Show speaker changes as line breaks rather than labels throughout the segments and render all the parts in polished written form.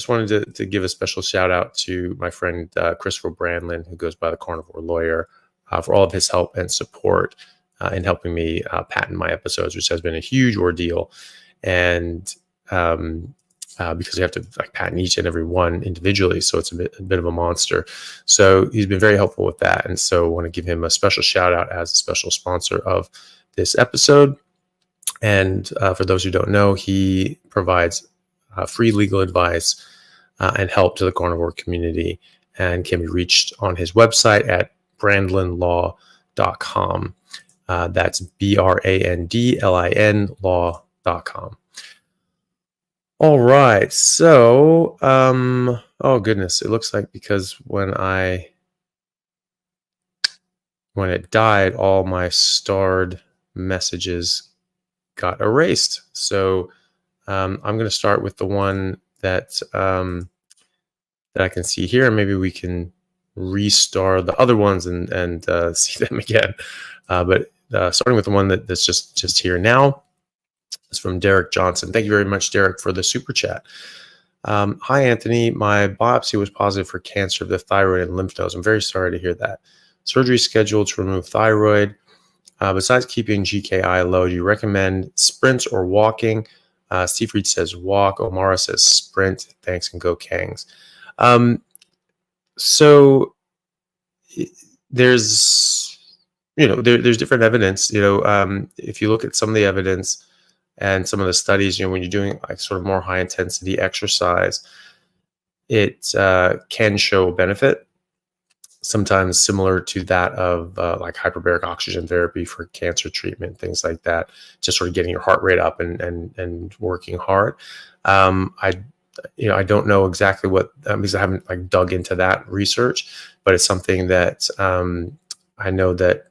just wanted to give a special shout out to my friend Christopher Brandlin, who goes by the Carnivore Lawyer, for all of his help and support in helping me patent my episodes, which has been a huge ordeal. And because you have to patent each and every one individually, so it's a bit of a monster. So he's been very helpful with that, and so I want to give him a special shout out as a special sponsor of this episode. And for those who don't know, he provides free legal advice and help to the carnivore community, and can be reached on his website at brandlinlaw.com. That's BRANDLIN law.com. All right. So, oh goodness, it looks like because when it died, all my starred messages got erased. So I'm going to start with the one that I can see here, and maybe we can restar the other ones and see them again. But starting with the one that's just here now. It's from Derek Johnson. Thank you very much, Derek, for the super chat. Hi, Anthony. My biopsy was positive for cancer of the thyroid and lymph nodes. I'm very sorry to hear that. Surgery scheduled to remove thyroid. Besides keeping GKI low, do you recommend sprints or walking? Seafried says walk. Omara says sprint. Thanks, and go Kangs. So there's different evidence. If you look at some of the evidence and some of the studies, when you're doing sort of more high intensity exercise, it can show benefit, sometimes similar to that of hyperbaric oxygen therapy for cancer treatment, things like that, just sort of getting your heart rate up and working hard. I don't know exactly what, because I haven't dug into that research, but it's something that I know that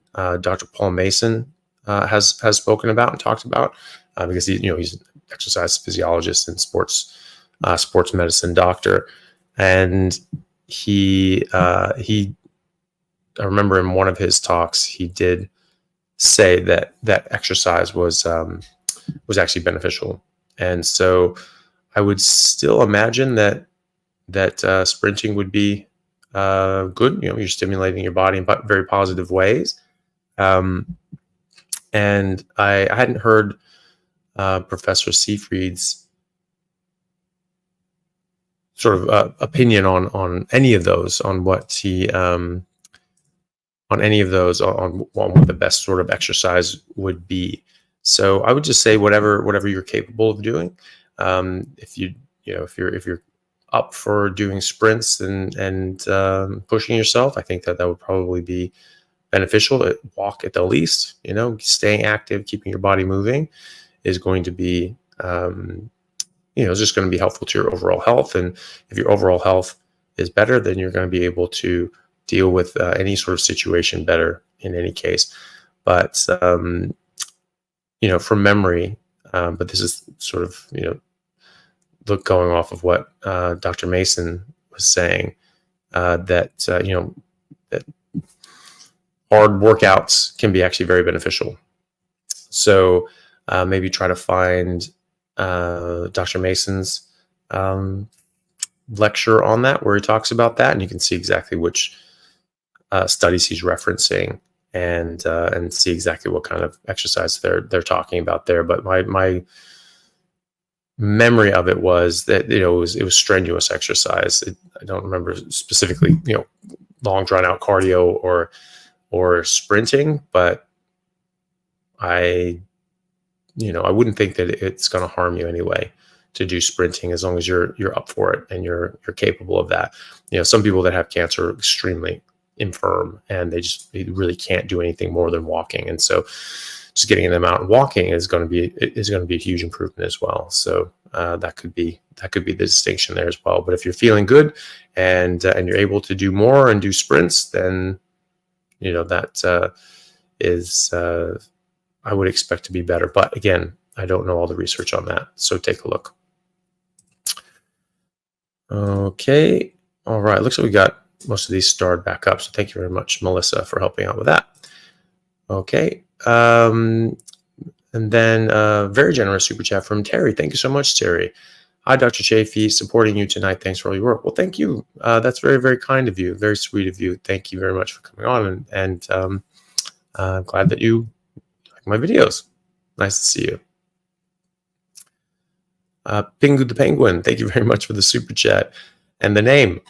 Dr. Paul Mason has spoken about and talked about, because he's an exercise physiologist and sports medicine doctor, and I remember in one of his talks he did say that exercise was actually beneficial, and so I would still imagine that sprinting would be good. You're stimulating your body in very positive ways. And I hadn't heard Professor Seafried's sort of opinion on any of those, on what he on any of those, on what the best sort of exercise would be. So I would just say whatever you're capable of doing. If you're up for doing sprints and pushing yourself, I think that would probably be beneficial. To walk at the least. Staying active, keeping your body moving is going to be it's just going to be helpful to your overall health. And if your overall health is better, then you're going to be able to deal with any sort of situation better in any case. But from memory, but this is sort of going off of what Dr. Mason was saying, that hard workouts can be actually very beneficial. So maybe try to find Dr. Mason's lecture on that, where he talks about that, and you can see exactly which studies he's referencing, and see exactly what kind of exercise they're talking about there. But my memory of it was that it was strenuous exercise. I don't remember specifically long drawn out cardio or sprinting, but I wouldn't think that it's going to harm you anyway to do sprinting, as long as you're up for it and you're capable of that. Some people that have cancer are extremely infirm, and they really can't do anything more than walking, and so just getting them out and walking is going to be a huge improvement as well. So that could be the distinction there as well. But if you're feeling good and you're able to do more and do sprints, then that is I would expect to be better. But again, I don't know all the research on that, so take a look. Okay, all right. Looks like we got most of these starred back up. So thank you very much, Melissa, for helping out with that. Okay. And then very generous super chat from Terry. Thank you so much, Terry. Hi, Dr. Chaffee, supporting you tonight. Thanks for all your work. Well, thank you. That's very, very kind of you. Very sweet of you. Thank you very much for coming on. And I'm glad that you like my videos. Nice to see you. Pingu the Penguin, thank you very much for the super chat and the name.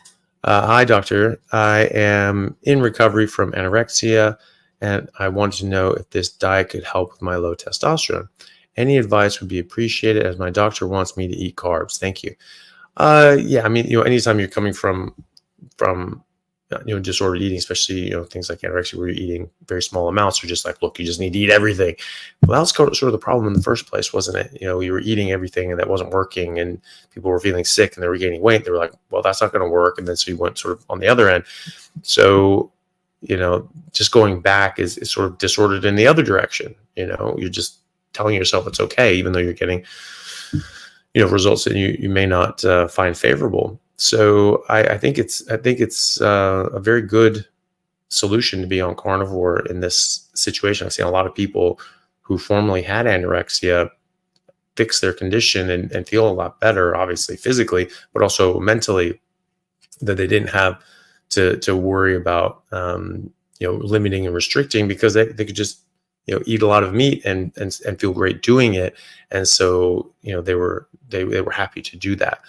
Hi, doctor. I am in recovery from anorexia, and I wanted to know if this diet could help with my low testosterone. Any advice would be appreciated, as my doctor wants me to eat carbs. Thank you. Yeah, I mean, anytime you're coming from disordered eating, especially things like anorexia, where you're eating very small amounts, or just like, look, you just need to eat everything. Well, that's sort of the problem in the first place, wasn't it? You were eating everything and that wasn't working, and people were feeling sick and they were gaining weight. They were like, well, that's not going to work. And then so you went sort of on the other end. So just going back is sort of disordered in the other direction. You're just telling yourself it's okay, even though you're getting results that you may not find favorable. So I think it's a very good solution to be on carnivore in this situation. I've seen a lot of people who formerly had anorexia fix their condition and feel a lot better, obviously physically, but also mentally, that they didn't have to worry about limiting and restricting, because they could just eat a lot of meat and feel great doing it. And so they were happy to do that.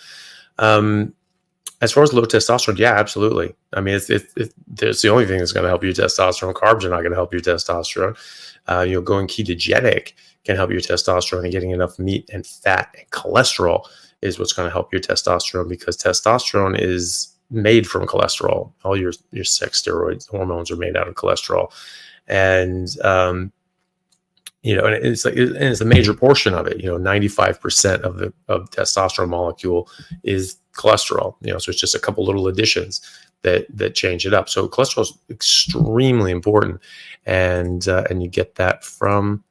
As far as low testosterone, yeah, absolutely. I mean, it's the only thing that's going to help your testosterone. Carbs are not going to help your testosterone. Going ketogenic can help your testosterone, and getting enough meat and fat and cholesterol is what's going to help your testosterone, because testosterone is made from cholesterol. All your sex steroid hormones are made out of cholesterol, and and it's a major portion of it. 95% of the testosterone molecule is cholesterol. So it's just a couple little additions that change it up. So cholesterol is extremely important, and you get that from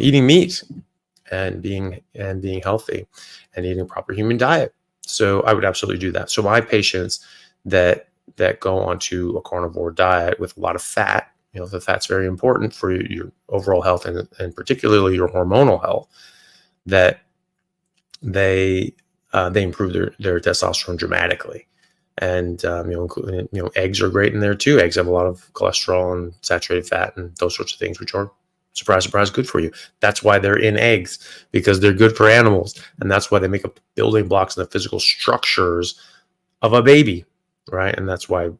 eating meat and being healthy and eating a proper human diet. So I would absolutely do that. So my patients that go onto a carnivore diet with a lot of fat, the fat's very important for your overall health, and particularly your hormonal health, that they improve their testosterone dramatically. And including, eggs are great in there too. Eggs have a lot of cholesterol and saturated fat and those sorts of things, which are, surprise, surprise, good for you. That's why they're in eggs, because they're good for animals, and that's why they make up the building blocks and the physical structures of a baby, right? And that's why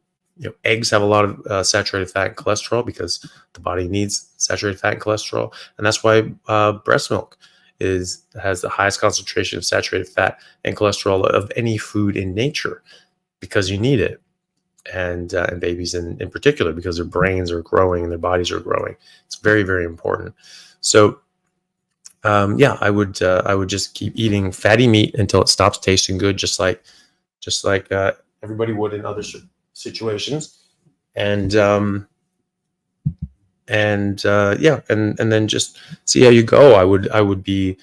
eggs have a lot of saturated fat and cholesterol, because the body needs saturated fat and cholesterol. And that's why breast milk has the highest concentration of saturated fat and cholesterol of any food in nature, because you need it. And babies in particular, because their brains are growing and their bodies are growing. It's very, very important. So I would just keep eating fatty meat until it stops tasting good, just like everybody would in other situations. And then just see how you go. I would be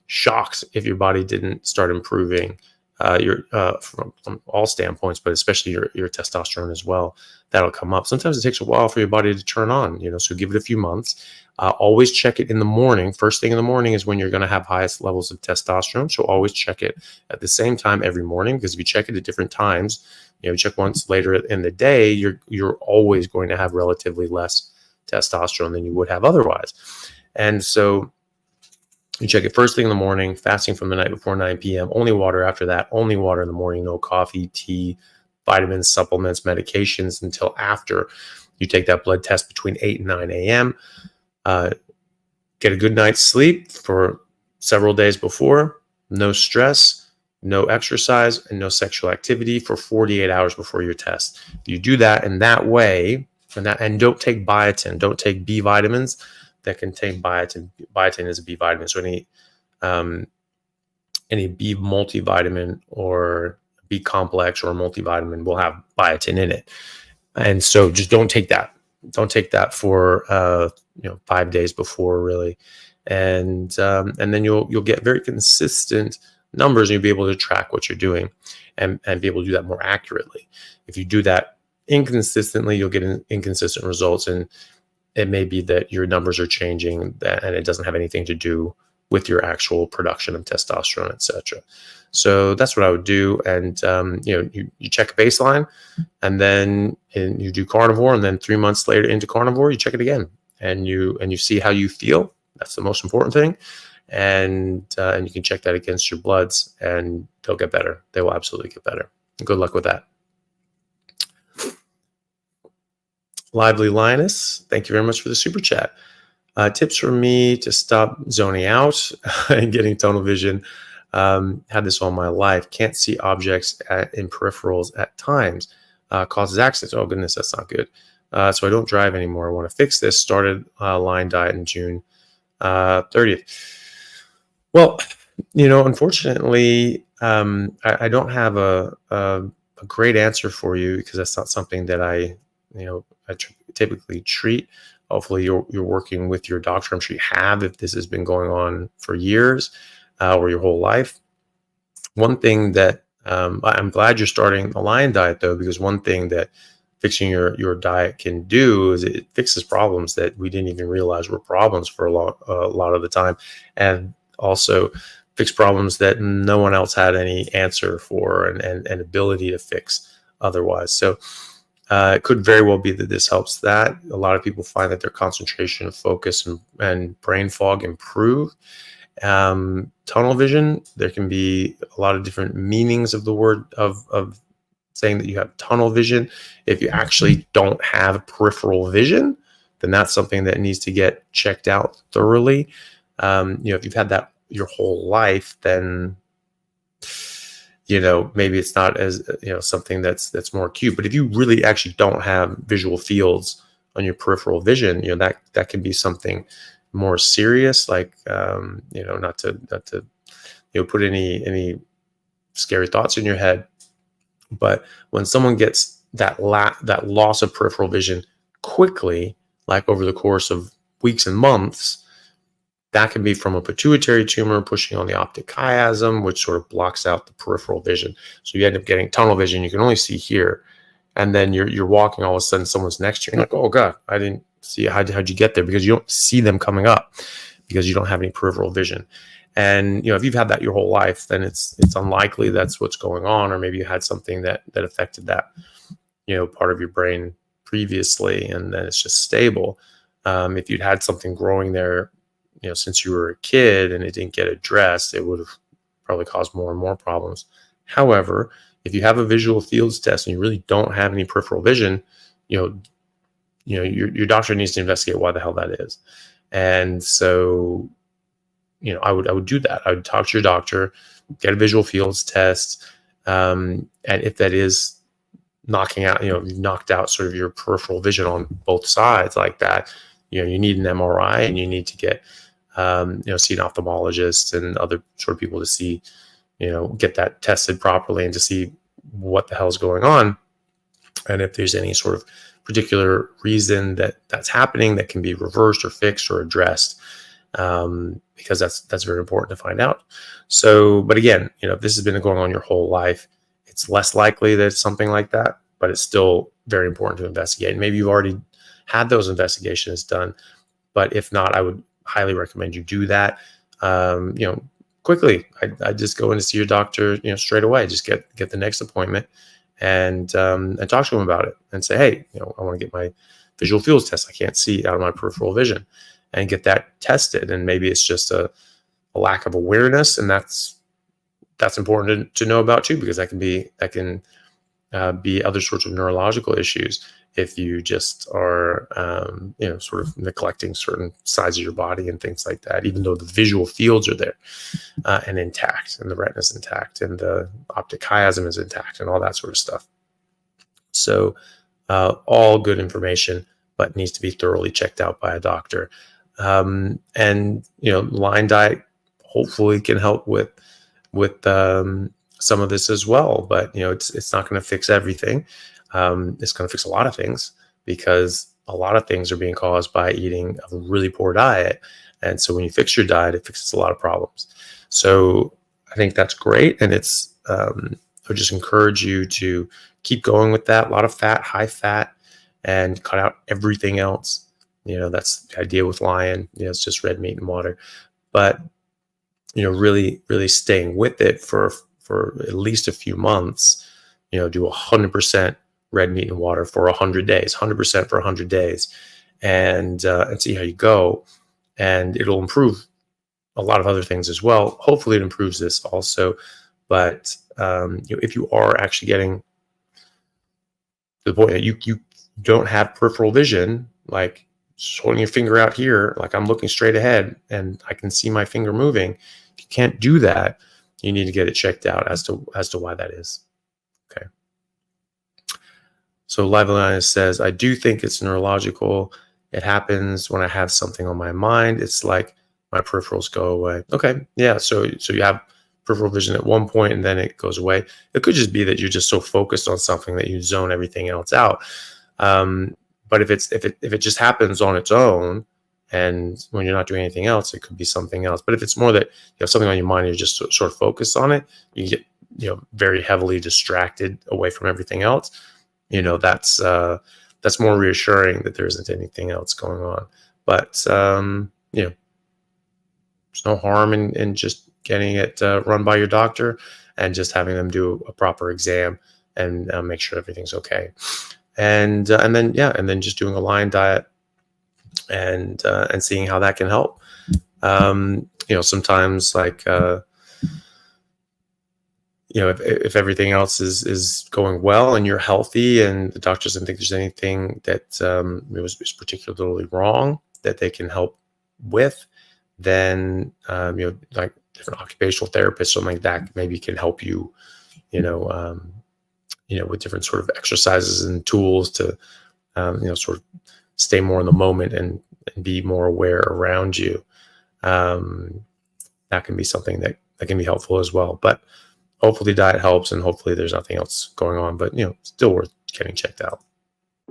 shocked if your body didn't start improving from all standpoints, but especially your testosterone as well. That'll come up. Sometimes it takes a while for your body to turn on, so give it a few months. Always check it in the morning. First thing in the morning is when you're going to have highest levels of testosterone. So always check it at the same time every morning, because if you check it at different times, check once later in the day, you're always going to have relatively less testosterone than you would have otherwise. And so you check it first thing in the morning, fasting from the night before 9 p.m., only water after that, only water in the morning, no coffee, tea, vitamins, supplements, medications until after you take that blood test between 8 and 9 a.m. Get a good night's sleep for several days before, no stress, no exercise, and no sexual activity for 48 hours before your test. You do that in that way, and don't take biotin, don't take B vitamins that contain biotin. Biotin is a B vitamin, so any B multivitamin or B complex or multivitamin will have biotin in it. And so just don't take that. Don't take that for 5 days before, really. And then you'll get very consistent numbers, and you'll be able to track what you're doing and be able to do that more accurately. If you do that inconsistently, you'll get inconsistent results, and it may be that your numbers are changing and it doesn't have anything to do with your actual production of testosterone, etc. So that's what I would do. And you check a baseline, and then you do carnivore, and then 3 months later into carnivore, you check it again, and you see how you feel. That's the most important thing. And you can check that against your bloods, and they'll get better. They will absolutely get better. Good luck with that. Lively Linus, thank you very much for the super chat. Tips for me to stop zoning out and getting tunnel vision. Had this all my life. Can't see objects in peripherals at times. Causes accidents. Oh goodness, that's not good. So I don't drive anymore. I want to fix this. Started line diet in June 30th. Well, unfortunately, I don't have a great answer for you, because that's not something that I typically treat. Hopefully you're working with your doctor. I'm sure you have, if this has been going on for years or your whole life. One thing that I'm glad you're starting a lion diet, though, because one thing that fixing your diet can do is it fixes problems that we didn't even realize were problems for a lot of the time, and also fix problems that no one else had any answer for and ability to fix otherwise. So it could very well be that this helps that. A lot of people find that their concentration, focus, and brain fog improve. Tunnel vision, there can be a lot of different meanings of the word of saying that you have tunnel vision. If you actually don't have peripheral vision, then that's something that needs to get checked out thoroughly. If you've had that your whole life, then maybe it's not as something that's more acute. But if you really actually don't have visual fields on your peripheral vision, that can be something more serious, like not to put any scary thoughts in your head. But when someone gets that loss of peripheral vision quickly, like over the course of weeks and months, that can be from a pituitary tumor pushing on the optic chiasm, which sort of blocks out the peripheral vision. So you end up getting tunnel vision. You can only see here, and then you're walking. All of a sudden, someone's next to you. You're like, oh God, I didn't see. How'd you get there? Because you don't see them coming up, because you don't have any peripheral vision. And if you've had that your whole life, then it's unlikely that's what's going on, or maybe you had something that affected that part of your brain previously, and then it's just stable. If you'd had something growing there since you were a kid and it didn't get addressed, it would have probably caused more and more problems. However, if you have a visual fields test and you really don't have any peripheral vision, your doctor needs to investigate why the hell that is. And so, I would do that. I would talk to your doctor, get a visual fields test. And if that is knocking out, you've knocked out sort of your peripheral vision on both sides like that, you need an MRI, and you need to get, see an ophthalmologist and other sort of people to see, get that tested properly and to see what the hell is going on. And if there's any sort of particular reason that's happening that can be reversed or fixed or addressed, because that's very important to find out. So, but again, if this has been going on your whole life, it's less likely that it's something like that, but it's still very important to investigate. And maybe you've already had those investigations done, but if not, I would highly recommend you do that. Quickly. I just go in to see your doctor, straight away. Just get the next appointment and talk to him about it and say, hey, I want to get my visual fields test. I can't see out of my peripheral vision, and get that tested. And maybe it's just a lack of awareness, and that's important to know about too, because that can be other sorts of neurological issues if you just are sort of neglecting certain sides of your body and things like that, even though the visual fields are there and intact, and the retina is intact, and the optic chiasm is intact, and all that sort of stuff. So all good information, but needs to be thoroughly checked out by a doctor. And line diet hopefully can help with some of this as well, but it's not going to fix everything. It's going to fix a lot of things, because a lot of things are being caused by eating a really poor diet. And so when you fix your diet, it fixes a lot of problems. So I think that's great. And it's, I would just encourage you to keep going with that. A lot of fat, high fat, and cut out everything else. That's the idea with lion. It's just red meat and water. But really staying with it for at least a few months. Do 100% red meat and water for 100 days, 100% for 100 days, and see how you go. And it'll improve a lot of other things as well. Hopefully it improves this also. But if you are actually getting to the point that you don't have peripheral vision, like just holding your finger out here, like I'm looking straight ahead and I can see my finger moving. If you can't do that, you need to get it checked out as to why that is. Okay. So Liveline says, I do think it's neurological. It happens when I have something on my mind. It's like my peripherals go away. Okay. Yeah. So you have peripheral vision at one point and then it goes away. It could just be that you're just so focused on something that you zone everything else out. But if it just happens on its own, and when you're not doing anything else, it could be something else. But if it's more that you have something on your mind and you're just sort of focused on it, you get very heavily distracted away from everything else. That's more reassuring that there isn't anything else going on. But there's no harm in just getting it run by your doctor and just having them do a proper exam and make sure everything's okay. And then just doing a lion diet and seeing how that can help. Sometimes like if everything else is going well and you're healthy and the doctor doesn't think there's anything that was particularly wrong that they can help with, then like different occupational therapists, something like that, maybe can help you, with different sort of exercises and tools to, sort of stay more in the moment and be more aware around you. That can be something that can be helpful as well. But hopefully diet helps and hopefully there's nothing else going on, but still worth getting checked out.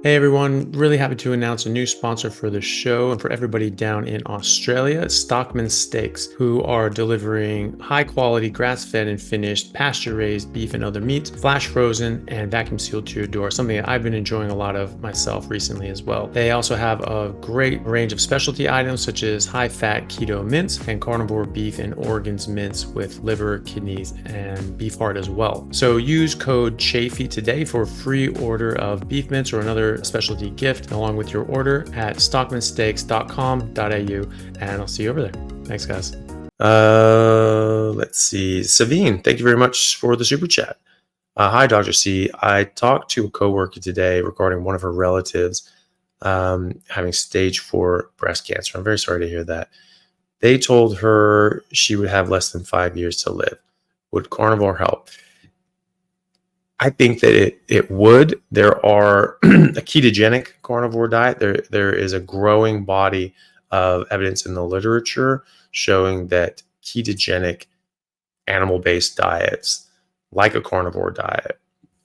Hey everyone, really happy to announce a new sponsor for the show and for everybody down in Australia. It's Stockman Steaks, who are delivering high quality grass-fed and finished pasture-raised beef and other meats, flash frozen and vacuum sealed to your door, something that I've been enjoying a lot of myself recently as well. They also have a great range of specialty items such as high-fat keto mince and carnivore beef and organs mince with liver, kidneys, and beef heart as well. So use code Chaffee today for a free order of beef mince or another specialty gift along with your order at stockmansteaks.com.au, and I'll see you over there. Thanks, guys. Let's see. Savine, thank you very much for the super chat. Hi, Dr. C. I talked to a coworker today regarding one of her relatives having stage 4 breast cancer. I'm very sorry to hear that. They told her she would have less than 5 years to live. Would carnivore help? I think that it would. There are a ketogenic carnivore diet. There is a growing body of evidence in the literature showing that ketogenic animal-based diets, like a carnivore diet,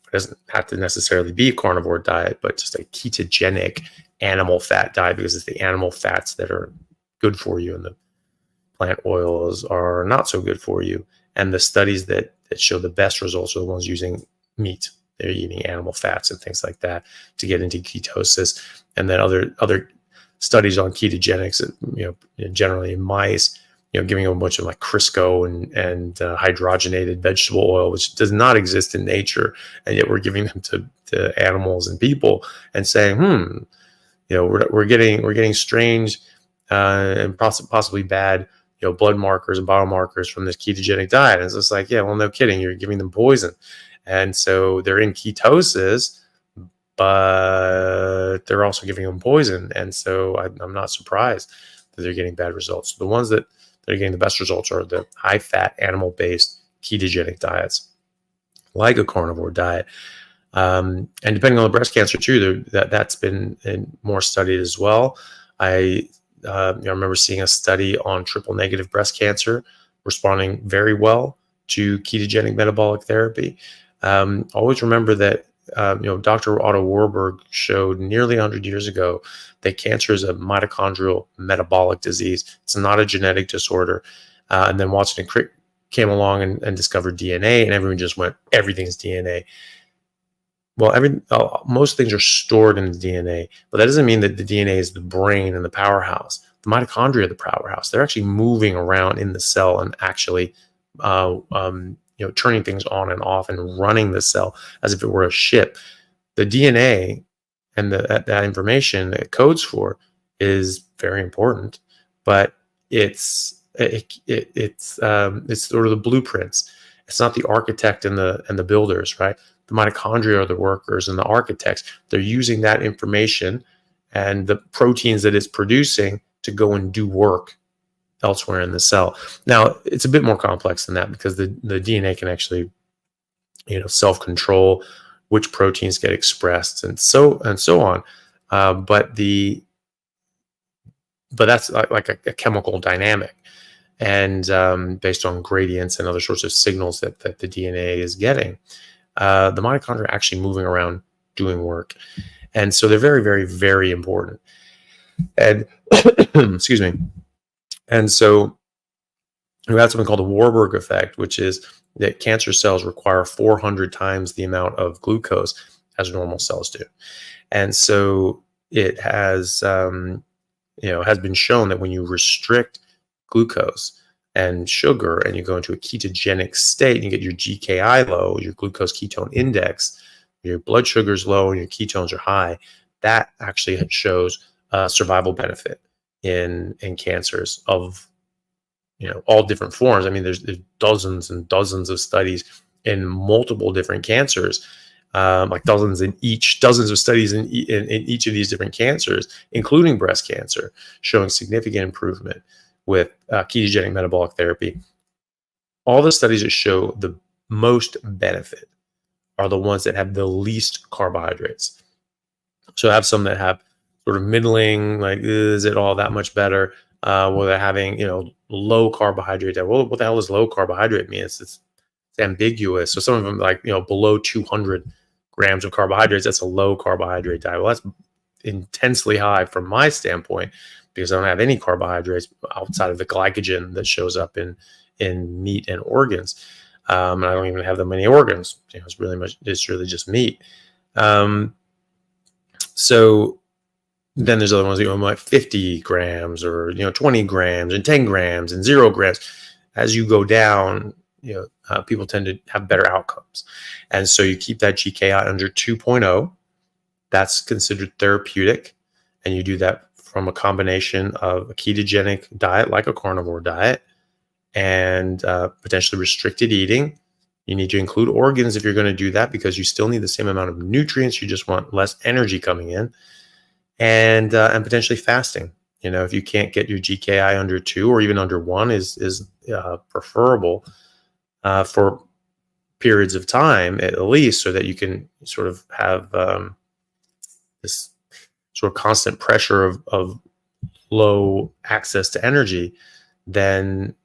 it doesn't have to necessarily be a carnivore diet, but just a ketogenic animal fat diet, because it's the animal fats that are good for you and the plant oils are not so good for you. And the studies that show the best results are the ones using meat. They're eating animal fats and things like that to get into ketosis. And then other studies on ketogenics, generally in mice, giving them a bunch of like Crisco and hydrogenated vegetable oil, which does not exist in nature, and yet we're giving them to animals and people and saying, we're getting strange and possibly bad blood markers and biomarkers from this ketogenic diet. And it's just like, yeah, well, no kidding, you're giving them poison. And so they're in ketosis, but they're also giving them poison. And so I'm not surprised that they're getting bad results. The ones that are getting the best results are the high-fat, animal-based ketogenic diets, like a carnivore diet. And depending on the breast cancer too, that's been more studied as well. I remember seeing a study on triple-negative breast cancer responding very well to ketogenic metabolic therapy. Always remember that Dr. Otto Warburg showed nearly 100 years ago that cancer is a mitochondrial metabolic disease. It's not a genetic disorder. And then Watson and Crick came along and discovered DNA, and everyone just went, everything's DNA. Well, most things are stored in the DNA, but that doesn't mean that the DNA is the brain and the powerhouse. the mitochondria are the powerhouse. They're actually moving around in the cell and actually turning things on and off and running the cell as if it were a ship. The DNA and that information it codes for is very important, but it's sort of the blueprints. It's not the architect and the builders, right? The mitochondria are the workers and the architects. They're using that information and the proteins that it's producing to go and do work elsewhere in the cell. Now, it's a bit more complex than that because the DNA can actually, self-control which proteins get expressed and so on. But that's like a chemical dynamic, and based on gradients and other sorts of signals that the DNA is getting, the mitochondria are actually moving around doing work, and so they're very, very, very important. And excuse me. And so we have something called the Warburg effect, which is that cancer cells require 400 times the amount of glucose as normal cells do. And so it has, has been shown that when you restrict glucose and sugar and you go into a ketogenic state and you get your GKI low, your glucose ketone index, your blood sugar is low and your ketones are high, that actually shows survival benefit in cancers of all different forms. I mean, there's dozens and dozens of studies in multiple different cancers, like dozens of studies in each of these different cancers, including breast cancer, showing significant improvement with ketogenic metabolic therapy. All the studies that show the most benefit are the ones that have the least carbohydrates. So I have some that have sort of middling, like, is it all that much better? Where they're having, low carbohydrate. Well, what the hell does low carbohydrate mean? It's ambiguous. So some of them like, below 200 grams of carbohydrates, that's a low carbohydrate diet. Well, that's intensely high from my standpoint because I don't have any carbohydrates outside of the glycogen that shows up in meat and organs. And I don't even have that many organs. It's really just meat. So then there's other ones, like 50 grams or, 20 grams and 10 grams and 0 grams. As you go down, people tend to have better outcomes. And so you keep that GKI under 2.0. That's considered therapeutic. And you do that from a combination of a ketogenic diet, like a carnivore diet, and potentially restricted eating. You need to include organs if you're going to do that because you still need the same amount of nutrients. You just want less energy coming in. And potentially fasting. If you can't get your GKI under 2 or even under 1 is preferable for periods of time at least, so that you can sort of have this sort of constant pressure of low access to energy. Then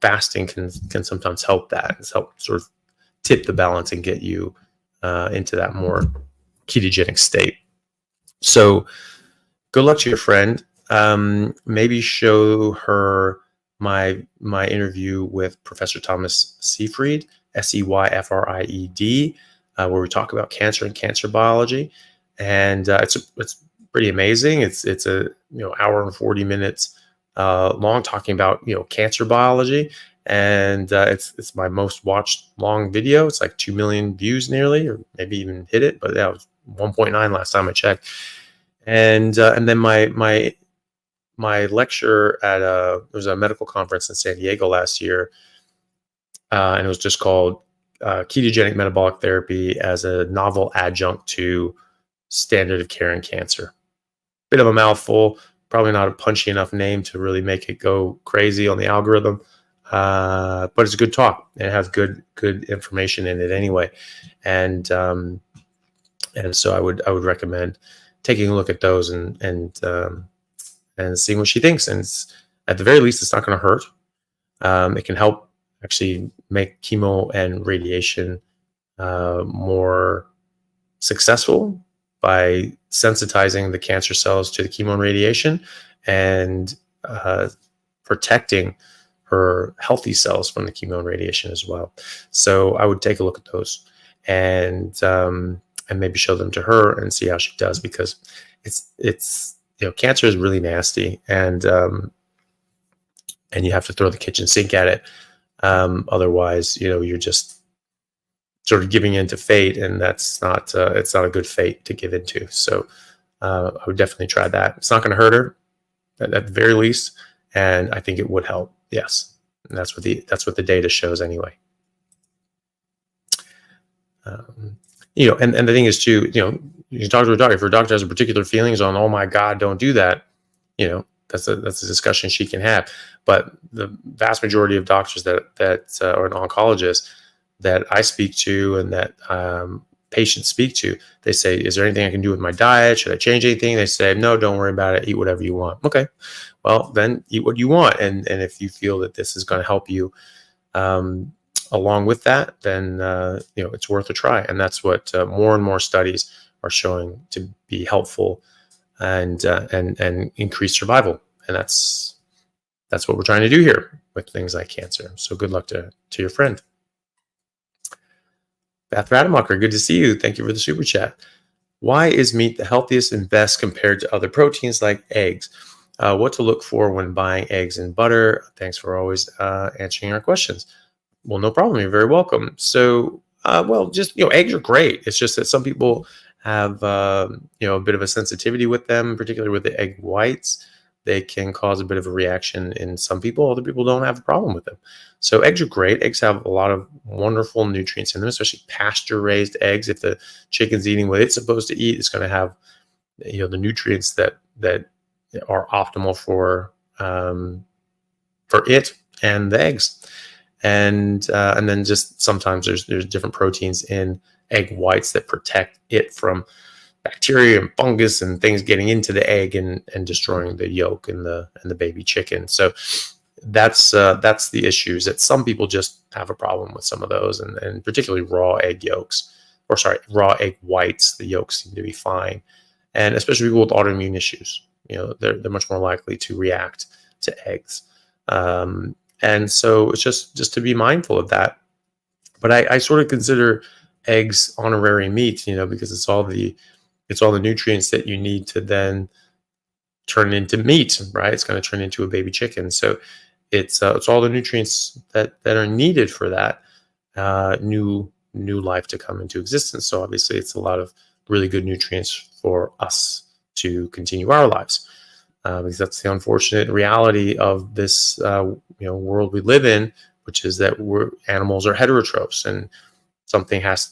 fasting can sometimes help that. It's help sort of tip the balance and get you into that more ketogenic state. So good luck to your friend. Maybe show her my interview with Professor Thomas Seyfried, Seyfried, where we talk about cancer and cancer biology. And it's pretty amazing. It's a hour and 40 minutes long, talking about cancer biology. And it's my most watched long video. It's like 2 million views nearly, or maybe even hit it, but that was 1.9 last time I checked. And then my lecture at there was a medical conference in San Diego last year, and it was just called ketogenic metabolic therapy as a novel adjunct to standard of care in cancer. Bit of a mouthful, probably not a punchy enough name to really make it go crazy on the algorithm, but it's a good talk. It has good information in it anyway, and so I would recommend taking a look at those and seeing what she thinks. And at the very least, it's not going to hurt. It can help actually make chemo and radiation more successful by sensitizing the cancer cells to the chemo and radiation and protecting her healthy cells from the chemo and radiation as well. So I would take a look at those and maybe show them to her and see how she does, because it's cancer is really nasty, and you have to throw the kitchen sink at it. Otherwise, you're just sort of giving into fate, and that's not it's not a good fate to give into. So I would definitely try that. It's not going to hurt her at the very least, and I think it would help. Yes, and that's what the data shows anyway. And the thing is too, you can talk to a doctor. If her doctor has a particular feelings on, oh my God, don't do that, that's a discussion she can have. But the vast majority of doctors that or an oncologist that I speak to and that patients speak to, they say, is there anything I can do with my diet? Should I change anything? They say, no, don't worry about it. Eat whatever you want. Okay, well then eat what you want. And if you feel that this is going to help you along with that, then it's worth a try. And that's what more and more studies are showing to be helpful and increase survival. And that's what we're trying to do here with things like cancer. So good luck to your friend. Beth Rademacher, good to see you. Thank you for the super chat. Why is meat the healthiest and best compared to other proteins like eggs? What to look for when buying eggs and butter? Thanks for always answering our questions. Well, no problem. You're very welcome. So, just, eggs are great. It's just that some people have, a bit of a sensitivity with them, particularly with the egg whites. They can cause a bit of a reaction in some people. Other people don't have a problem with them. So eggs are great. Eggs have a lot of wonderful nutrients in them, especially pasture-raised eggs. If the chicken's eating what it's supposed to eat, it's going to have, the nutrients that are optimal for it and the eggs. And then just sometimes there's different proteins in egg whites that protect it from bacteria and fungus and things getting into the egg and destroying the yolk and the baby chicken. So that's the issues that some people just have a problem with some of those, and particularly raw egg whites. The yolks seem to be fine, and especially people with autoimmune issues. They're much more likely to react to eggs. And so it's just to be mindful of that. But I sort of consider eggs honorary meat, because it's all the nutrients that you need to then turn into meat, right? It's going to turn into a baby chicken. So it's all the nutrients that are needed for that new life to come into existence. So obviously it's a lot of really good nutrients for us to continue our lives. Because that's the unfortunate reality of this world we live in, which is that animals are heterotrophs, and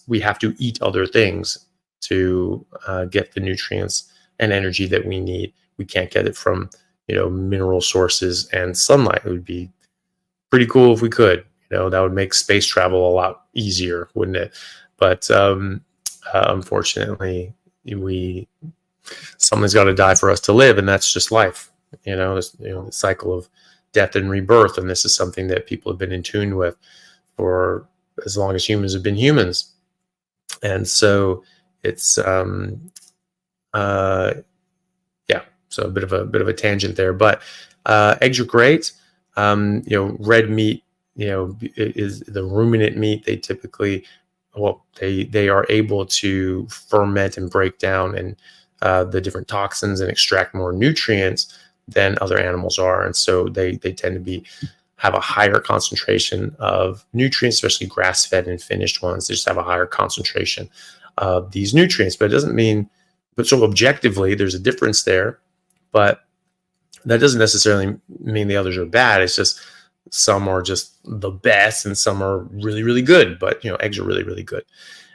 we have to eat other things to get the nutrients and energy that we need. We can't get it from mineral sources and sunlight. It would be pretty cool if we could. That would make space travel a lot easier, wouldn't it? But unfortunately, something's got to die for us to live, and that's just life. The cycle of death and rebirth, and this is something that people have been in tune with for as long as humans have been humans. And so it's so a bit of a tangent there, but eggs are great. Red meat, is the ruminant meat. They typically, they are able to ferment and break down and the different toxins and extract more nutrients than other animals are, and so they tend to have a higher concentration of nutrients, especially grass-fed and finished ones. They just have a higher concentration of these nutrients. But it doesn't mean, so objectively, there's a difference there, but that doesn't necessarily mean the others are bad. It's just some are just the best and some are really, really good. But eggs are really, really good,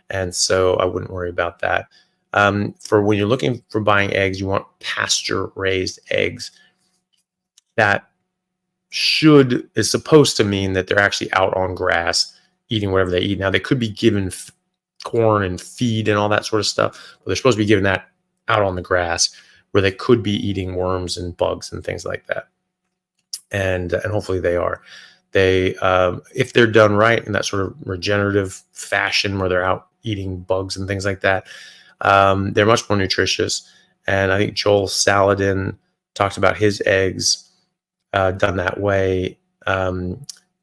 and so I wouldn't worry about that. For when you're looking for buying eggs, you want pasture-raised eggs. That is supposed to mean that they're actually out on grass eating whatever they eat. Now, they could be given corn and feed and all that sort of stuff, but they're supposed to be given that out on the grass where they could be eating worms and bugs and things like that. And hopefully they are. They, if they're done right in that sort of regenerative fashion where they're out eating bugs and things like that, they're much more nutritious. And I think Joel Saladin talked about his eggs done that way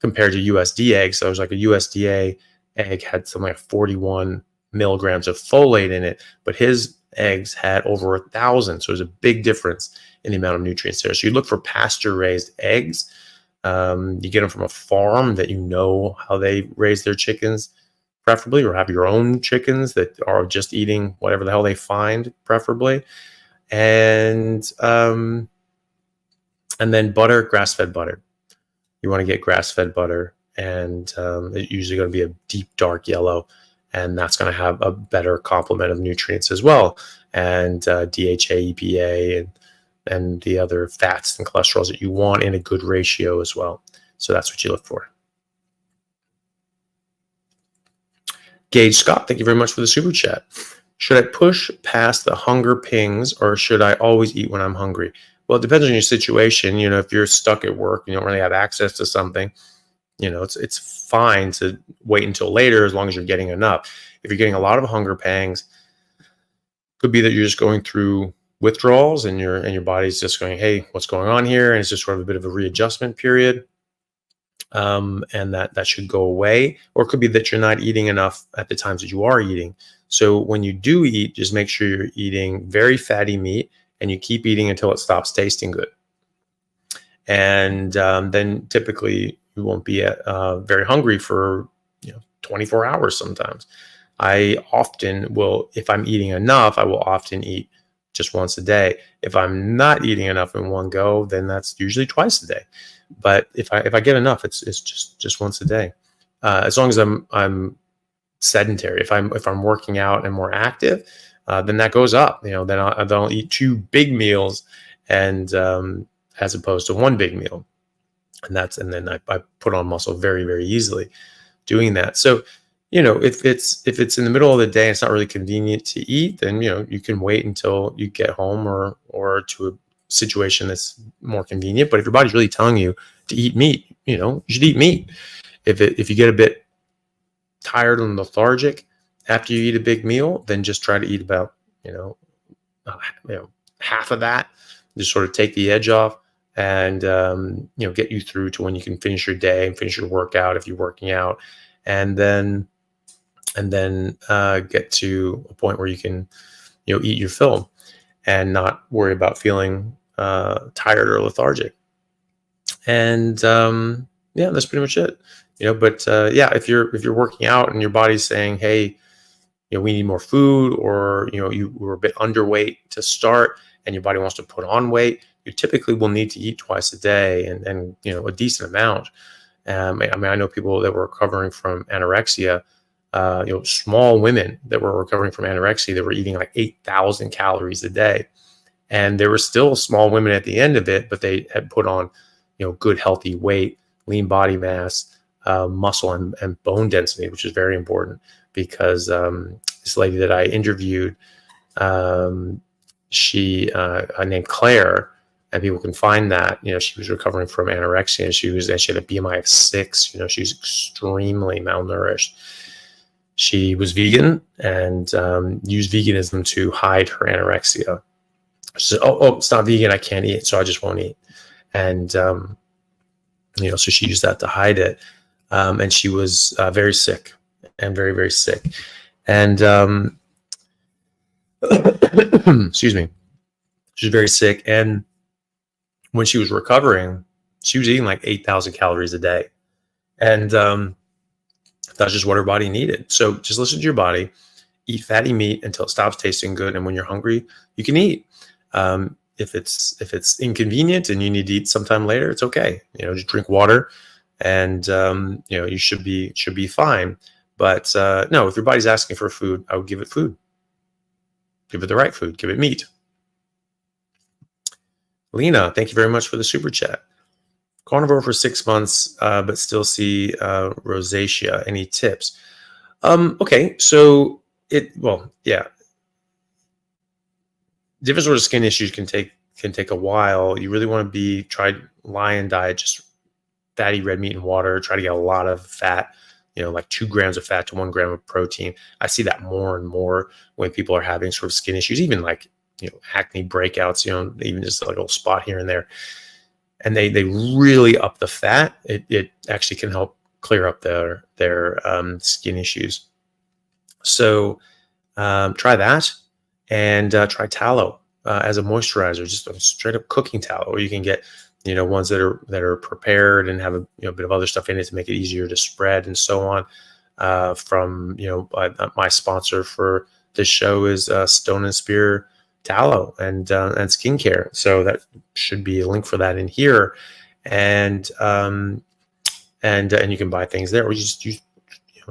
compared to USD eggs. So it was like a USDA egg had something like 41 milligrams of folate in it, but his eggs had over 1,000. So there's a big difference in the amount of nutrients there. So you look for pasture-raised eggs. You get them from a farm that you know how they raise their chickens, preferably, or have your own chickens that are just eating whatever the hell they find, preferably. And then butter, grass-fed butter. You want to get grass-fed butter, and it's usually going to be a deep dark yellow, and that's going to have a better complement of nutrients as well, and DHA, EPA, and the other fats and cholesterols that you want in a good ratio as well. So that's what you look for. Gage Scott, thank you very much for the super chat. Should I push past the hunger pings, or should I always eat when I'm hungry? Well, it depends on your situation. You know, if you're stuck at work and you don't really have access to something, you know, it's fine to wait until later as long as you're getting enough. If you're getting a lot of hunger pangs, could be that you're just going through withdrawals and your body's just going, hey, what's going on here? And it's just sort of a bit of a readjustment period. And that should go away. Or it could be that you're not eating enough at the times that you are eating. So when you do eat, just make sure you're eating very fatty meat, and you keep eating until it stops tasting good. And then typically you won't be very hungry for 24 hours sometimes. I often will, if I'm eating enough, I will often eat just once a day. If I'm not eating enough in one go, then that's usually twice a day. But if I get enough, it's just once a day. As long as I'm sedentary. If I'm working out and more active, then that goes up. Then I'll eat 2 big meals, and as opposed to 1 big meal, and then I put on muscle very, very easily doing that. So if it's in the middle of the day and it's not really convenient to eat, then you can wait until you get home or to a situation that's more convenient. But if your body's really telling you to eat meat, you should eat meat. If you get a bit tired and lethargic after you eat a big meal, then just try to eat about half of that. Just sort of take the edge off, and get you through to when you can finish your day and finish your workout if you're working out, and then get to a point where you can eat your fill and not worry about feeling tired or lethargic. And that's pretty much it. But if you're working out and your body's saying, hey, we need more food, or you were a bit underweight to start and your body wants to put on weight, you typically will need to eat twice a day, and a decent amount. I know people that were recovering from anorexia, small women that were recovering from anorexia that were eating like 8,000 calories a day, and they were still small women at the end of it, but they had put on good healthy weight, lean body mass, muscle and bone density, which is very important, because this lady that I interviewed, she named Claire, and people can find that. She was recovering from anorexia, and she had a BMI of 6. She was extremely malnourished. She was vegan and used veganism to hide her anorexia. She said, oh, it's not vegan, I can't eat, so I just won't eat. And so she used that to hide it. And she was very sick, and very, very sick. And excuse me, she was very sick. And when she was recovering, she was eating like 8,000 calories a day. And that's just what her body needed. So just listen to your body, eat fatty meat until it stops tasting good. And when you're hungry, you can eat. If it's inconvenient and you need to eat sometime later, it's okay. Just drink water, and you should be fine. But no, if your body's asking for food, I would give it food. Give it the right food. Give it meat. Lena, thank you very much for the super chat. Carnivore for 6 months, but still see rosacea. Any tips? Okay, so different sort of skin issues can take a while. You really want to try lion diet, just fatty red meat and water. Try to get a lot of fat, like 2 grams of fat to 1 gram of protein. I see that more and more when people are having sort of skin issues, even like acne breakouts, even just like a little spot here and there. And they really up the fat. It actually can help clear up their skin issues. So try that. And try tallow as a moisturizer, just a straight up cooking tallow. Or you can get, ones that are prepared and have a bit of other stuff in it to make it easier to spread and so on. From my sponsor for this show is Stone and Spear tallow and skincare. So that should be a link for that in here, and you can buy things there, or you just use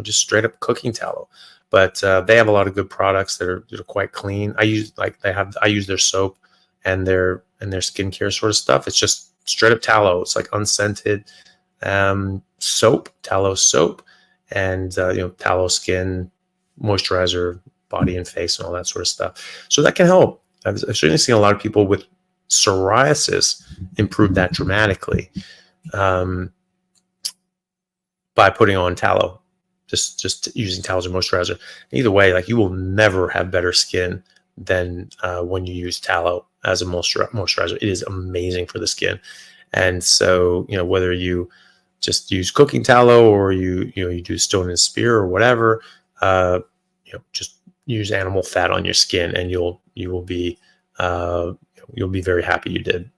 just straight up cooking tallow. But they have a lot of good products that are quite clean. I use their soap and their skincare sort of stuff. It's just straight up tallow. It's like unscented soap, tallow soap, and tallow skin moisturizer, body and face, and all that sort of stuff. So that can help. I've certainly seen a lot of people with psoriasis improve that dramatically by putting on tallow. Just using tallow as a moisturizer. Either way, like, you will never have better skin than when you use tallow as a moisturizer. It is amazing for the skin. And so, whether you just use cooking tallow or you do Stone and Spear or whatever, just use animal fat on your skin, and you'll be very happy you did.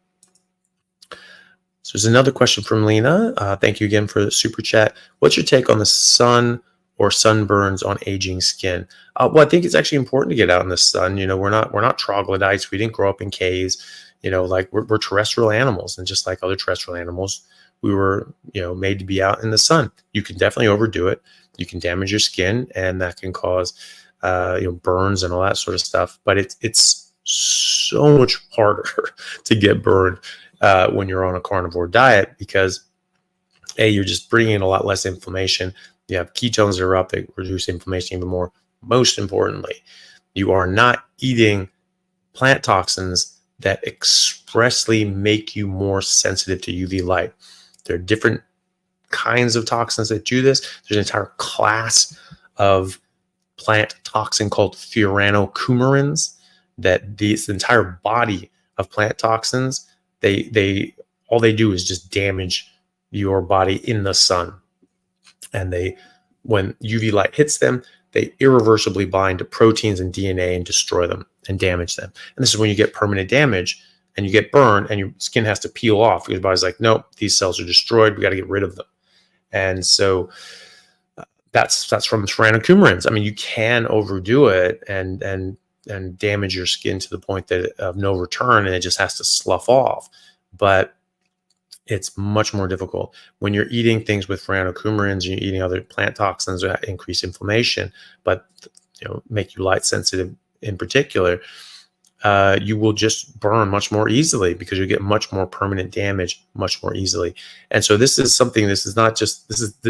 So there's another question from Lena. Thank you again for the super chat. What's your take on the sun or sunburns on aging skin? Well, I think it's actually important to get out in the sun. We're not troglodytes. We didn't grow up in caves. Like we're terrestrial animals, and just like other terrestrial animals, we were made to be out in the sun. You can definitely overdo it. You can damage your skin, and that can cause burns and all that sort of stuff. But it's so much harder to get burned when you're on a carnivore diet, because you're just bringing in a lot less inflammation. You have ketones that are up, that reduce inflammation even more. Most importantly, you are not eating plant toxins that expressly make you more sensitive to UV light. There are different kinds of toxins that do this. There's an entire class of plant toxin called furanocoumarins, that this entire body of plant toxins, they all they do is just damage your body in the sun. And when UV light hits them, they irreversibly bind to proteins and DNA and destroy them and damage them. And this is when you get permanent damage and you get burned, and your skin has to peel off. Your body's like, nope, these cells are destroyed. We got to get rid of them. And so that's from furanocoumarins. I mean, you can overdo it and damage your skin to the point that of no return, and it just has to slough off. But it's much more difficult when you're eating things with furanocoumarins. You're eating other plant toxins that increase inflammation, but make you light sensitive in particular. You will just burn much more easily, because you get much more permanent damage much more easily. And so this is something. This did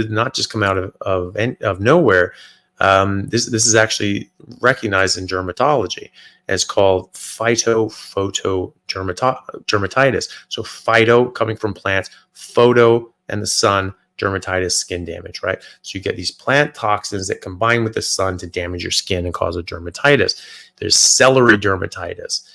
not just come out of nowhere. This is actually recognized in dermatology. It's called phytophotodermatitis. So phyto coming from plants, photo and the sun, dermatitis, skin damage, right? So you get these plant toxins that combine with the sun to damage your skin and cause a dermatitis. There's celery dermatitis.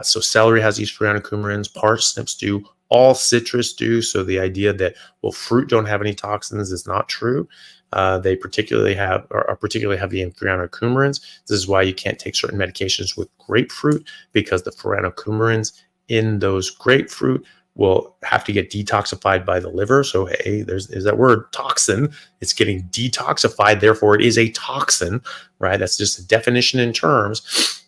So celery has these furanocoumarins, parsnips do, all citrus do. So the idea that, well, fruit don't have any toxins is not true. They particularly have, are particularly heavy in furanocoumarins. This is why you can't take certain medications with grapefruit, because the furanocoumarins in those grapefruit will have to get detoxified by the liver. So, hey, there's that word toxin. It's getting detoxified. Therefore, it is a toxin, right? That's just a definition in terms.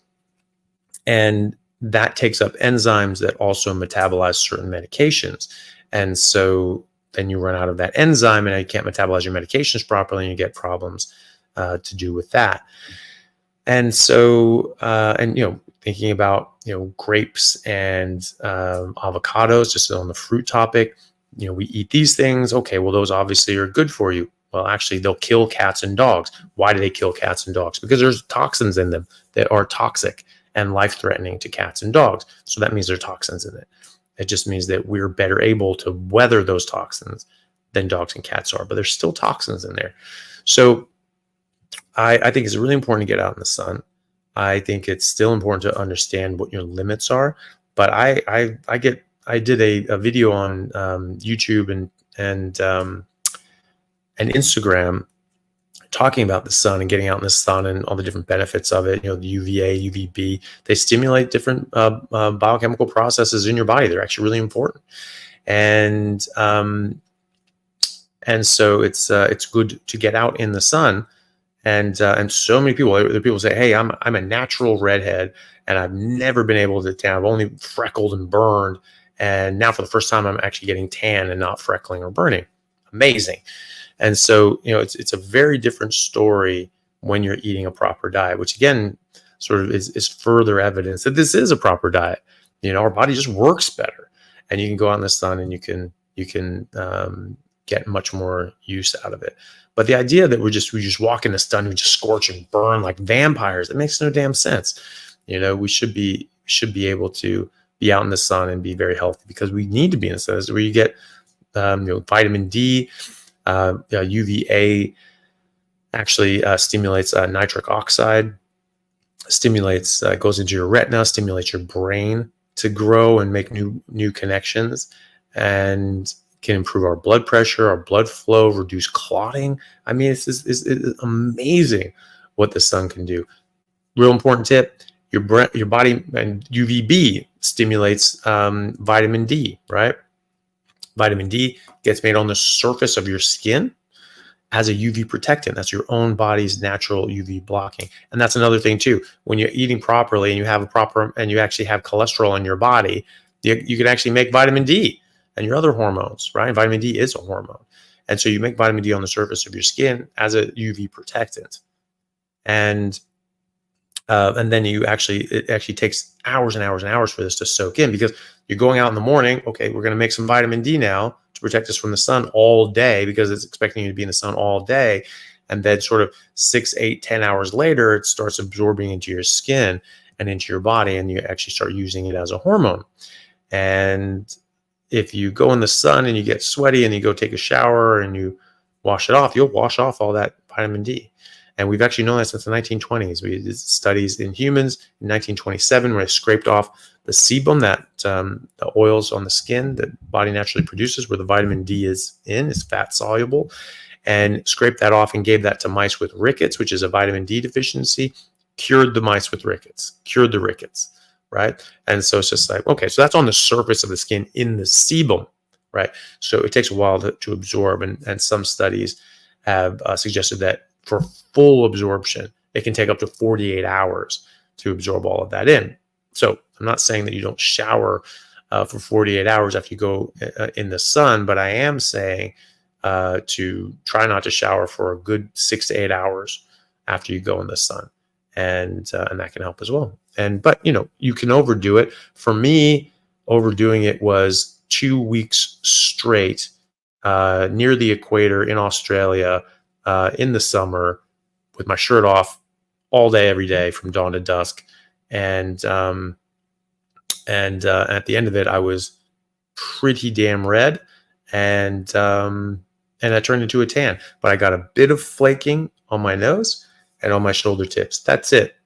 And that takes up enzymes that also metabolize certain medications. And so then you run out of that enzyme, and you can't metabolize your medications properly, and you get problems to do with that. And so, thinking about, grapes and avocados, just on the fruit topic, we eat these things. Okay, well, those obviously are good for you. Well, actually, they'll kill cats and dogs. Why do they kill cats and dogs? Because there's toxins in them that are toxic and life-threatening to cats and dogs. So that means there are toxins in it. It just means that we're better able to weather those toxins than dogs and cats are, but there's still toxins in there. So I think it's really important to get out in the sun. I think it's still important to understand what your limits are. But I did a video on YouTube and Instagram talking about the sun and getting out in the sun and all the different benefits of it. The UVA, UVB, they stimulate different biochemical processes in your body. They're actually really important. And so it's good to get out in the sun. And so many people say, hey, I'm a natural redhead and I've never been able to tan. I've only freckled and burned. And now for the first time, I'm actually getting tan and not freckling or burning. Amazing. And so, it's a very different story when you're eating a proper diet, which again, sort of is further evidence that this is a proper diet. Our body just works better, and you can go out in the sun and you can get much more use out of it. But the idea that we just walk in the sun, we just scorch and burn like vampires, it makes no damn sense. We should be able to be out in the sun and be very healthy, because we need to be in the sun. This is where you get vitamin D. UVA actually stimulates nitric oxide, goes into your retina, stimulates your brain to grow and make new connections, and can improve our blood pressure, our blood flow, reduce clotting. I mean, it's amazing what the sun can do. Real important tip: your body and UVB stimulates vitamin D, right? Vitamin D gets made on the surface of your skin as a UV protectant. That's your own body's natural UV blocking. And that's another thing too. When you're eating properly and you actually have cholesterol in your body, you can actually make vitamin D and your other hormones, right? Vitamin D is a hormone. And so you make vitamin D on the surface of your skin as a UV protectant. And then it actually takes hours and hours and hours for this to soak in, because you're going out in the morning. Okay, we're going to make some vitamin D now to protect us from the sun all day, because it's expecting you to be in the sun all day. And then sort of 6, 8, 10 hours later, it starts absorbing into your skin and into your body, and you actually start using it as a hormone. And if you go in the sun and you get sweaty and you go take a shower and you wash it off, you'll wash off all that vitamin D. And we've actually known that since the 1920s. We did studies in humans in 1927 where they scraped off the sebum, the oils on the skin that the body naturally produces, where the vitamin D is fat soluble, and scraped that off and gave that to mice with rickets, which is a vitamin D deficiency, cured the mice with rickets, cured the rickets, right? And so it's just like, okay, so that's on the surface of the skin in the sebum, right? So it takes a while to absorb, and some studies have suggested that for full absorption, it can take up to 48 hours to absorb all of that in. So I'm not saying that you don't shower for 48 hours after you go in the sun, but I am saying to try not to shower for a good 6 to 8 hours after you go in the sun, and that can help as well. But you can overdo it. For me, overdoing it was 2 weeks straight near the equator in Australia. In the summer, with my shirt off all day, every day, from dawn to dusk, and at the end of it, I was pretty damn red, and I turned into a tan. But I got a bit of flaking on my nose and on my shoulder tips. That's it,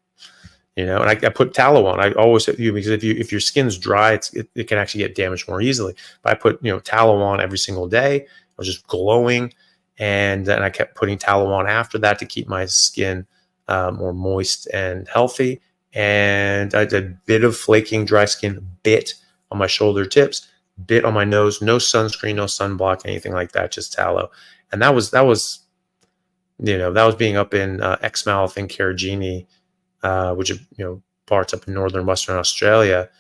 And I put tallow on. I always say to you, because if your skin's dry, it can actually get damaged more easily. But I put tallow on every single day. I was just glowing. And then I kept putting tallow on after that to keep my skin more moist and healthy. And I did a bit of flaking, dry skin, bit on my shoulder tips, bit on my nose, no sunscreen, no sunblock, anything like that, just tallow. And that was being up in Exmouth and Carragini, which parts up in northern Western Australia,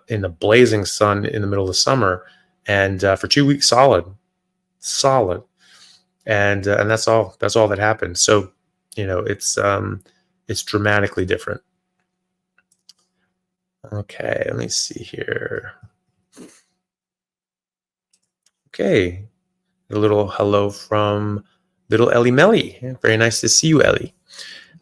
in the blazing sun in the middle of the summer, and for 2 weeks solid. And that's all that happened. So, it's dramatically different. Okay, let me see here. Okay, a little hello from little Ellie Melly. Very nice to see you, Ellie.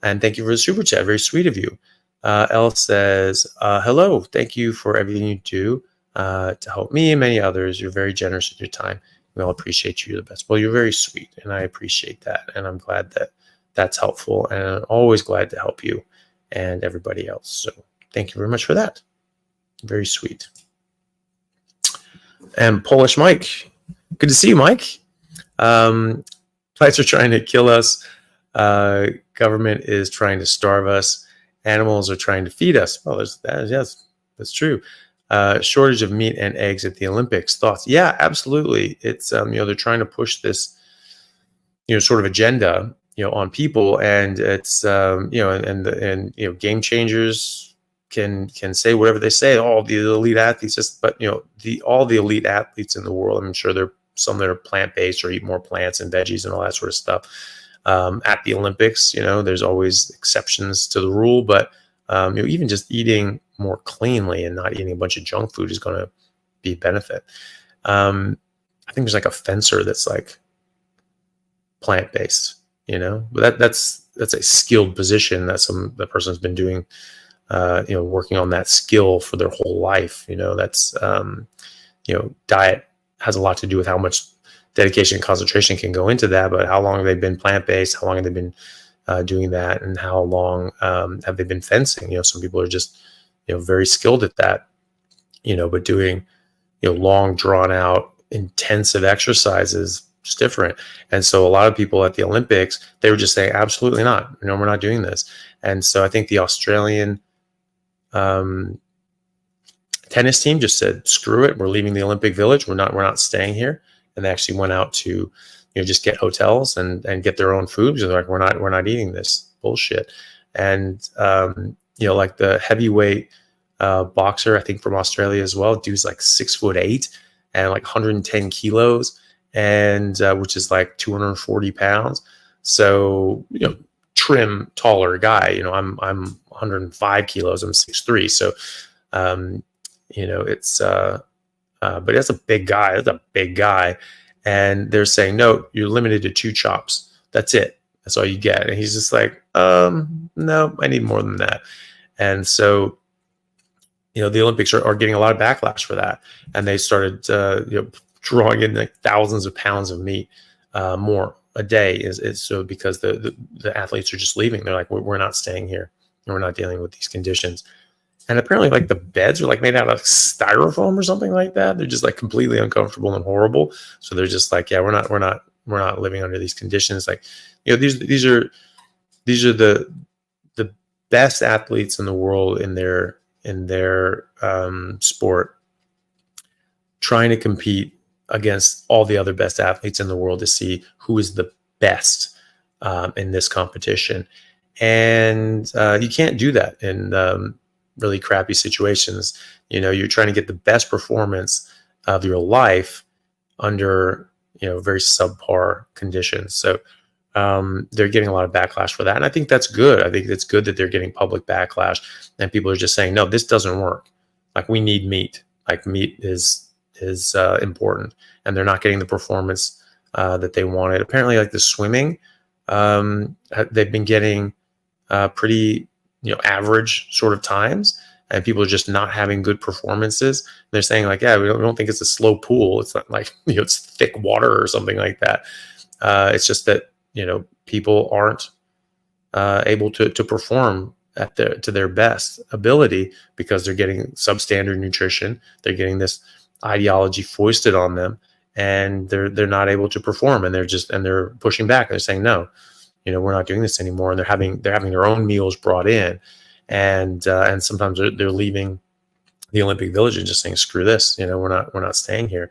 And thank you for the super chat. Very sweet of you. Elle says, hello, thank you for everything you do to help me and many others. You're very generous with your time. We all appreciate you. You're the best. Well, you're very sweet, and I appreciate that. And I'm glad that that's helpful. And I'm always glad to help you and everybody else. So thank you very much for that. Very sweet. And Polish Mike. Good to see you, Mike. Flights are trying to kill us. Government is trying to starve us. Animals are trying to feed us. Well, yes, that's true. Shortage of meat and eggs at the Olympics. Thoughts? Yeah, absolutely. It's they're trying to push this sort of agenda on people, and it's and game changers can say whatever they say. All the elite athletes, but all the elite athletes in the world, I'm sure there are some that are plant-based or eat more plants and veggies and all that sort of stuff. At the Olympics, there's always exceptions to the rule, but even just eating more cleanly and not eating a bunch of junk food is going to be a benefit. I think there's like a fencer that's like plant-based, but that's a skilled position that the person's been doing, working on that skill for their whole life. That's diet has a lot to do with how much dedication and concentration can go into that, but how long have they been plant-based? How long have they been doing that? And how long have they been fencing? Some people are just, very skilled at that, but doing, long drawn out intensive exercises is different. And so a lot of people at the Olympics, they were just saying, absolutely not, we're not doing this. And so I think the Australian tennis team just said, screw it, we're leaving the Olympic Village. We're not staying here. And they actually went out to, just get hotels and get their own food. Because they're like, we're not eating this bullshit. And like the heavyweight boxer, I think from Australia as well, dude's like 6'8" and like 110 kilos, and which is like 240 pounds. So trim, taller guy. I'm 105 kilos. I'm 6'3". So it's but that's a big guy. That's a big guy. And they're saying, no, you're limited to 2 chops. That's it. That's all you get. And he's just like, no, I need more than that. And so, the Olympics are getting a lot of backlash for that. And they started, drawing in like thousands of pounds of meat more a day is so because the athletes are just leaving. They're like, we're not staying here. We're not dealing with these conditions. And apparently like the beds are like made out of styrofoam or something like that. They're just like completely uncomfortable and horrible. So they're just like, yeah, we're not living under these conditions. Like, these are the best athletes in the world in their sport, trying to compete against all the other best athletes in the world to see who is the best in this competition. And you can't do that in really crappy situations. You're trying to get the best performance of your life under very subpar conditions. So they're getting a lot of backlash for that, and I think that's good. I think it's good that they're getting public backlash, and people are just saying, no, this doesn't work. Like, we need meat. Like, meat is important, and they're not getting the performance that they wanted. Apparently, like the swimming, they've been getting pretty average sort of times, and people are just not having good performances. They're saying like, yeah, we don't think it's a slow pool. It's not like it's thick water or something like that. It's just that people aren't able to perform to their best ability because they're getting substandard nutrition. They're getting this ideology foisted on them, and they're not able to perform, and they're pushing back. They're saying, no, we're not doing this anymore. And they're having their own meals brought in, and sometimes they're leaving the Olympic Village and just saying, screw this, we're not staying here.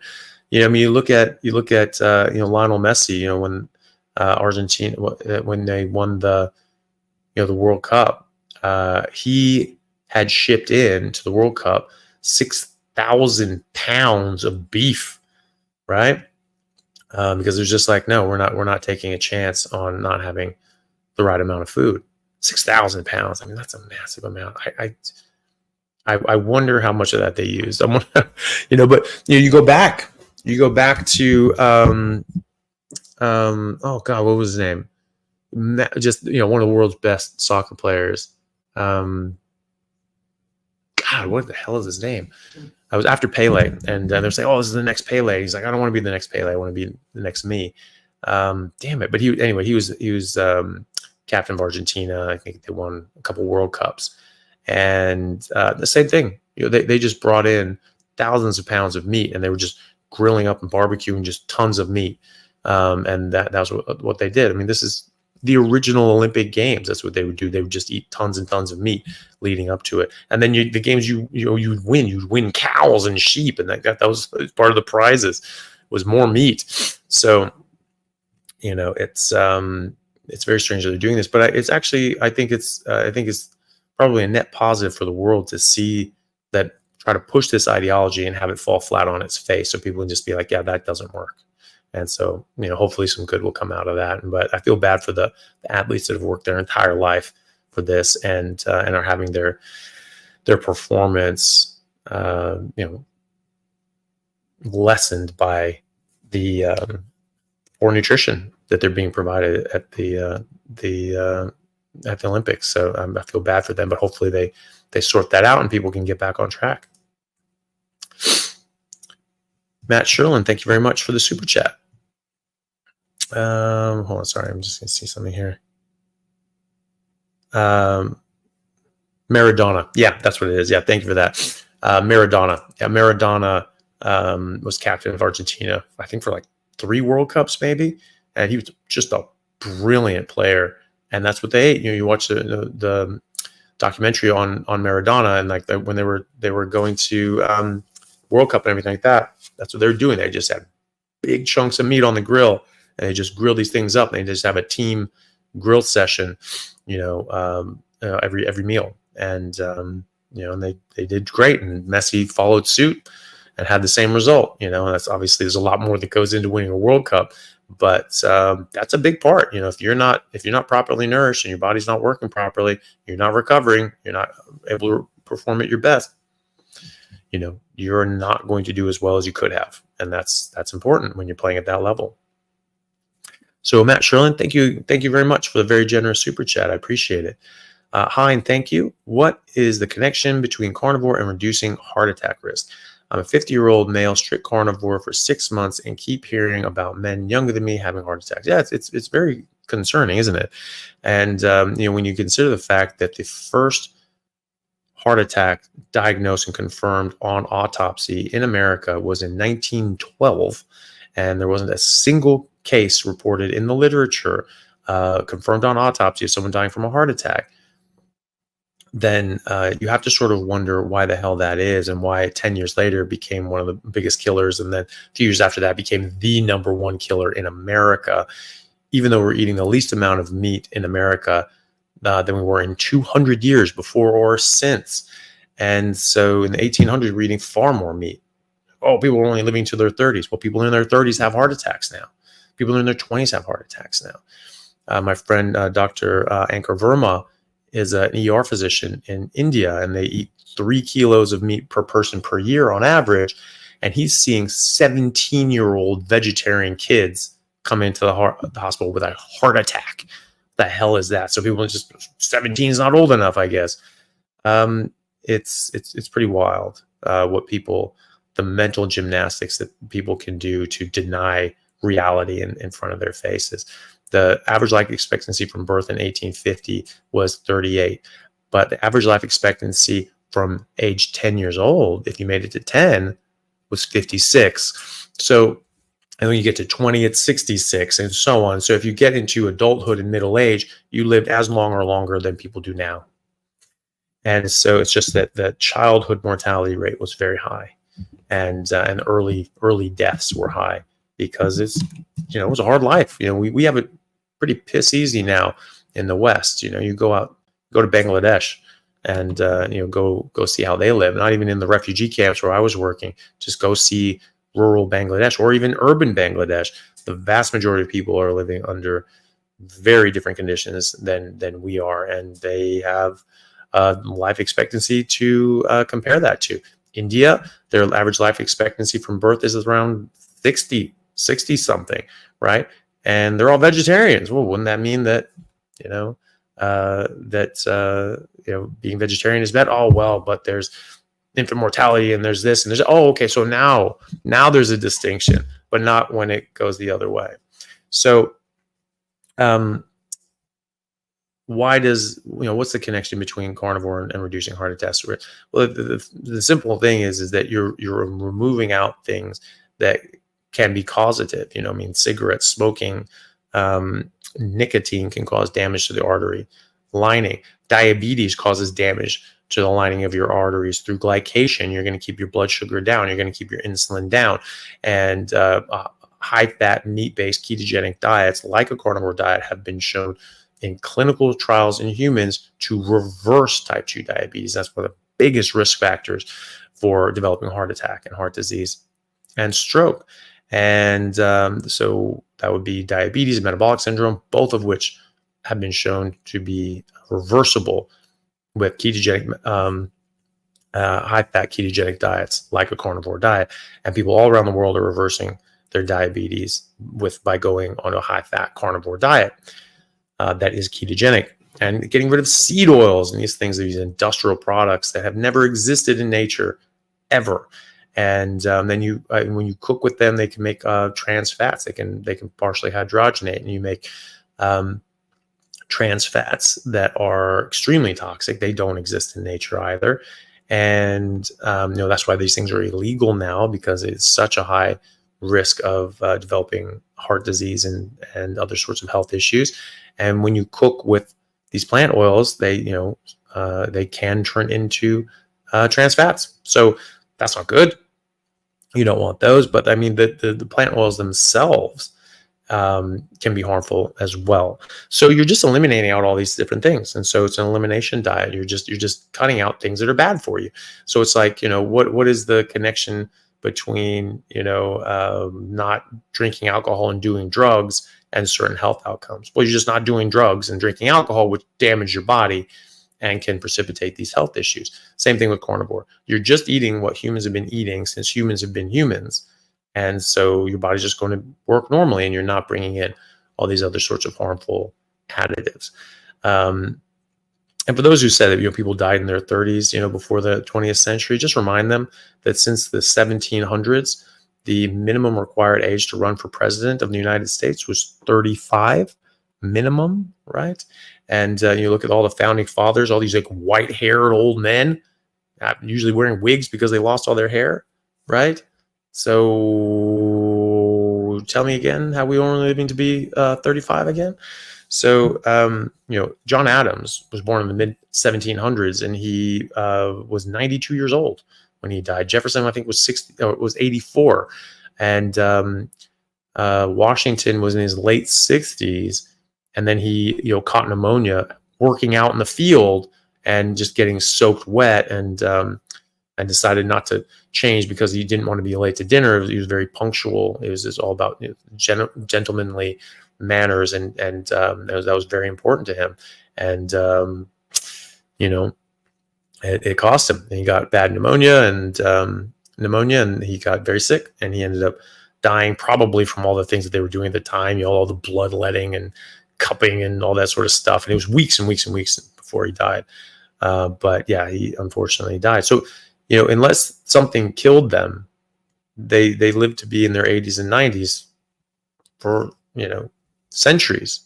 I mean, you look at Lionel Messi, when Argentina, when they won the World Cup, he had shipped in to the World Cup 6,000 pounds of beef, right? Because there's just like, no, we're not taking a chance on not having the right amount of food. 6,000 pounds. I mean, that's a massive amount. I wonder how much of that they used. But you go back to oh God, what was his name? Just one of the world's best soccer players. God, what the hell is his name? I was after Pele, and they're saying, "Oh, this is the next Pele." He's like, "I don't want to be the next Pele. I want to be the next me." Damn it! But he was captain of Argentina. I think they won a couple World Cups, and the same thing. They just brought in thousands of pounds of meat, and they were just grilling up and barbecuing just tons of meat, and that's what they did. I mean, this is the original Olympic Games. That's what they would do. They would just eat tons and tons of meat leading up to it. And then the games you'd win cows and sheep, and that was part of the prizes was more meat. So, it's very strange that they're doing this, but it's actually, I think it's probably a net positive for the world to see that, try to push this ideology and have it fall flat on its face, so people can just be like, yeah, that doesn't work. And so, hopefully some good will come out of that. But I feel bad for the athletes that have worked their entire life for this and are having their performance, lessened by the poor nutrition that they're being provided at the Olympics. So I feel bad for them, but hopefully they sort that out and people can get back on track. Matt Sherlin, thank you very much for the super chat. Hold on, sorry, I'm just gonna see something here. Maradona, yeah, that's what it is. Yeah, thank you for that. Maradona, yeah, Maradona was captain of Argentina, I think for like 3 World Cups maybe, and he was just a brilliant player. And that's what they ate. You watch the documentary on Maradona, and like when they were going to World Cup and everything like that, that's what they were doing. They just had big chunks of meat on the grill, and they just grill these things up. And they just have a team grill session, every meal. And and they did great. And Messi followed suit and had the same result. And that's obviously, there's a lot more that goes into winning a World Cup. But that's a big part. If you're not properly nourished and your body's not working properly, you're not recovering, you're not able to perform at your best, you're not going to do as well as you could have. And that's important when you're playing at that level. So Matt Sherlin, thank you very much for the very generous super chat. I appreciate it. Hi, and thank you. What is the connection between carnivore and reducing heart attack risk? I'm a 50-year-old male, strict carnivore for 6 months, and keep hearing about men younger than me having heart attacks. Yeah, it's very concerning, isn't it? And when you consider the fact that the first heart attack diagnosed and confirmed on autopsy in America was in 1912, and there wasn't a single case reported in the literature confirmed on autopsy of someone dying from a heart attack, then you have to sort of wonder why the hell that is, and why 10 years later became one of the biggest killers, and then a few years after that became the #1 killer in America, even though we're eating the least amount of meat in America than we were in 200 years before or since. And so in the 1800s, we're eating far more meat. Oh, people are only living to their 30s. Well, people in their 30s have heart attacks now. People in their 20s have heart attacks now. My friend, Dr. Ankar Verma, is an ER physician in India, and they eat 3 kilos of meat per person per year on average. And he's seeing 17-year-old vegetarian kids come into the hospital with a heart attack. The hell is that? So people just, 17 is not old enough, I guess. It's pretty wild the mental gymnastics that people can do to deny reality in front of their faces. The average life expectancy from birth in 1850 was 38, but the average life expectancy from age 10 years old, if you made it to 10, was 56. So, and when you get to 20, it's 66, and so on. So if you get into adulthood and middle age, you lived as long or longer than people do now. And so it's just that the childhood mortality rate was very high, and early deaths were high, because it was a hard life. We have it pretty piss easy now in the West. You go to Bangladesh and go see how they live. Not even in the refugee camps where I was working. Just go see rural Bangladesh, or even urban Bangladesh. The vast majority of people are living under very different conditions than we are, and they have life expectancy to compare that to. India, their average life expectancy from birth is around 60 something, right? And they're all vegetarians. Well, wouldn't that mean that being vegetarian is bad? Oh, well, but there's infant mortality, and there's this, and there's, okay, so now there's a distinction, but not when it goes the other way. So why does, what's the connection between carnivore and reducing heart attacks? Well, the simple thing is that you're removing out things that can be causative. Cigarettes, smoking, Nicotine can cause damage to the artery lining. Diabetes causes damage to the lining of your arteries through glycation. You're going to keep your blood sugar down. You're going to keep your insulin down. And high-fat, meat-based ketogenic diets like a carnivore diet have been shown in clinical trials in humans to reverse type 2 diabetes. That's one of the biggest risk factors for developing heart attack and heart disease and stroke. And so that would be diabetes and metabolic syndrome, both of which have been shown to be reversible with ketogenic, high-fat ketogenic diets like a carnivore diet. And people all around the world are reversing their diabetes by going on a high-fat carnivore diet that is ketogenic, and getting rid of seed oils and these things, these industrial products that have never existed in nature ever. And then when you cook with them, they can make trans fats. They can partially hydrogenate, and you make trans fats that are extremely toxic. They don't exist in nature either. And that's why these things are illegal now, because it's such a high risk of developing heart disease and other sorts of health issues. And when you cook with these plant oils, they can turn into trans fats. So that's not good. You don't want those. But I mean, the plant oils themselves can be harmful as well. So you're just eliminating out all these different things. And so it's an elimination diet. You're just cutting out things that are bad for you. So it's like, what is the connection between, not drinking alcohol and doing drugs and certain health outcomes? Well, you're just not doing drugs and drinking alcohol, which damage your body and can precipitate these health issues. Same thing with carnivore. You're just eating what humans have been eating since humans have been humans. And so your body's just going to work normally, and you're not bringing in all these other sorts of harmful additives. And for those who said that, people died in their 30s, before the 20th century, just remind them that since the 1700s, the minimum required age to run for president of the United States was 35 minimum, right? And you look at all the founding fathers, all these like white-haired old men, usually wearing wigs because they lost all their hair, right? So tell me again how we were only living to be 35 again. So, John Adams was born in the mid 1700s, and he was 92 years old when he died. Jefferson, I think, was 84, and Washington was in his late 60s, and then he, caught pneumonia working out in the field and just getting soaked wet, and decided not to change because he didn't want to be late to dinner. He was very punctual. It was just all about gentlemanly manners, and that was very important to him. And it cost him. And he got bad pneumonia, and he got very sick, and he ended up dying probably from all the things that they were doing at the time. All the bloodletting and cupping and all that sort of stuff. And it was weeks and weeks and weeks before he died. But yeah, he unfortunately died. So unless something killed them, they lived to be in their 80s and 90s for centuries,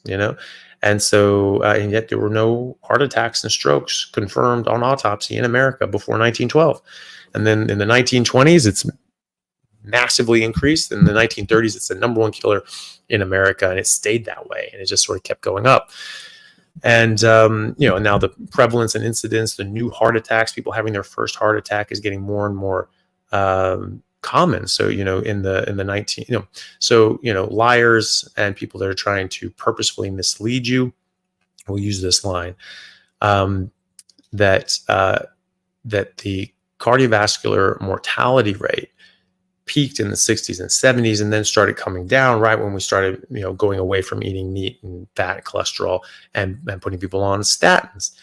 and so and yet there were no heart attacks and strokes confirmed on autopsy in America before 1912. And then in the 1920s, it's massively increased. In the 1930s, it's the number one killer in America, and it stayed that way, and it just sort of kept going up. And and now the prevalence and incidence, the new heart attacks, people having their first heart attack, is getting more and more common. So in the liars and people that are trying to purposefully mislead you will use this line, that the cardiovascular mortality rate peaked in the 60s and 70s, and then started coming down right when we started going away from eating meat and fat and cholesterol, and putting people on statins.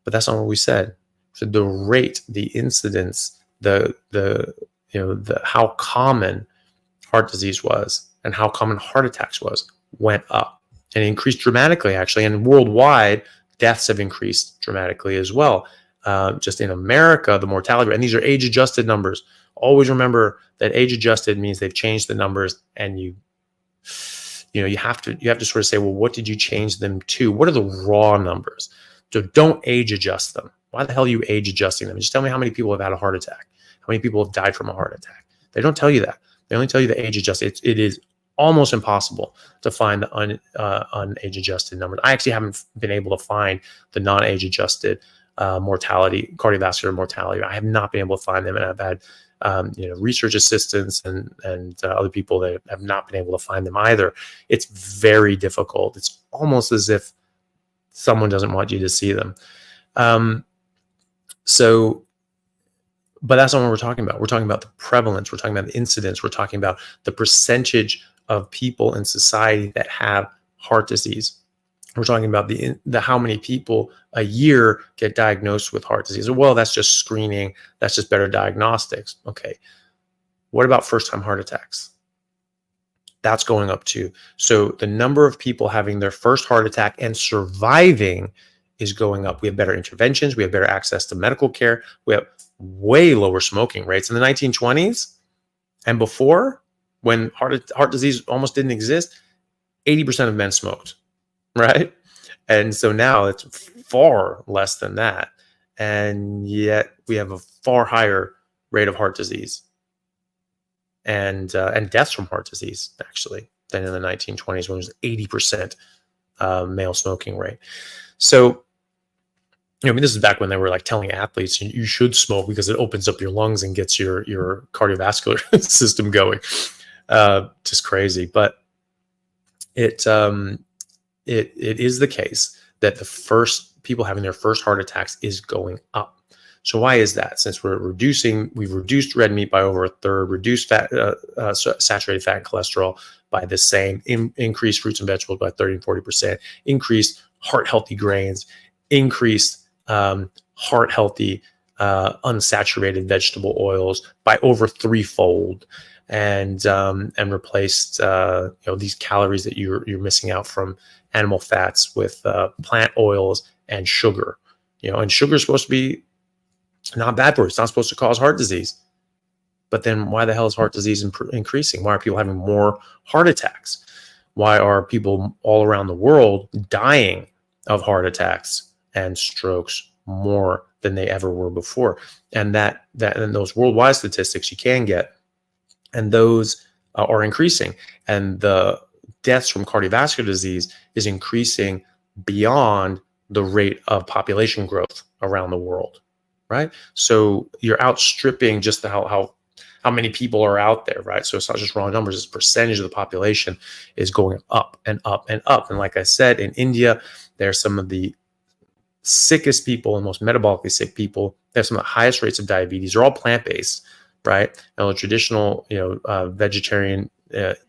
But that's not what we said. So the rate, the incidence, the how common heart disease was and how common heart attacks went up, and increased dramatically, actually. And worldwide, deaths have increased dramatically as well. Just in America, the mortality rate, and these are age-adjusted numbers. Always remember that age-adjusted means they've changed the numbers, and you have to sort of say, well, what did you change them to? What are the raw numbers? So don't age-adjust them. Why the hell are you age-adjusting them? Just tell me how many people have had a heart attack. How many people have died from a heart attack? They don't tell you that. They only tell you the age adjusted. It is almost impossible to find the unage adjusted numbers. I actually haven't been able to find the non-age adjusted mortality, cardiovascular mortality. I have not been able to find them, and I've had research assistants and other people that have not been able to find them either. It's very difficult. It's almost as if someone doesn't want you to see them. But that's not what we're talking about. We're talking about the prevalence. We're talking about the incidence. We're talking about the percentage of people in society that have heart disease. We're talking about the how many people a year get diagnosed with heart disease. Well, that's just screening. That's just better diagnostics. Okay. What about first-time heart attacks? That's going up too. So the number of people having their first heart attack and surviving is going up. We have better interventions. We have better access to medical care. We have way lower smoking rates. In the 1920s and before, when heart disease almost didn't exist, 80% of men smoked. Right? And so now it's far less than that. And yet we have a far higher rate of heart disease and deaths from heart disease, actually, than in the 1920s, when it was 80% male smoking rate. So, this is back when they were like telling athletes you should smoke because it opens up your lungs and gets your cardiovascular system going. Just crazy. But it is the case that the first people having their first heart attacks is going up. So why is that? Since we've reduced red meat by over a third, reduced fat, saturated fat and cholesterol by the same, increased fruits and vegetables by 30 and 40%, increased heart healthy grains, increased heart healthy unsaturated vegetable oils by over threefold, and replaced these calories that you're missing out from animal fats with plant oils and sugar. And sugar is supposed to be not bad for you. It's not supposed to cause heart disease. But then why the hell is heart disease increasing? Why are people having more heart attacks? Why are people all around the world dying of heart attacks and strokes more than they ever were before? And and those worldwide statistics you can get, and those are increasing. And the deaths from cardiovascular disease is increasing beyond the rate of population growth around the world, right? So you're outstripping just how many people are out there, right? So it's not just raw numbers, it's percentage of the population is going up and up and up. And like I said, in India, they're some of the sickest people and most metabolically sick people. They have some of the highest rates of diabetes. They're all plant-based, right? Now, the traditional, vegetarian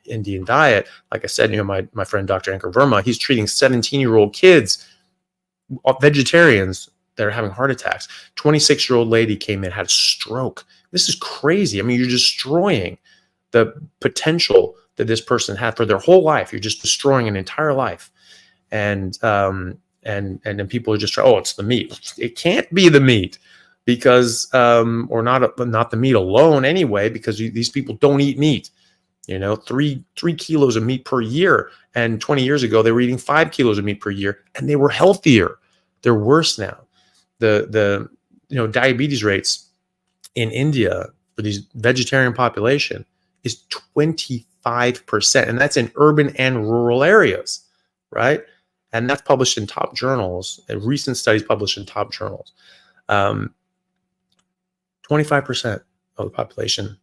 Indian diet, like I said, my friend Dr. Ankur Verma, he's treating 17-year-old kids, vegetarians, that are having heart attacks. 26-year-old lady came in, had a stroke. This is crazy. I mean, you're destroying the potential that this person had for their whole life. You're just destroying an entire life. And then people are just, oh, it's the meat. It can't be the meat, because or not the meat alone anyway, because these people don't eat meat. 3 kilos of meat per year, and 20 years ago they were eating 5 kilos of meat per year, and they were healthier. They're worse now. The diabetes rates in India for these vegetarian population is 25%, and that's in urban and rural areas, right? And that's published in top journals, recent studies published in top journals. 25% of the population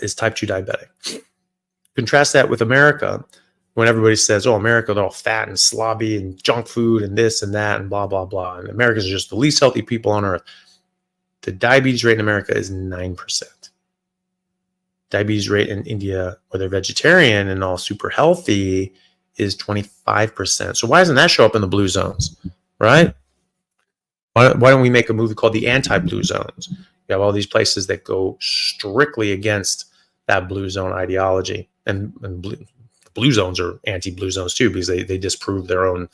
is type 2 diabetic. Contrast that with America, when everybody says, oh, America, they're all fat and slobby and junk food and this and that and blah, blah, blah. And Americans are just the least healthy people on earth. The diabetes rate in America is 9%. Diabetes rate in India, where they're vegetarian and all super healthy, is 25%. So why doesn't that show up in the blue zones, right? Why don't we make a movie called The Anti-Blue Zones? You have all these places that go strictly against that blue zone ideology. And blue zones are anti-blue zones too, because they disprove their own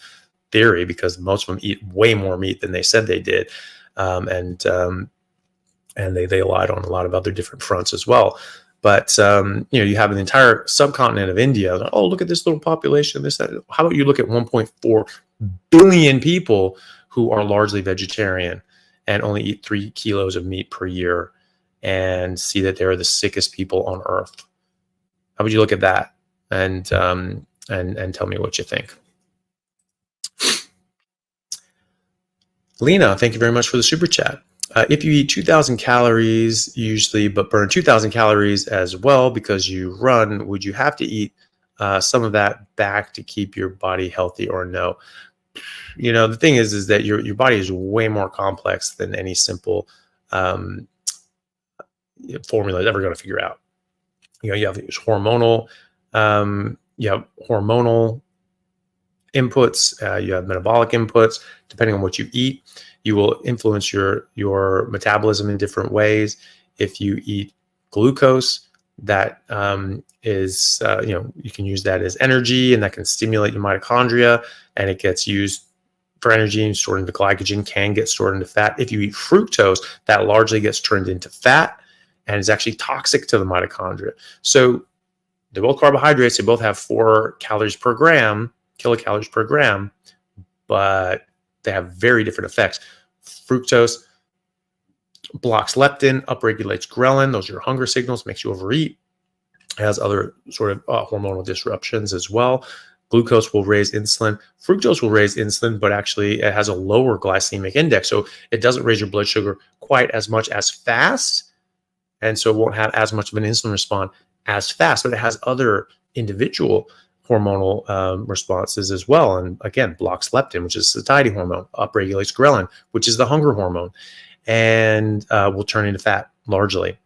theory, because most of them eat way more meat than they said they did. And they lied on a lot of other different fronts as well. But you have an entire subcontinent of India. Oh, look at this little population. That. How about you look at 1.4 billion people who are largely vegetarian and only eat 3 kilos of meat per year, and see that they're the sickest people on earth? How would you look at that? and tell me what you think. Lena, thank you very much for the super chat. If you eat 2,000 calories usually, but burn 2,000 calories as well because you run, would you have to eat some of that back to keep your body healthy, or no? The thing is that your body is way more complex than any simple formula is ever going to figure out. You have hormonal, inputs, you have metabolic inputs. Depending on what you eat, you will influence your metabolism in different ways. If you eat glucose, that is, you can use that as energy, and that can stimulate your mitochondria, and it gets used for energy and stored into glycogen, can get stored into fat. If you eat fructose, that largely gets turned into fat and is actually toxic to the mitochondria. So they're both carbohydrates. They both have 4 calories per gram, kilocalories per gram, but they have very different effects. Fructose blocks leptin, upregulates ghrelin. Those are your hunger signals, makes you overeat. It has other sort of hormonal disruptions as well. Glucose will raise insulin. Fructose will raise insulin, but actually it has a lower glycemic index. So it doesn't raise your blood sugar quite as much as fast. And so it won't have as much of an insulin response as fast, but it has other individual hormonal responses as well. And again, blocks leptin, which is satiety hormone, upregulates ghrelin, which is the hunger hormone, and will turn into fat largely,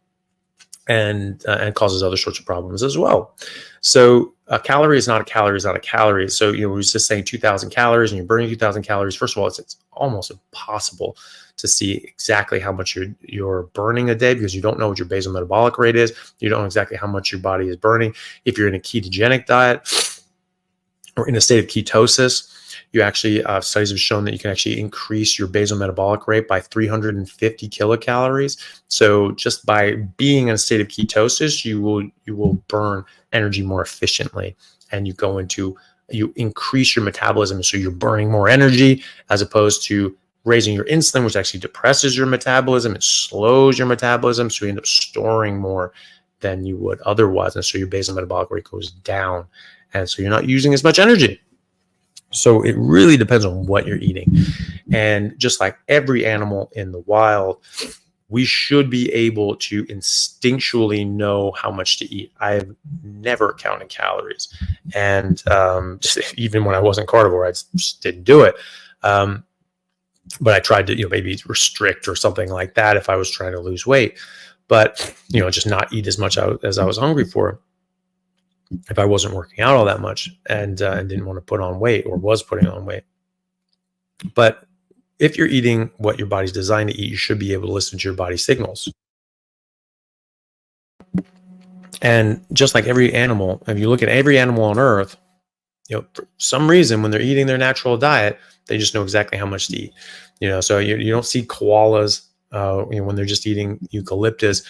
and causes other sorts of problems as well. So a calorie is not a calorie is not a calorie. So we were just saying 2,000 calories and you're burning 2,000 calories. First of all, it's almost impossible to see exactly how much you're burning a day, because you don't know what your basal metabolic rate is. You don't know exactly how much your body is burning. If you're in a ketogenic diet or in a state of ketosis, you actually, studies have shown that you can actually increase your basal metabolic rate by 350 kilocalories. So just by being in a state of ketosis, you will burn energy more efficiently, and you increase your metabolism. So you're burning more energy, as opposed to raising your insulin, which actually depresses your metabolism. It slows your metabolism. So you end up storing more than you would otherwise. And so your basal metabolic rate goes down. And so you're not using as much energy. So it really depends on what you're eating. And just like every animal in the wild, we should be able to instinctually know how much to eat. I've never counted calories. And just even when I wasn't carnivore, I just didn't do it. But I tried to, maybe restrict or something like that if I was trying to lose weight. But, just not eat as much as I was hungry for, if I wasn't working out all that much and didn't want to put on weight, or was putting on weight. But if you're eating what your body's designed to eat, you should be able to listen to your body's signals. And just like every animal, if you look at every animal on Earth, for some reason, when they're eating their natural diet, they just know exactly how much to eat. So you don't see koalas when they're just eating eucalyptus.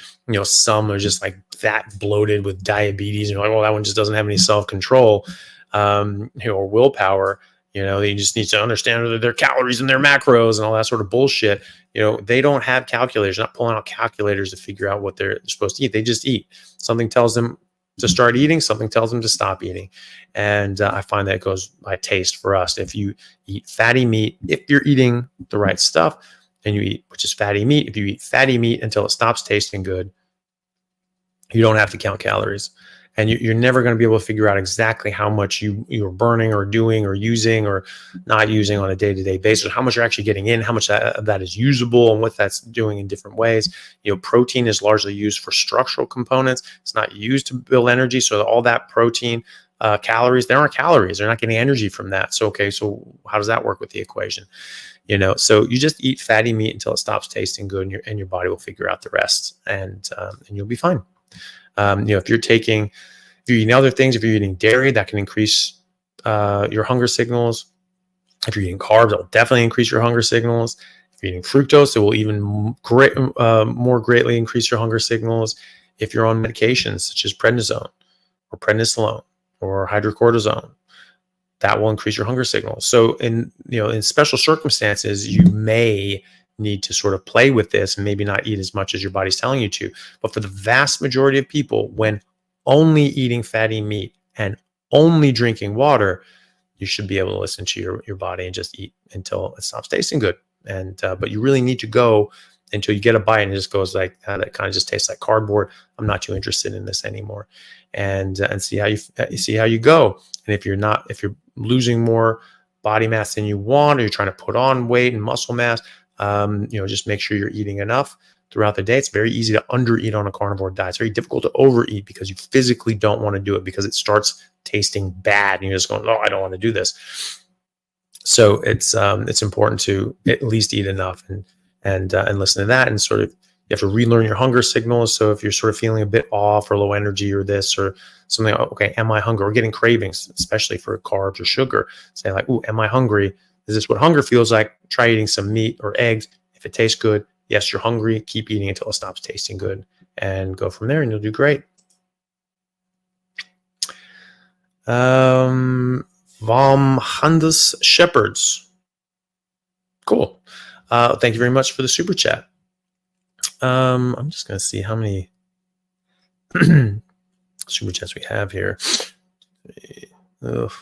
Some are just like that bloated with diabetes. You're like, well, that one just doesn't have any self-control or willpower. They just need to understand their calories and their macros and all that sort of bullshit. They don't have calculators, not pulling out calculators to figure out what they're supposed to eat. They just eat. Something tells them to start eating, something tells them to stop eating. And I find that it goes by taste for us. If you eat fatty meat, if you're eating the right stuff, and you eat, which is fatty meat, if you eat fatty meat until it stops tasting good, you don't have to count calories. And you're never going to be able to figure out exactly how much you're burning or doing or using or not using on a day-to-day basis, how much you're actually getting in, how much that is usable, and what that's doing in different ways. Protein is largely used for structural components. It's not used to build energy. So all that protein, calories, there aren't calories. They're not getting energy from that. So, okay, so how does that work with the equation? So you just eat fatty meat until it stops tasting good, and your body will figure out the rest, and you'll be fine. If you're eating other things, if you're eating dairy, that can increase your hunger signals. If you're eating carbs, it will definitely increase your hunger signals. If you're eating fructose, it will even more greatly increase your hunger signals. If you're on medications such as prednisone or prednisolone or hydrocortisone, that will increase your hunger signals. So in special circumstances, you may need to sort of play with this and maybe not eat as much as your body's telling you to. But for the vast majority of people, when only eating fatty meat and only drinking water, you should be able to listen to your body and just eat until it stops tasting good. And but you really need to go until you get a bite and it just goes like, that kind of just tastes like cardboard. I'm not too interested in this anymore. And see how you go. And if you're losing more body mass than you want, or you're trying to put on weight and muscle mass, just make sure you're eating enough throughout the day. It's very easy to undereat on a carnivore diet. It's very difficult to overeat because you physically don't want to do it, because it starts tasting bad and you're just going, oh, I don't want to do this. So it's important to at least eat enough and listen to that, and sort of, you have to relearn your hunger signals. So if you're sort of feeling a bit off or low energy or this or something, okay, am I hungry? Or getting cravings, especially for carbs or sugar. Say like, ooh, am I hungry? Is this what hunger feels like? Try eating some meat or eggs. If it tastes good, yes, you're hungry. Keep eating until it stops tasting good, and go from there, and you'll do great. Vom Handus Shepherds. Cool. Thank you very much for the super chat. I'm just going to see how many super chats we have here. Ugh.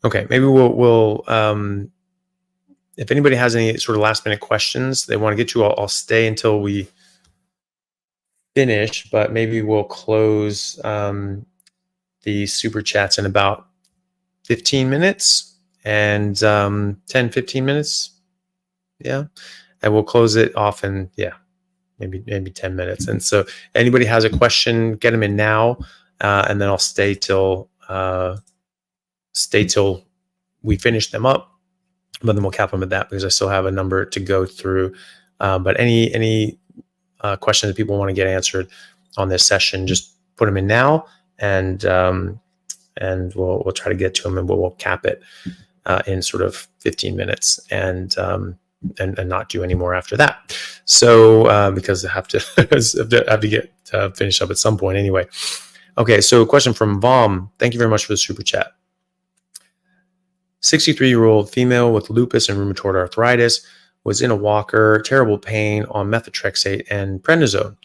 Okay, maybe we'll if anybody has any sort of last minute questions they want to get to, I'll stay until we finish, but maybe we'll close the super chats in about 15 minutes and 10-15 minutes. Yeah, and we'll close it off in maybe 10 minutes. And so anybody has a question, get them in now, and then I'll stay till we finish them up, but then we'll cap them at that, because I still have a number to go through. But any questions that people want to get answered on this session, just put them in now, and we'll try to get to them, and we'll cap it in sort of 15 minutes, and not do any more after that. So because I have to get finished up at some point anyway. Okay, so a question from Vom. Thank you very much for the super chat. 63-year-old female with lupus and rheumatoid arthritis was in a walker, terrible pain on methotrexate and prednisone.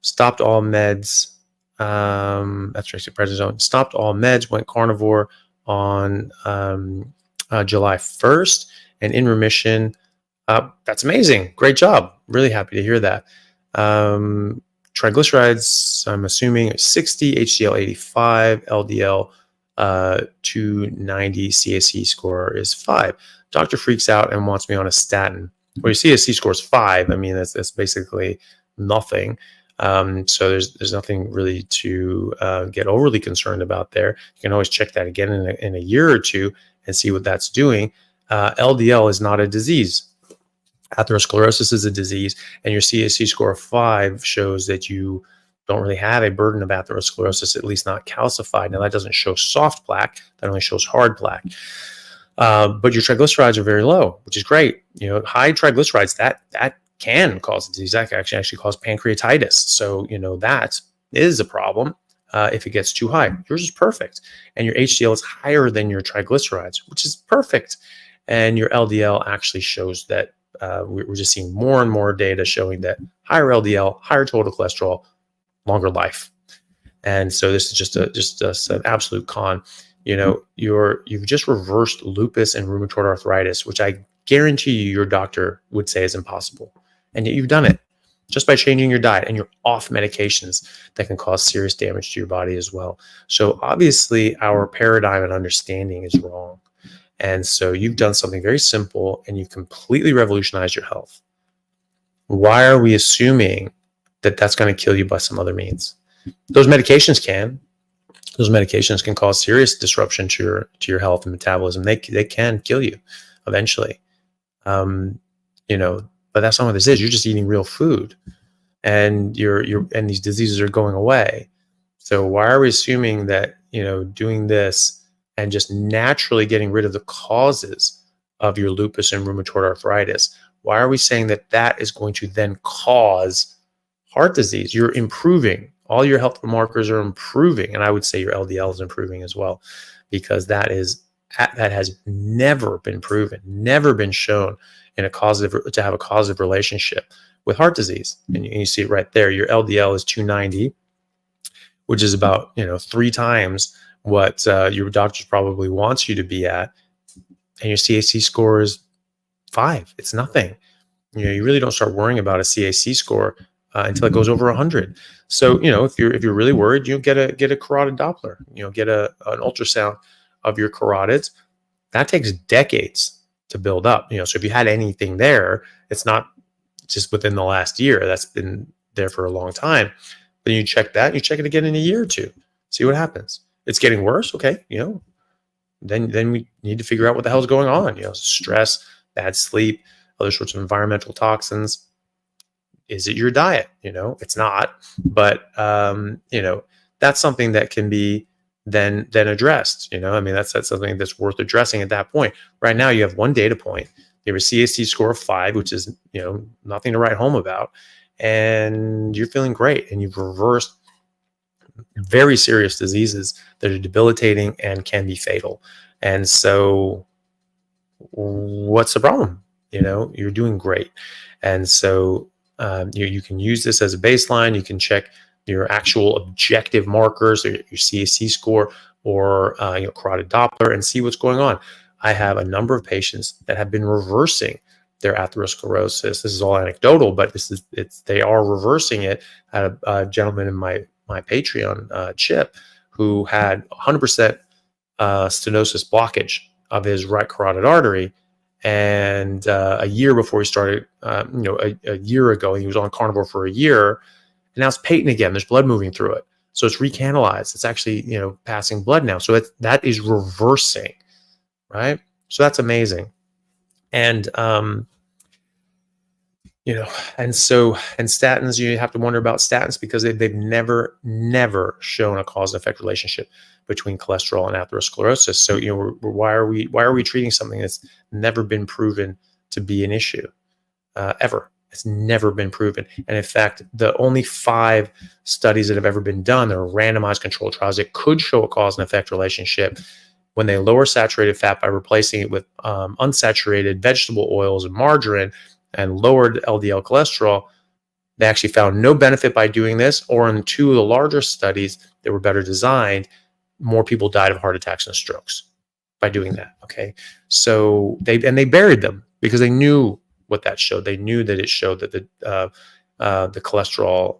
Stopped all meds. Methotrexate, prednisone. Stopped all meds. Went carnivore on July 1st, and in remission. That's amazing. Great job. Really happy to hear that. Triglycerides, I'm assuming 60, HDL 85, LDL 290, CAC score is 5. Doctor freaks out and wants me on a statin. Well, your CAC score is 5. I mean, that's basically nothing. So there's nothing really to get overly concerned about there. You can always check that again in a year or two and see what that's doing. LDL is not a disease. Atherosclerosis is a disease, and your CAC score of 5 shows that you don't really have a burden of atherosclerosis, at least not calcified. Now, that doesn't show soft plaque. That only shows hard plaque. But your triglycerides are very low, which is great. High triglycerides, that can cause disease. That can actually cause pancreatitis. So, that is a problem if it gets too high. Yours is perfect. And your HDL is higher than your triglycerides, which is perfect. And your LDL actually shows that we're just seeing more and more data showing that higher LDL, higher total cholesterol, longer life. And so this is just an absolute con. You've just reversed lupus and rheumatoid arthritis, which I guarantee you your doctor would say is impossible. And yet you've done it just by changing your diet, and you're off medications that can cause serious damage to your body as well. So obviously our paradigm and understanding is wrong. And so you've done something very simple, and you've completely revolutionized your health. Why are we assuming that that's going to kill you by some other means? Those medications can. Those medications can cause serious disruption to your health and metabolism. They can kill you eventually. But that's not what this is. You're just eating real food, and and these diseases are going away. So why are we assuming that doing this and just naturally getting rid of the causes of your lupus and rheumatoid arthritis, why are we saying that is going to then cause heart disease? You're improving. All your health markers are improving. And I would say your LDL is improving as well, because that is that has never been proven, never been shown in to have a causative relationship with heart disease. And you see it right there. Your LDL is 290, which is about 3 times what your doctor probably wants you to be at, and your CAC score is 5. It's nothing. You really don't start worrying about a CAC score until it goes over 100. So if you're really worried, get a carotid Doppler. Get an ultrasound of your carotids. That takes decades to build up. So if you had anything there, it's not just within the last year. That's been there for a long time. But you check that. You check it again in a year or two. See what happens. It's getting worse. Okay, then we need to figure out what the hell's going on. Stress, bad sleep, other sorts of environmental toxins. Is it your diet? It's not, but that's something that can be then addressed. That's something that's worth addressing at that point. Right now, you have one data point. You have a CAC score of 5, which is nothing to write home about, and you're feeling great, and you've reversed very serious diseases that are debilitating and can be fatal. And so, what's the problem? You're doing great, and so you can use this as a baseline. You can check your actual objective markers, or your CAC score, or carotid Doppler, and see what's going on. I have a number of patients that have been reversing their atherosclerosis. This is all anecdotal, but they are reversing it. I had a gentleman in my Patreon, Chip, who had 100% stenosis blockage of his right carotid artery. And a year before he started, a year ago, he was on Carnivore for a year, and now it's patent again. There's blood moving through it. So it's recanalized. It's actually, passing blood now. So that is reversing, right? So that's amazing. And, and statins, you have to wonder about statins because they've never shown a cause and effect relationship between cholesterol and atherosclerosis. So, why are we treating something that's never been proven to be an issue ever? It's never been proven. And in fact, the only 5 studies that have ever been done, that are randomized controlled trials that could show a cause and effect relationship, when they lower saturated fat by replacing it with unsaturated vegetable oils and margarine, and lowered LDL cholesterol, they actually found no benefit by doing this. Or in 2 of the larger studies that were better designed, more people died of heart attacks and strokes by doing that. Okay, so they buried them because they knew what that showed. They knew that it showed that the cholesterol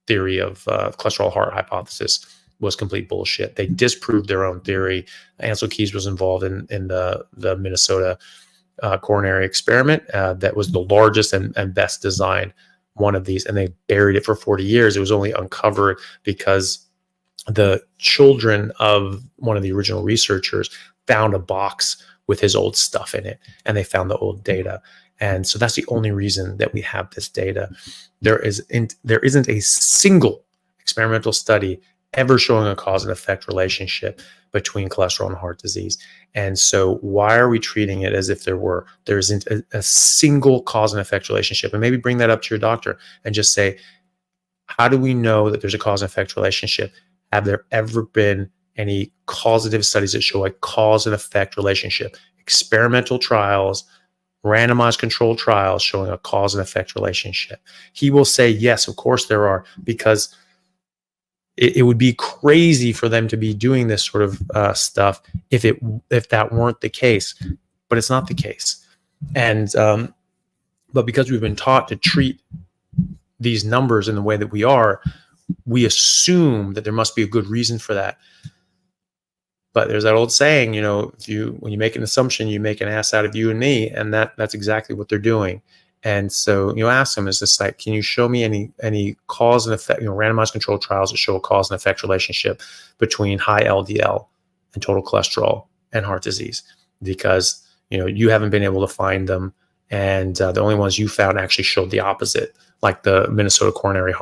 theory of cholesterol heart hypothesis was complete bullshit. They disproved their own theory. Ansel Keys was involved in the Minnesota coronary experiment that was the largest and best designed one of these, and they buried it for 40 years. It was only uncovered because the children of one of the original researchers found a box with his old stuff in it, and they found the old data. And so that's the only reason that we have this data. There isn't a single experimental study ever showing a cause and effect relationship between cholesterol and heart disease. And so why are we treating it as if there isn't a single cause and effect relationship? And maybe bring that up to your doctor and just say, how do we know that there's a cause and effect relationship? Have there ever been any causative studies that show a cause and effect relationship? Experimental trials, randomized controlled trials showing a cause and effect relationship. He will say, yes, of course there are, because it would be crazy for them to be doing this sort of stuff if that weren't the case, but it's not the case. And but because we've been taught to treat these numbers in the way that we are, we assume that there must be a good reason for that. But there's that old saying, when you make an assumption, you make an ass out of you and me, and that's exactly what they're doing. And so, ask them, is this like, can you show me any cause and effect, randomized controlled trials that show a cause and effect relationship between high LDL and total cholesterol and heart disease? Because, you haven't been able to find them. And the only ones you found actually showed the opposite, like the Minnesota coronary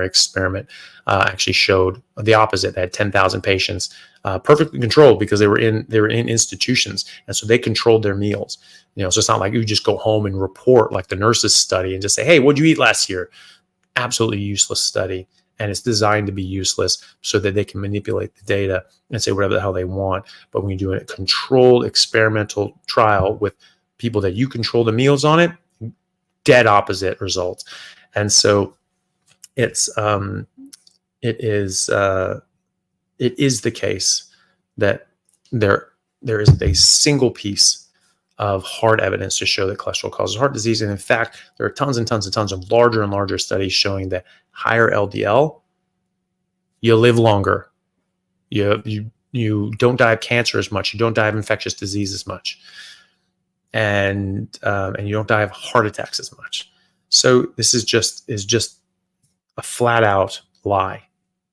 experiment actually showed the opposite. They had 10,000 patients perfectly controlled because they were in institutions, and so they controlled their meals. So it's not like you just go home and report like the nurses study and just say, hey, what'd you eat last year? Absolutely useless study. and it's designed to be useless so that they can manipulate the data and say whatever the hell they want. But when you do a controlled experimental trial with people that you control the meals on it, dead opposite results. And so it is the case that there isn't a single piece of hard evidence to show that cholesterol causes heart disease. And in fact, there are tons and tons and tons of larger and larger studies showing that higher LDL, you live longer. You don't die of cancer as much. You don't die of infectious disease as much. And you don't die of heart attacks as much. So this is just a flat out lie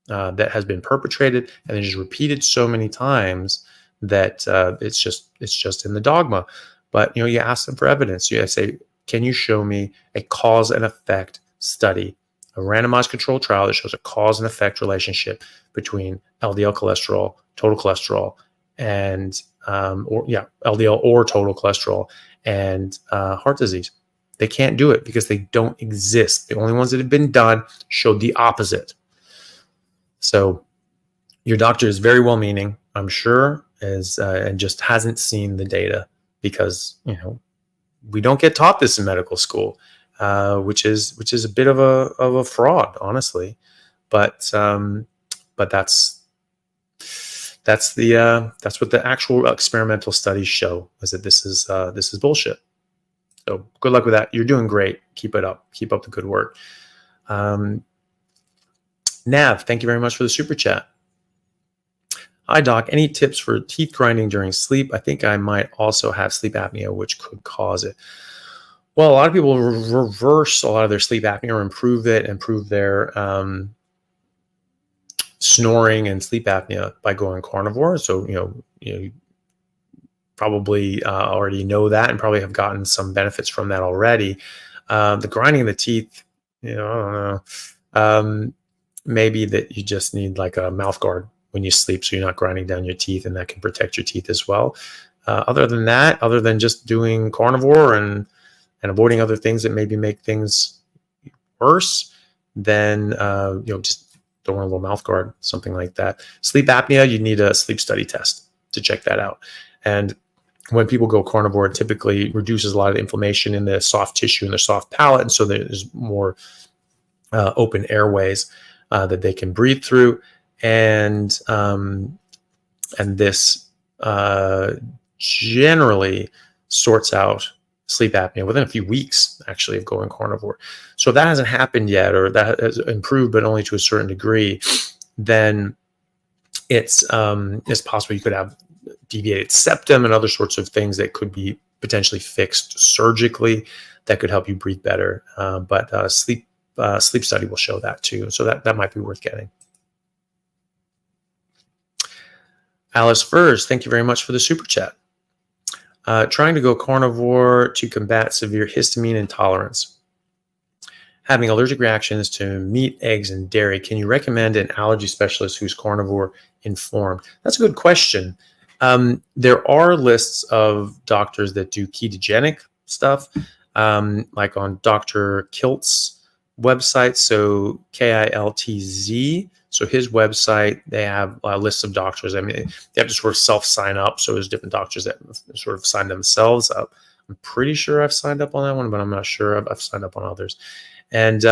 that has been perpetrated and then just repeated so many times that it's just in the dogma. But you ask them for evidence. You say, can you show me a cause and effect study, a randomized controlled trial that shows a cause and effect relationship between LDL cholesterol, total cholesterol, and LDL or total cholesterol and heart disease? They can't do it because they don't exist. The only ones that have been done showed the opposite. So your doctor is very well-meaning, I'm sure, and just hasn't seen the data because we don't get taught this in medical school, which is a bit of a fraud, honestly. But that's what the actual experimental studies show, is that this is bullshit. So good luck with that. You're doing great. Keep it up. Keep up the good work. Nav, thank you very much for the super chat. Hi, Doc. Any tips for teeth grinding during sleep? I think I might also have sleep apnea, which could cause it. Well, a lot of people reverse a lot of their sleep apnea or improve their snoring and sleep apnea by going carnivore. So, you probably already know that and probably have gotten some benefits from that already. The grinding of the teeth, I don't know. Maybe that you just need like a mouth guard when you sleep, so you're not grinding down your teeth, and that can protect your teeth as well. Other than just doing carnivore and avoiding other things that maybe make things worse, then just throwing a little mouth guard, something like that. Sleep apnea, you need a sleep study test to check that out. And when people go carnivore, it typically reduces a lot of the inflammation in the soft tissue and the soft palate, and so there's more open airways that they can breathe through. And this generally sorts out sleep apnea within a few weeks, actually, of going carnivore. So if that hasn't happened yet, or that has improved, but only to a certain degree, then it's possible you could have deviated septum and other sorts of things that could be potentially fixed surgically that could help you breathe better. But sleep study will show that too. So that might be worth getting. Alice Furs, thank you very much for the super chat. Trying to go carnivore to combat severe histamine intolerance. Having allergic reactions to meat, eggs, and dairy. Can you recommend an allergy specialist who's carnivore informed? That's a good question. There are lists of doctors that do ketogenic stuff, like on Dr. Kilt's website. So KILTZ. So his website, they have lists of doctors. I mean, they have to sort of self-sign up. So there's different doctors that sort of sign themselves up. I'm pretty sure I've signed up on that one, but I'm not sure. I've signed up on others. And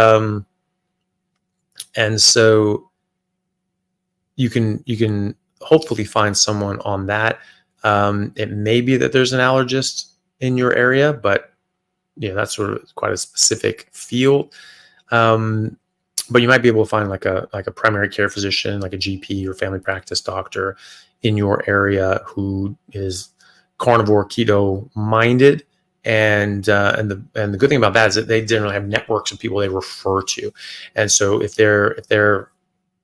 so you can hopefully find someone on that. It may be that there's an allergist in your area, but that's sort of quite a specific field. But you might be able to find like a primary care physician, like a GP or family practice doctor in your area who is carnivore, keto minded. And the good thing about that is that they generally have networks of people they refer to. And so if they're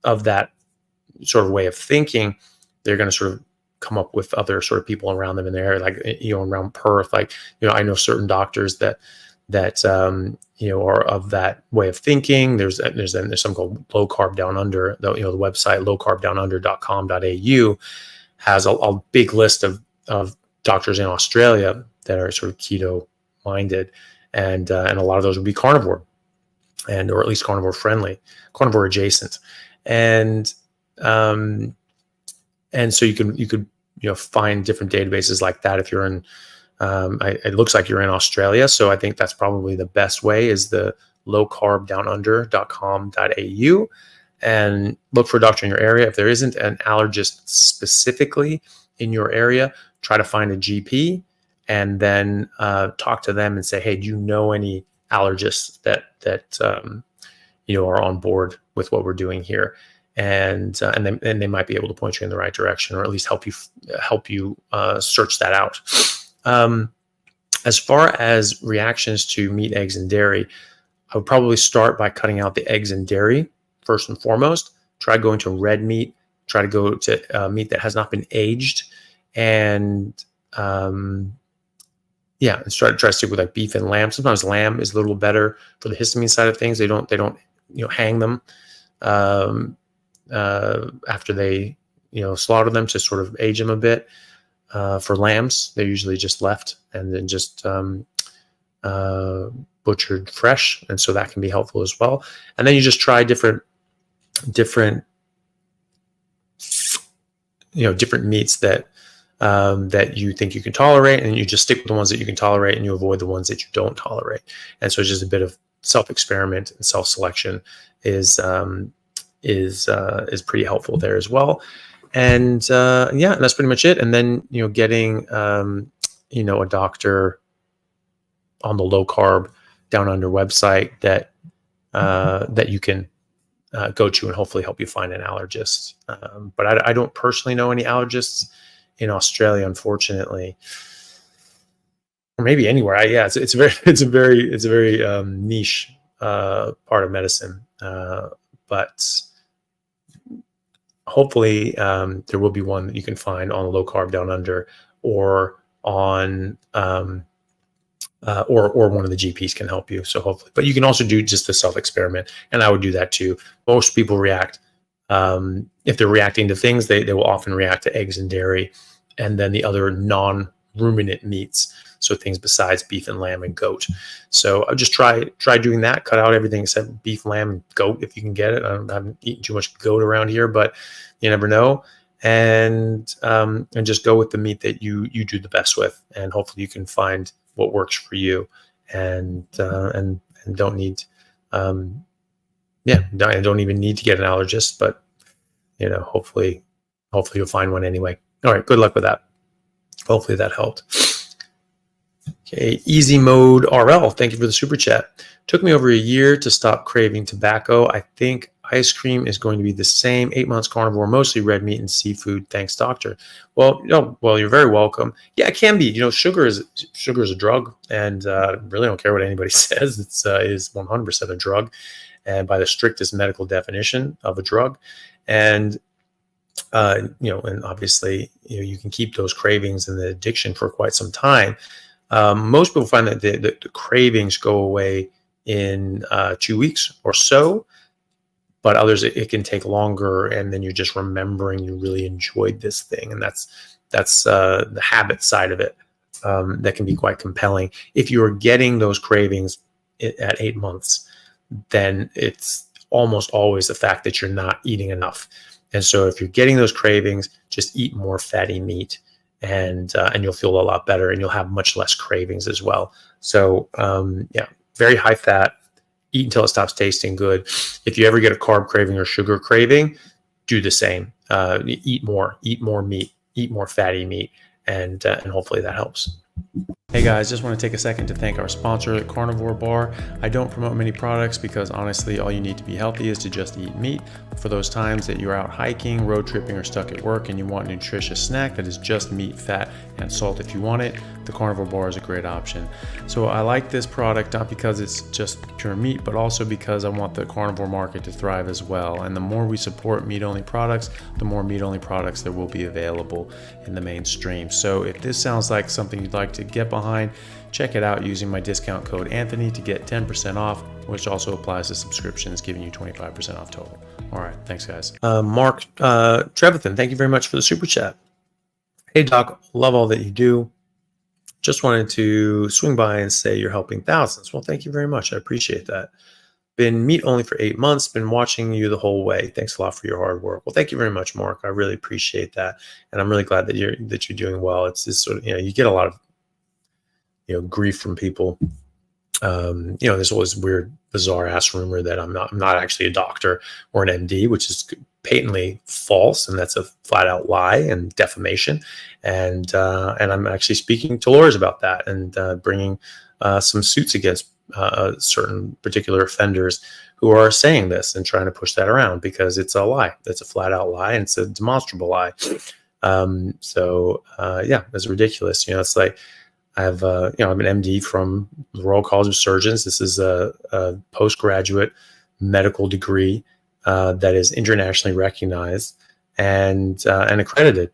of that sort of way of thinking, they're going to sort of come up with other sort of people around them in the area, like, around Perth. Like, I know certain doctors that are of that way of thinking. There's something called Low Carb Down Under. The website lowcarbdownunder.com.au has a big list of doctors in Australia that are sort of keto minded, and a lot of those would be carnivore. and or at least carnivore friendly, carnivore adjacent, and so you could find different databases like that if you're in. It looks like you're in Australia, so I think that's probably the best way is the lowcarbdownunder.com.au, and look for a doctor in your area. If there isn't an allergist specifically in your area, try to find a GP and then talk to them and say, hey, do you know any allergists that are on board with what we're doing here? And they might be able to point you in the right direction, or at least help you search that out. As far as reactions to meat, eggs, and dairy, I would probably start by cutting out the eggs and dairy first and foremost. Try going to red meat. Try to go to meat that has not been aged, and and try to stick with like beef and lamb. Sometimes lamb is a little better for the histamine side of things. They don't hang them after they slaughter them to sort of age them a bit. For lambs, they're usually just left and then just butchered fresh, and so that can be helpful as well. And then you just try different meats that you think you can tolerate, and you just stick with the ones that you can tolerate, and you avoid the ones that you don't tolerate. And so it's just a bit of self-experiment and self-selection is pretty helpful there as well. And that's pretty much it. And then getting a doctor on the low carb down under website that you can go to and hopefully help you find an allergist. But I don't personally know any allergists in Australia, unfortunately, or maybe anywhere. It's a very niche part of medicine, but hopefully there will be one that you can find on low carb down under, or on or one of the GPs can help you. So hopefully, but you can also do just the self experiment, and I would do that too. Most people react if they're reacting to things, they will often react to eggs and dairy, and then the other non-ruminant meats. So things besides beef and lamb and goat. So I just try doing that. Cut out everything except beef, lamb, and goat if you can get it. I haven't eaten too much goat around here, but you never know. And just go with the meat that you do the best with, and hopefully you can find what works for you. And don't need don't even need to get an allergist, but hopefully you'll find one anyway. All right, good luck with that. Hopefully that helped. Okay, Easy Mode RL, thank you for the super chat. Took me over a year to stop craving tobacco. I think ice cream is going to be the same. 8 months carnivore, mostly red meat and seafood. Thanks, doctor. Well, you're very welcome. Yeah, it can be. Sugar is a drug, and really don't care what anybody says. It is 100% a drug, and by the strictest medical definition of a drug. And and obviously, you can keep those cravings and the addiction for quite some time. Most people find that the cravings go away in 2 weeks or so, but others it can take longer, and then you're just remembering you really enjoyed this thing, and that's the habit side of it that can be quite compelling. If you're getting those cravings at 8 months, then it's almost always the fact that you're not eating enough. And so if you're getting those cravings, just eat more fatty meat, and you'll feel a lot better, and you'll have much less cravings as well. So very high fat, eat until it stops tasting good. If you ever get a carb craving or sugar craving, do the same. Eat more meat, eat more fatty meat, and hopefully that helps. Hey guys, just want to take a second to thank our sponsor, Carnivore Bar. I don't promote many products because honestly, all you need to be healthy is to just eat meat. For those times that you're out hiking, road tripping, or stuck at work and you want a nutritious snack that is just meat, fat, and salt if you want it, the Carnivore Bar is a great option. So I like this product not because it's just pure meat, but also because I want the carnivore market to thrive as well. And the more we support meat-only products, the more meat-only products there will be available in the mainstream. So if this sounds like something you'd like to get behind, check it out using my discount code Anthony to get 10% off, which also applies to subscriptions, giving you 25% off total. All right, thanks guys. Mark Trevathan, thank you very much for the super chat. Hey doc, love all that you do. Just wanted to swing by and say you're helping thousands. Well, thank you very much. I appreciate that. been meat only for 8 months, been watching you the whole way. Thanks a lot for your hard work. Well, thank you very much, Mark. I really appreciate that. And I'm really glad that you're doing well. It's just sort of, you get a lot of, grief from people. There's always weird, bizarre ass rumor that I'm not actually a doctor or an MD, which is patently false, and that's a flat out lie and defamation. And I'm actually speaking to lawyers about that and bringing some suits against certain particular offenders who are saying this and trying to push that around, because it's a lie. That's a flat out lie, and it's a demonstrable lie. Yeah, it's ridiculous. It's like, I'm an MD from the Royal College of Surgeons. This is a postgraduate medical degree that is internationally recognized and accredited.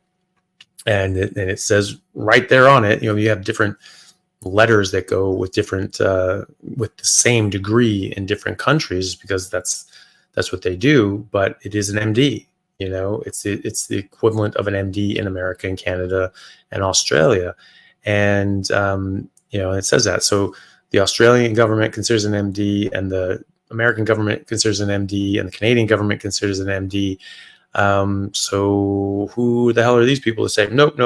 And it says right there on it, you have different letters that go with different with the same degree in different countries, because that's what they do. But it is an MD. It's the equivalent of an MD in America and Canada and Australia. And, it says that. So the Australian government considers an MD, and the American government considers an MD, and the Canadian government considers an MD. So who the hell are these people to say, nope,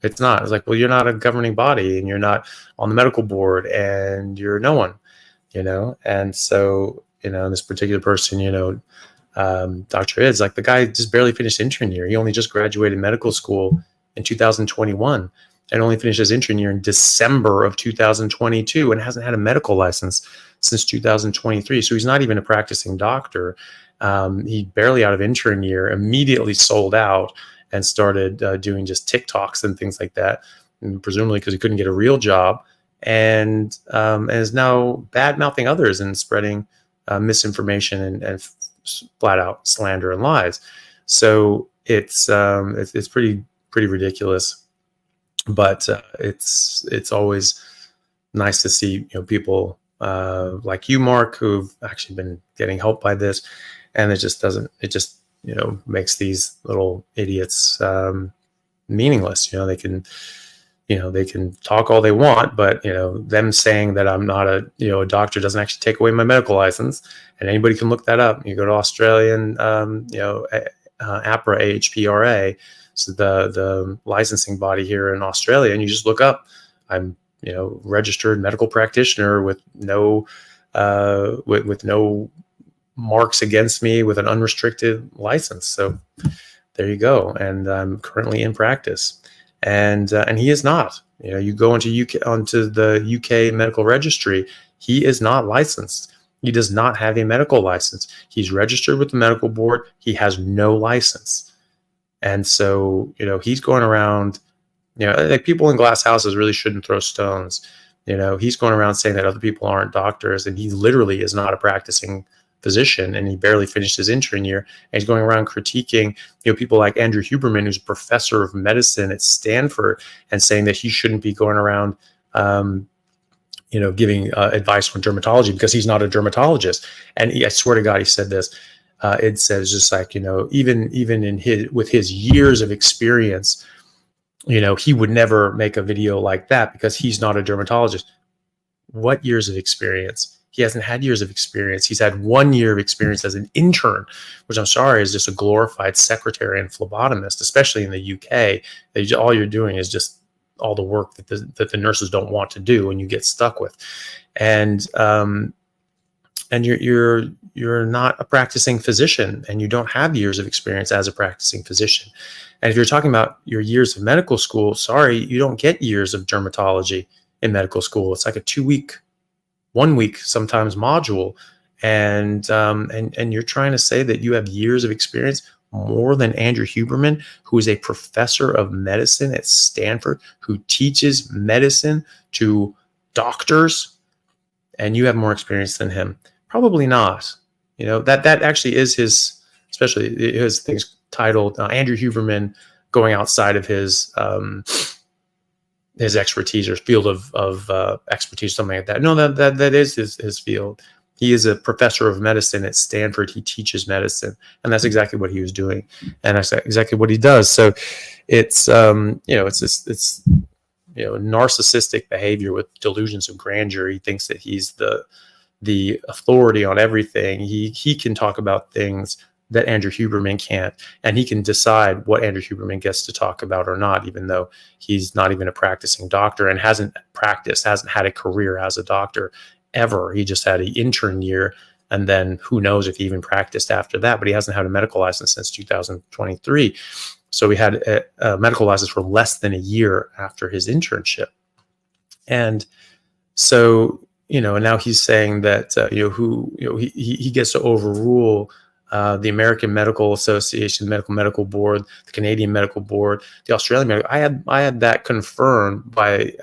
it's not? It's like, well, you're not a governing body, and you're not on the medical board, and you're no one, And so, this particular person, Dr. Id's like, the guy just barely finished intern year. He only just graduated medical school in 2021. And only finished his intern year in December of 2022, and hasn't had a medical license since 2023. So he's not even a practicing doctor. He barely out of intern year, immediately sold out and started doing just TikToks and things like that, and presumably because he couldn't get a real job, and is now bad-mouthing others and spreading misinformation and flat out slander and lies. So it's pretty ridiculous. But it's always nice to see people like you, Mark, who've actually been getting help by this, and it just makes these little idiots meaningless. They can talk all they want, but them saying that I'm not a doctor doesn't actually take away my medical license, and anybody can look that up. You go to Australian APRA, AHPRA. So the licensing body here in Australia, and you just look up, I'm registered medical practitioner with no with no marks against me, with an unrestricted license. So there you go. And I'm currently in practice, and he is not. You go onto the UK medical registry, he is not licensed. He does not have a medical license. He's registered with the medical board. He has no license. And so, he's going around, like, people in glass houses really shouldn't throw stones. He's going around saying that other people aren't doctors, and he literally is not a practicing physician, and he barely finished his intern year. And he's going around critiquing, people like Andrew Huberman, who's a professor of medicine at Stanford, and saying that he shouldn't be going around, giving advice on dermatology, because he's not a dermatologist. And I swear to God, he said this. It says just like, even with his years of experience, he would never make a video like that because he's not a dermatologist. What years of experience? He hasn't had years of experience. He's had 1 year of experience as an intern, which I'm sorry is just a glorified secretary and phlebotomist, especially in the UK. All you're doing is just all the work that the nurses don't want to do, and you get stuck with. And you're not a practicing physician, and you don't have years of experience as a practicing physician. And if you're talking about your years of medical school, sorry, you don't get years of dermatology in medical school. It's like a 1 week sometimes module, and you're trying to say that you have years of experience more than Andrew Huberman, who is a professor of medicine at Stanford, who teaches medicine to doctors, and you have more experience than him. Probably not. That actually is his, especially his things titled Andrew Huberman going outside of his expertise or field of expertise, something like that. No, that is his field. He is a professor of medicine at Stanford. He teaches medicine, and that's exactly what he was doing, and that's exactly what he does. So it's narcissistic behavior with delusions of grandeur. He thinks that he's the the authority on everything. He can talk about things that Andrew Huberman can't, and he can decide what Andrew Huberman gets to talk about or not, even though he's not even a practicing doctor and hasn't had a career as a doctor ever. He just had an intern year, and then who knows if he even practiced after that, but he hasn't had a medical license since 2023. So he had a medical license for less than a year after his internship. And so, and now he's saying that, he gets to overrule the American Medical Association, Medical Board, the Canadian Medical Board, the Australian Medical. I had that confirmed by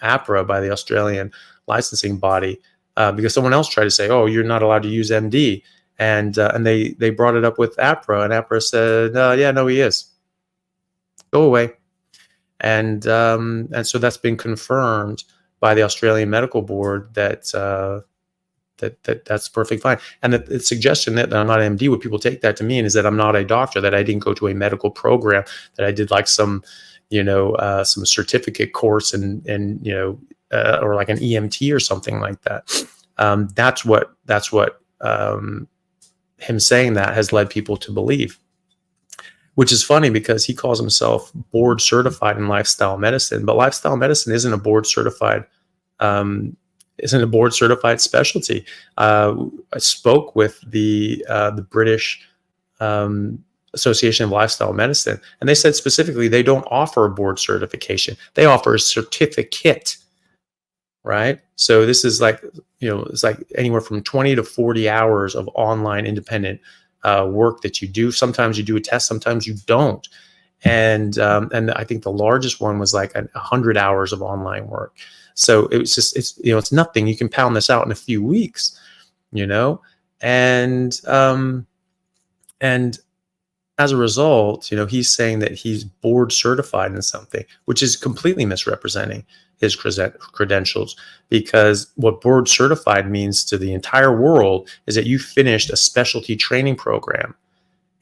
APRA, by the Australian licensing body, because someone else tried to say, "Oh, you're not allowed to use MD," and they brought it up with APRA, and APRA said, "Yeah, no, he is. Go away." And so that's been confirmed by the Australian Medical Board that that's perfectly fine. And the suggestion that I'm not an MD, what people take that to mean is that I'm not a doctor, that I didn't go to a medical program, that I did like some certificate course and or like an EMT or something like that. That's what him saying that has led people to believe. Which is funny because he calls himself board certified in lifestyle medicine, but lifestyle medicine isn't a board certified specialty. I spoke with the British Association of Lifestyle Medicine, and they said specifically they don't offer a board certification; they offer a certificate. Right. So this is like, it's like anywhere from 20 to 40 hours of online independent work that you do. Sometimes you do a test, sometimes you don't. And I think the largest one was like 100 hours of online work. So it was just, it's nothing. You can pound this out in a few weeks, and as a result, he's saying that he's board certified in something, which is completely misrepresenting his credentials, because what board certified means to the entire world is that you finished a specialty training program,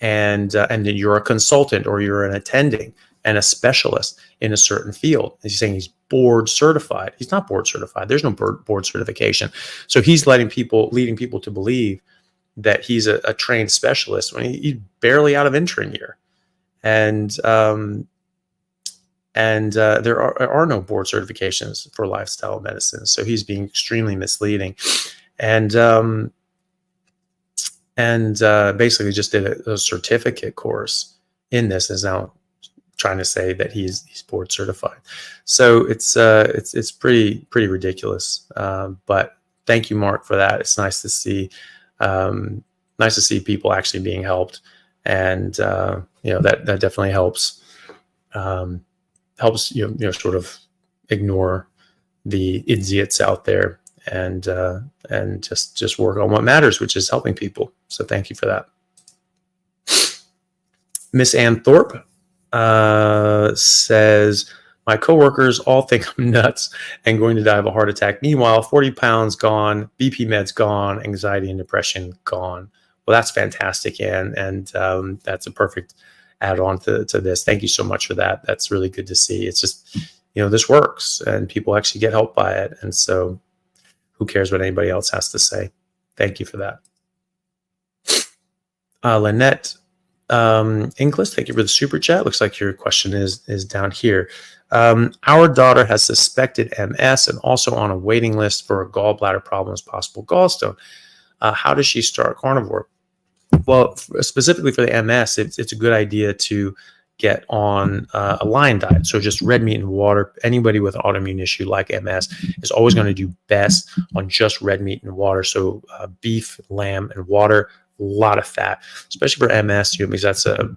and you're a consultant or you're an attending and a specialist in a certain field. And he's saying he's board certified. He's not board certified. There's no board certification. So he's leading people to believe that he's a trained specialist when he's barely out of intern year. And there are no board certifications for lifestyle medicine. So he's being extremely misleading. And basically just did a certificate course in this, is now trying to say that he's board certified. So it's pretty ridiculous. But thank you, Mark, for that. It's nice to see people actually being helped, and that definitely helps sort of ignore the idiots out there and just work on what matters, which is helping people. So thank you for that. Miss Ann Thorpe says, my coworkers all think I'm nuts and going to die of a heart attack. Meanwhile, 40 pounds gone, BP meds gone, anxiety and depression gone. Well, that's fantastic, Ann, and that's a perfect add-on to this. Thank you so much for that. That's really good to see. It's just, this works and people actually get help by it. And so who cares what anybody else has to say? Thank you for that. Lynette Inglis, thank you for the super chat. Looks like your question is down here. Our daughter has suspected MS and also on a waiting list for a gallbladder problem as possible gallstone. How does she start carnivore? Well, specifically for the MS, it's a good idea to get on a lion diet. So just red meat and water. Anybody with an autoimmune issue like MS is always going to do best on just red meat and water. So beef, lamb, and water. A lot of fat, especially for MS, because that's a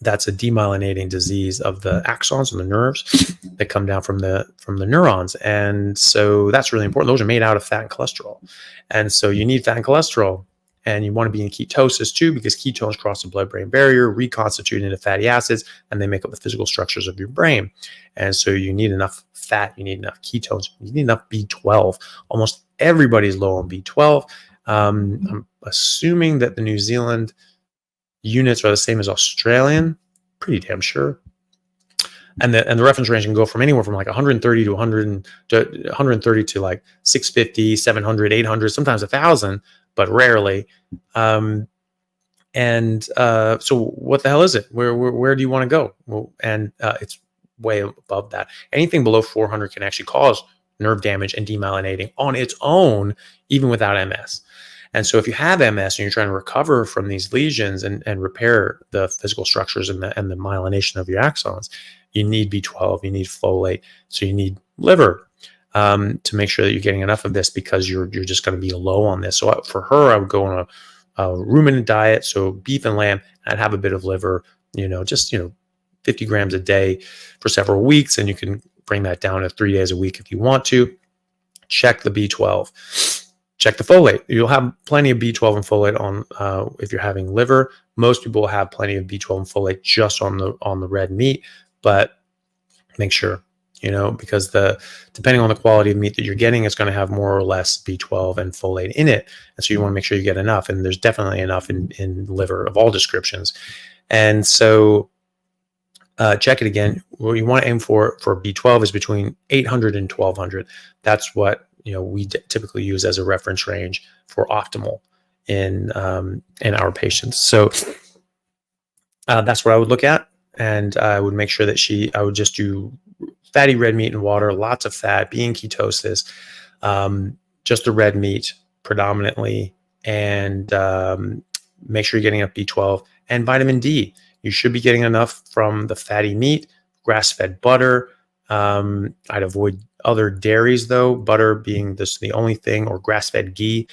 demyelinating disease of the axons and the nerves that come down from the neurons, and so that's really important. Those are made out of fat and cholesterol, and so you need fat and cholesterol, and you want to be in ketosis too, because ketones cross the blood-brain barrier, reconstitute into fatty acids, and they make up the physical structures of your brain. And so you need enough fat, you need enough ketones, you need enough B12. Almost everybody's low on B12. I'm assuming that the New Zealand units are the same as Australian. Pretty damn sure. And the reference range can go from anywhere from like 130 to 130 to like 650, 700, 800, sometimes 1,000, but rarely. So what the hell is it? Where do you want to go? Well, and it's way above that. Anything below 400 can actually cause nerve damage and demyelinating on its own, even without MS. And so if you have MS and you're trying to recover from these lesions and repair the physical structures and the myelination of your axons, you need B12, you need folate, so you need liver to make sure that you're getting enough of this, because you're just going to be low on this. So for her, I would go on a ruminant diet, so beef and lamb. I'd have a bit of liver, just 50 grams a day for several weeks, and you can bring that down to 3 days a week if you want to. Check the B12. Check the folate. You'll have plenty of B12 and folate on if you're having liver. Most people will have plenty of B12 and folate just on the red meat, but make sure, because depending on the quality of meat that you're getting, it's going to have more or less B12 and folate in it. And so you want to make sure you get enough, and there's definitely enough in liver of all descriptions. And so check it again. What you want to aim for B12 is between 800 and 1200. That's what we typically use as a reference range for optimal in our patients. So that's what I would look at, and I would make sure that I would just do fatty red meat and water, lots of fat, be in ketosis, just the red meat predominantly, and make sure you're getting enough B12 and vitamin D. You should be getting enough from the fatty meat, grass-fed butter. I'd avoid other dairies though, butter being the only thing, or grass-fed ghee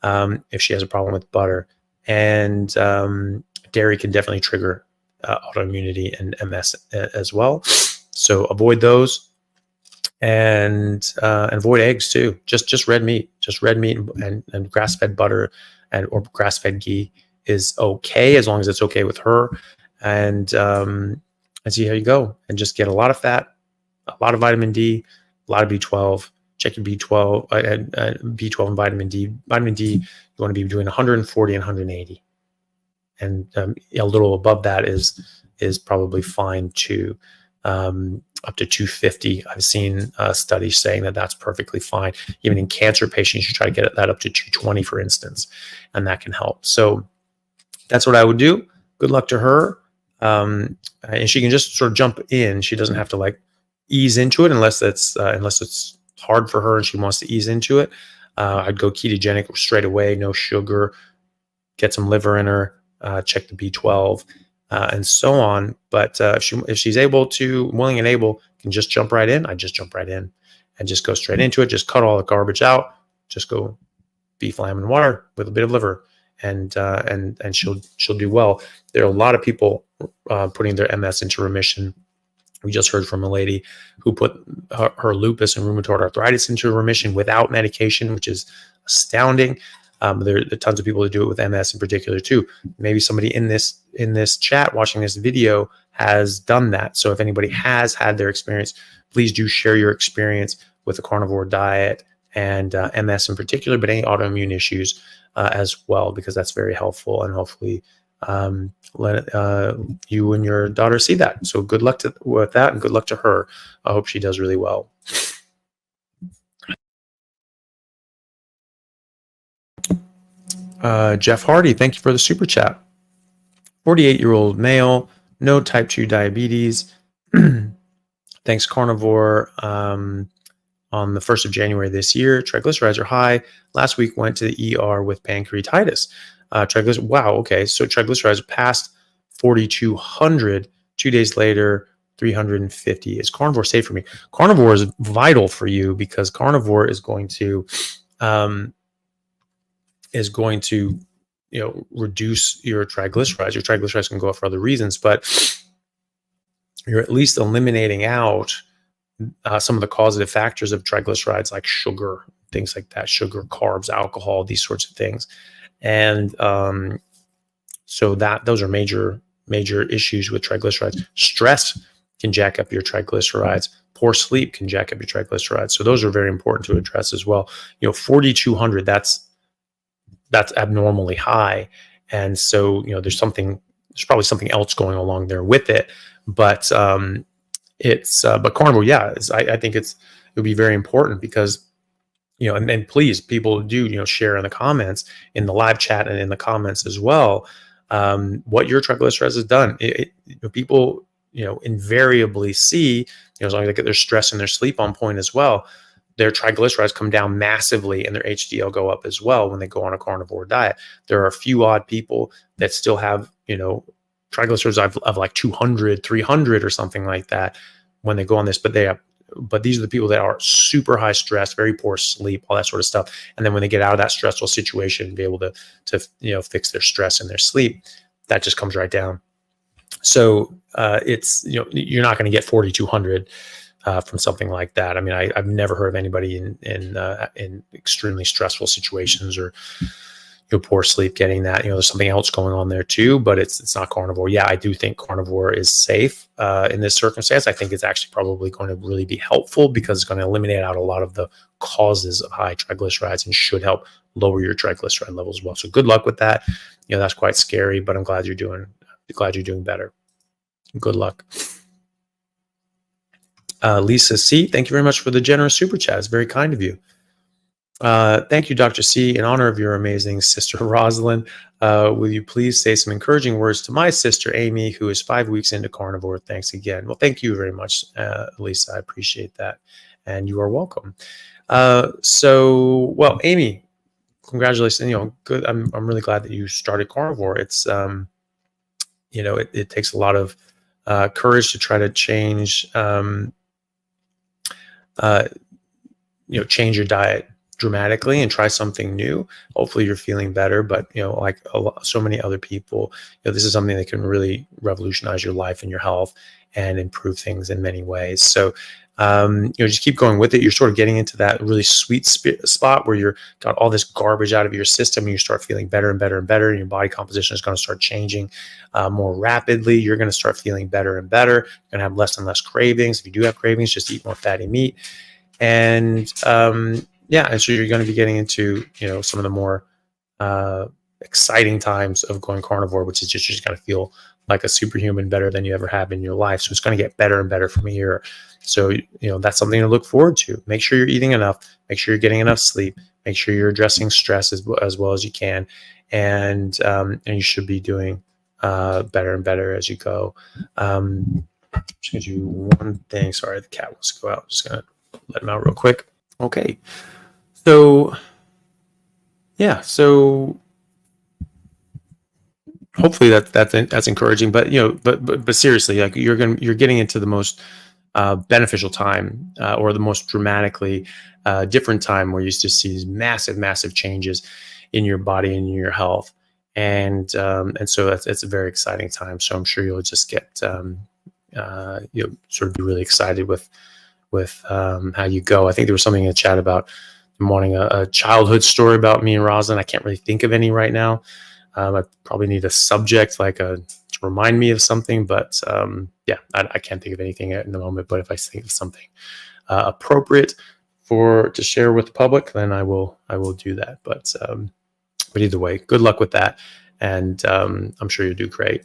if she has a problem with butter. And dairy can definitely trigger autoimmunity and MS as well. So avoid those, and avoid eggs too. Just red meat, and grass-fed butter or grass-fed ghee is okay, as long as it's okay with her. And see how you go, and just get a lot of fat, a lot of vitamin D, a lot of B12. Check your B12 and B12 and vitamin D. Vitamin D, you want to be between 140 and 180, and a little above that is probably fine too. Up to 250. I've seen studies saying that that's perfectly fine. Even in cancer patients, you try to get that up to 220, for instance, and that can help. So that's what I would do. Good luck to her. And she can just sort of jump in. She doesn't have to like ease into it unless it's hard for her and she wants to ease into it. I'd go ketogenic straight away, no sugar, get some liver in her, check the B12, and so on. But if she's able to, willing and able, can just jump right in, I'd just jump right in and just go straight into it. Just cut all the garbage out. Just go beef, lamb, and water with a bit of liver, and she'll do well. There are a lot of people putting their MS into remission. We just heard from a lady who put her lupus and rheumatoid arthritis into remission without medication, which is astounding. There are tons of people that do it with MS in particular too. Maybe somebody in this chat watching this video has done that. So if anybody has had their experience, please do share your experience with the carnivore diet and MS in particular, but any autoimmune issues as well, because that's very helpful, and hopefully let you and your daughter see that. So good luck with that, and good luck to her. I hope she does really well. Jeff Hardy, thank you for the super chat. 48-year-old male, no type 2 diabetes. Thanks, Carnivore. On the 1st of January this year, triglycerides are high. Last week went to the ER with pancreatitis. Wow, okay, so triglycerides past 4,200. 2 days later, 350. Is carnivore safe for me? Carnivore is vital for you, because carnivore is going to reduce your triglycerides. Your triglycerides can go up for other reasons, but you're at least eliminating out some of the causative factors of triglycerides, like sugar, things like that, sugar, carbs, alcohol, these sorts of things. And so those are major issues with triglycerides. Stress can jack up your triglycerides. Poor sleep can jack up your triglycerides. So those are very important to address as well. 4,200, that's abnormally high. And so, there's probably something else going along there with it. But it's but carnivore, yeah, I think it would be very important because, and please, people do, share in the comments, in the live chat and in the comments as well, what your triglycerides has done. People, invariably see, as long as they get their stress and their sleep on point as well, their triglycerides come down massively and their HDL go up as well when they go on a carnivore diet. There are a few odd people that still have, triglycerides of like 200, 300 or something like that when they go on this, but these are the people that are super high stress, very poor sleep, all that sort of stuff. And then when they get out of that stressful situation, be able to fix their stress and their sleep, that just comes right down. So it's, you're not going to get 4,200 from something like that. I mean, I've never heard of anybody in extremely stressful situations or poor sleep getting that. There's something else going on there too, but it's not carnivore. Yeah, I do think carnivore is safe in this circumstance. I think it's actually probably going to really be helpful because it's going to eliminate out a lot of the causes of high triglycerides and should help lower your triglyceride levels as well. So good luck with that. That's quite scary, but I'm glad you're doing better. Good luck. Lisa C, thank you very much for the generous super chat. It's very kind of you. Thank you, Dr. C. In honor of your amazing sister, Rosalind, will you please say some encouraging words to my sister, Amy, who is 5 weeks into carnivore? Thanks again. Well, thank you very much, Lisa. I appreciate that. And you are welcome. Well, Amy, congratulations. Good. I'm really glad that you started carnivore. It's, it takes a lot of courage to try to change, change your diet dramatically and try something new. Hopefully you're feeling better, but like so many other people, this is something that can really revolutionize your life and your health and improve things in many ways. So just keep going with it. You're sort of getting into that really sweet spot where you're got all this garbage out of your system and you start feeling better and better and better, and your body composition is going to start changing more rapidly. You're going to start feeling better and better. You're going to have less and less cravings. If you do have cravings, just eat more fatty meat. And and so you're going to be getting into some of the more exciting times of going carnivore, which is just going to feel like a superhuman, better than you ever have in your life. So it's going to get better and better from here. So that's something to look forward to. Make sure you're eating enough. Make sure you're getting enough sleep. Make sure you're addressing stress as well as you can, and you should be doing better and better as you go. I'm just going to do one thing. Sorry, the cat wants to go out. I'm just going to let him out real quick. Okay. So hopefully that's encouraging, but but seriously, like you're getting into the most beneficial time or the most dramatically different time where you just see these massive changes in your body and in your health, and so it's a very exciting time. So I'm sure you'll just get sort of be really excited with how you go. I think there was something in the chat about wanting a childhood story about me and Rosalind. I can't really think of any right now. I probably need a subject to remind me of something, but I can't think of anything in the moment. But if I think of something appropriate to share with the public, then I will do that. But either way, good luck with that, and I'm sure you'll do great.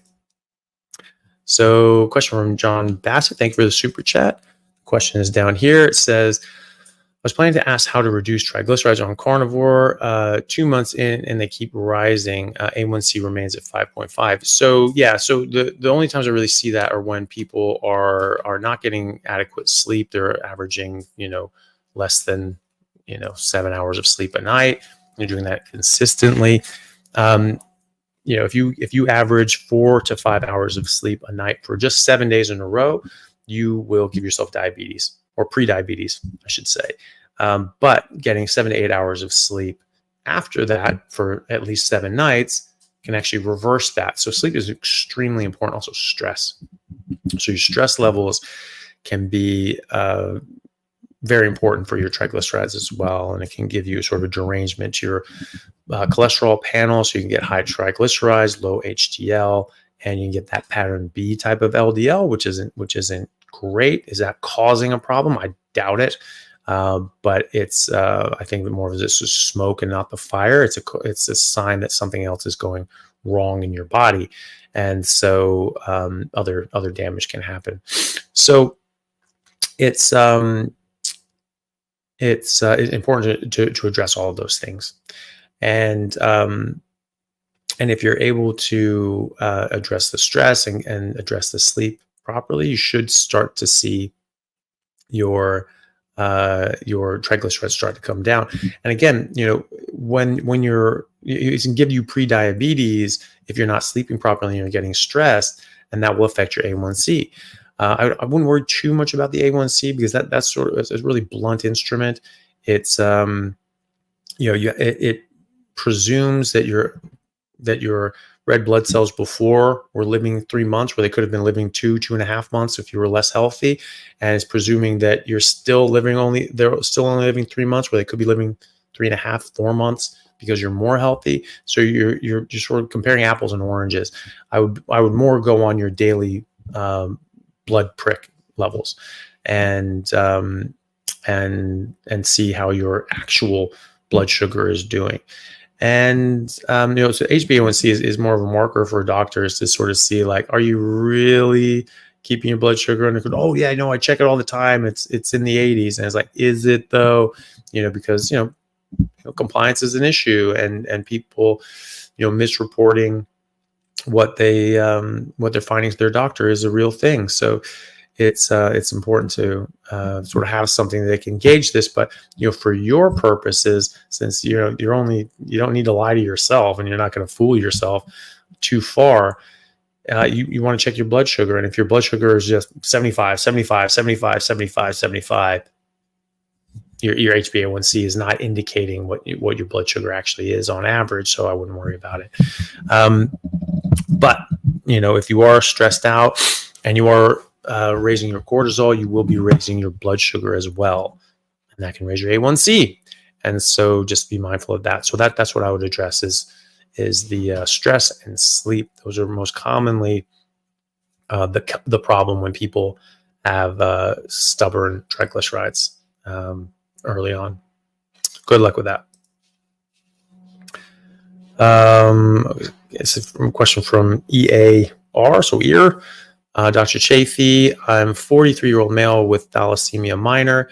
So, question from John Bassett. Thank you for the super chat. The question is down here. It says, I was planning to ask how to reduce triglycerides on carnivore 2 months in, and they keep rising. A1C remains at 5.5. So the only times I really see that are when people are not getting adequate sleep. They're averaging less than 7 hours of sleep a night. They're doing that consistently. If you average 4 to 5 hours of sleep a night for just 7 days in a row, you will give yourself diabetes, or pre-diabetes, I should say. But getting 7 to 8 hours of sleep after that for at least 7 nights can actually reverse that. So sleep is extremely important. Also stress. So your stress levels can be very important for your triglycerides as well. And it can give you sort of a derangement to your cholesterol panel. So you can get high triglycerides, low HDL, and you can get that pattern B type of LDL, which isn't great. Is that causing a problem? I doubt it. But it's I think more of this is smoke and not the fire. It's a sign that something else is going wrong in your body, and so other damage can happen. So it's important to address all of those things. And if you're able to address the stress and address the sleep properly, you should start to see your triglycerides start to come down. And again, when it can give you pre-diabetes if you're not sleeping properly and you're getting stressed, and that will affect your A1C. I wouldn't worry too much about the A1C because that's sort of it's a really blunt instrument. It's it presumes that your red blood cells before were living 3 months where they could have been living 2.5 months if you were less healthy, and it's presuming that they're still only living 3 months where they could be living 3.5, 4 months because you're more healthy. So you're just sort of comparing apples and oranges. I would more go on your daily blood prick levels and see how your actual blood sugar is doing. And so HbA1c is more of a marker for doctors to sort of see, like, are you really keeping your blood sugar under control? Oh yeah, I check it all the time. It's in the 80s, and it's like, is it though? Because compliance is an issue, and people misreporting what their findings to their doctor is a real thing. So it's important to sort of have something that they can gauge this. But for your purposes, since you don't need to lie to yourself, and you're not going to fool yourself too far, you want to check your blood sugar. And if your blood sugar is just 75, your HbA1c is not indicating what your blood sugar actually is on average. So I wouldn't worry about it. But if you are stressed out and you are raising your cortisol, you will be raising your blood sugar as well, and that can raise your A1C. And so just be mindful of that. So that's what I would address is the stress and sleep. Those are most commonly the problem when people have stubborn triglycerides early on. Good luck with that. It's a question from EAR, so ear. Dr. Chaffee, I'm a 43-year-old male with thalassemia minor.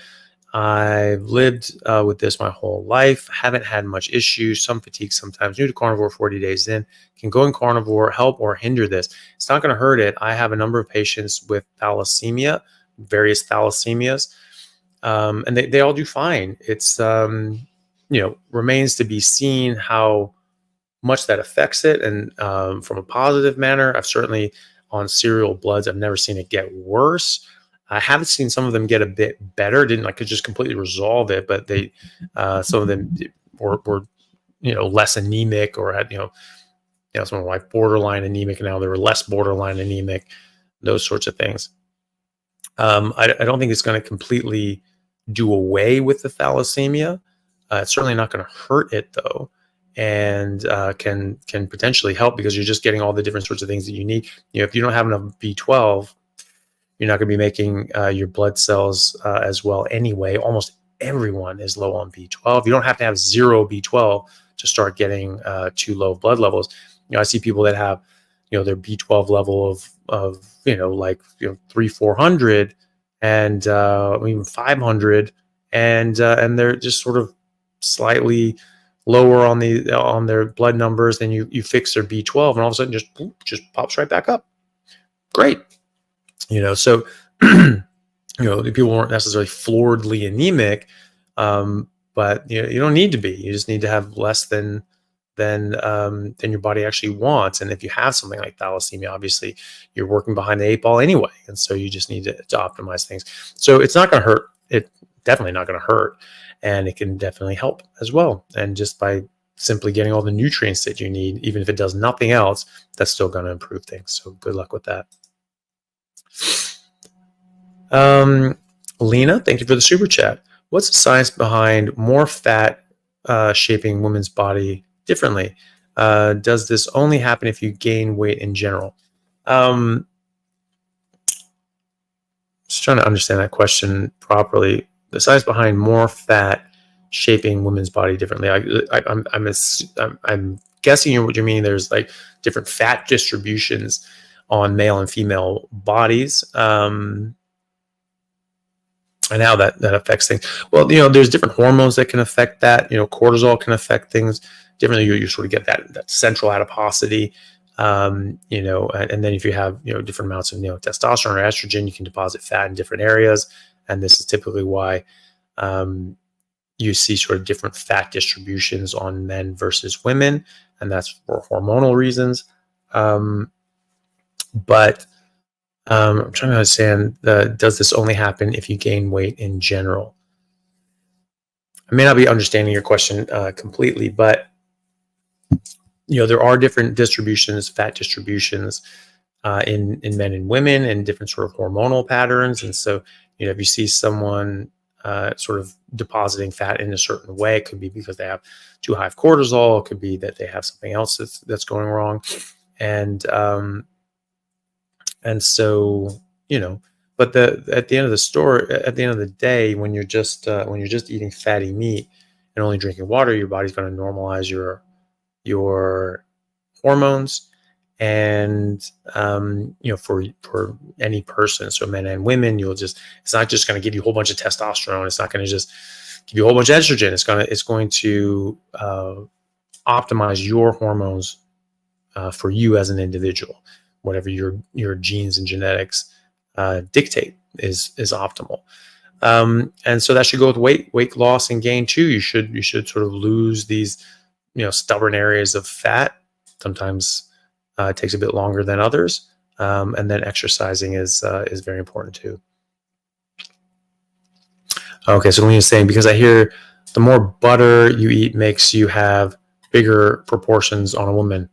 I've lived with this my whole life. Haven't had much issues, some fatigue sometimes. New to carnivore 40 days in. Can going carnivore help or hinder this? It's not going to hurt it. I have a number of patients with thalassemia, various thalassemias, and they all do fine. It's, remains to be seen how much that affects it. And from a positive manner, I've certainly on serial bloods, I've never seen it get worse. I haven't seen some of them get a bit better. Didn't like it just completely resolve it, but they some of them were less anemic, or had some were like borderline anemic, and now they were less borderline anemic. Those sorts of things. I don't think it's going to completely do away with the thalassemia. It's certainly not going to hurt it though. And can potentially help because you're just getting all the different sorts of things that you need. If you don't have enough B12, you're not going to be making your blood cells as well anyway. Almost everyone is low on B12. You don't have to have zero B12 to start getting too low blood levels. I see people that have their B12 level of 300-400 and even 500, and they're just sort of slightly lower on their blood numbers. Then you fix their B12, and all of a sudden just pops right back up. Great. So the people weren't necessarily floridly anemic, but you don't need to be. You just need to have less than your body actually wants. And if you have something like thalassemia, obviously you're working behind the 8 ball anyway, and so you just need to optimize things. So it's not going to hurt. It's definitely not going to hurt. And it can definitely help as well. And just by simply getting all the nutrients that you need, even if it does nothing else, that's still going to improve things. So good luck with that. Lena, thank you for the super chat. What's the science behind more fat shaping women's body differently? Does this only happen if you gain weight in general? Just trying to understand that question properly. The science behind more fat shaping women's body differently. I'm guessing what you mean. There's like different fat distributions on male and female bodies. and how that affects things. Well, there's different hormones that can affect that. Cortisol can affect things differently. You sort of get that central adiposity. And then if you have different amounts of testosterone or estrogen, you can deposit fat in different areas, and this is typically why you see sort of different fat distributions on men versus women, and that's for hormonal reasons. But I'm trying to understand, does this only happen if you gain weight in general? I may not be understanding your question completely, but there are different distributions, fat distributions in men and women, and different sort of hormonal patterns. And so, if you see someone sort of depositing fat in a certain way, it could be because they have too high of cortisol. It could be that they have something else that's going wrong, and so but at the end of the day, when you're just eating fatty meat and only drinking water, your body's going to normalize your hormones. And for any person, so men and women, it's not just going to give you a whole bunch of testosterone. It's not going to just give you a whole bunch of estrogen. It's going to optimize your hormones for you as an individual. Whatever your genes and genetics dictate is optimal. And so that should go with weight loss and gain too. You should sort of lose these stubborn areas of fat. Sometimes it takes a bit longer than others, and then exercising is very important too. Okay, so when you're saying, because I hear the more butter you eat makes you have bigger proportions on a woman.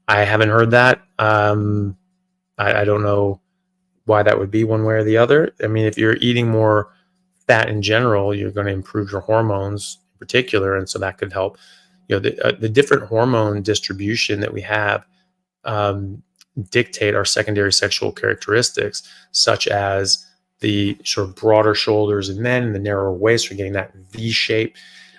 I haven't heard that. I don't know why that would be one way or the other. I mean, if you're eating more fat in general, you're going to improve your hormones in particular, and so that could help. The different hormone distribution that we have dictate our secondary sexual characteristics, such as the sort of broader shoulders in men and the narrower waist. We're getting that V shape.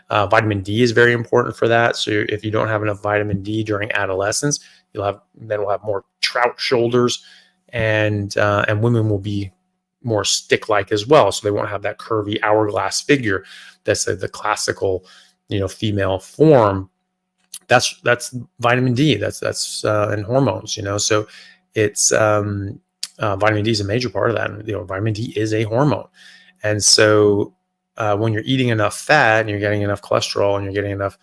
Vitamin D is very important for that. So if you don't have enough vitamin D during adolescence, men will have more trout shoulders, and women will be more stick-like as well. So they won't have that curvy hourglass figure. That's the classical, female form. That's vitamin D. That's and hormones. So it's vitamin D is a major part of that. Vitamin D is a hormone, and so when you're eating enough fat and you're getting enough cholesterol and you're getting enough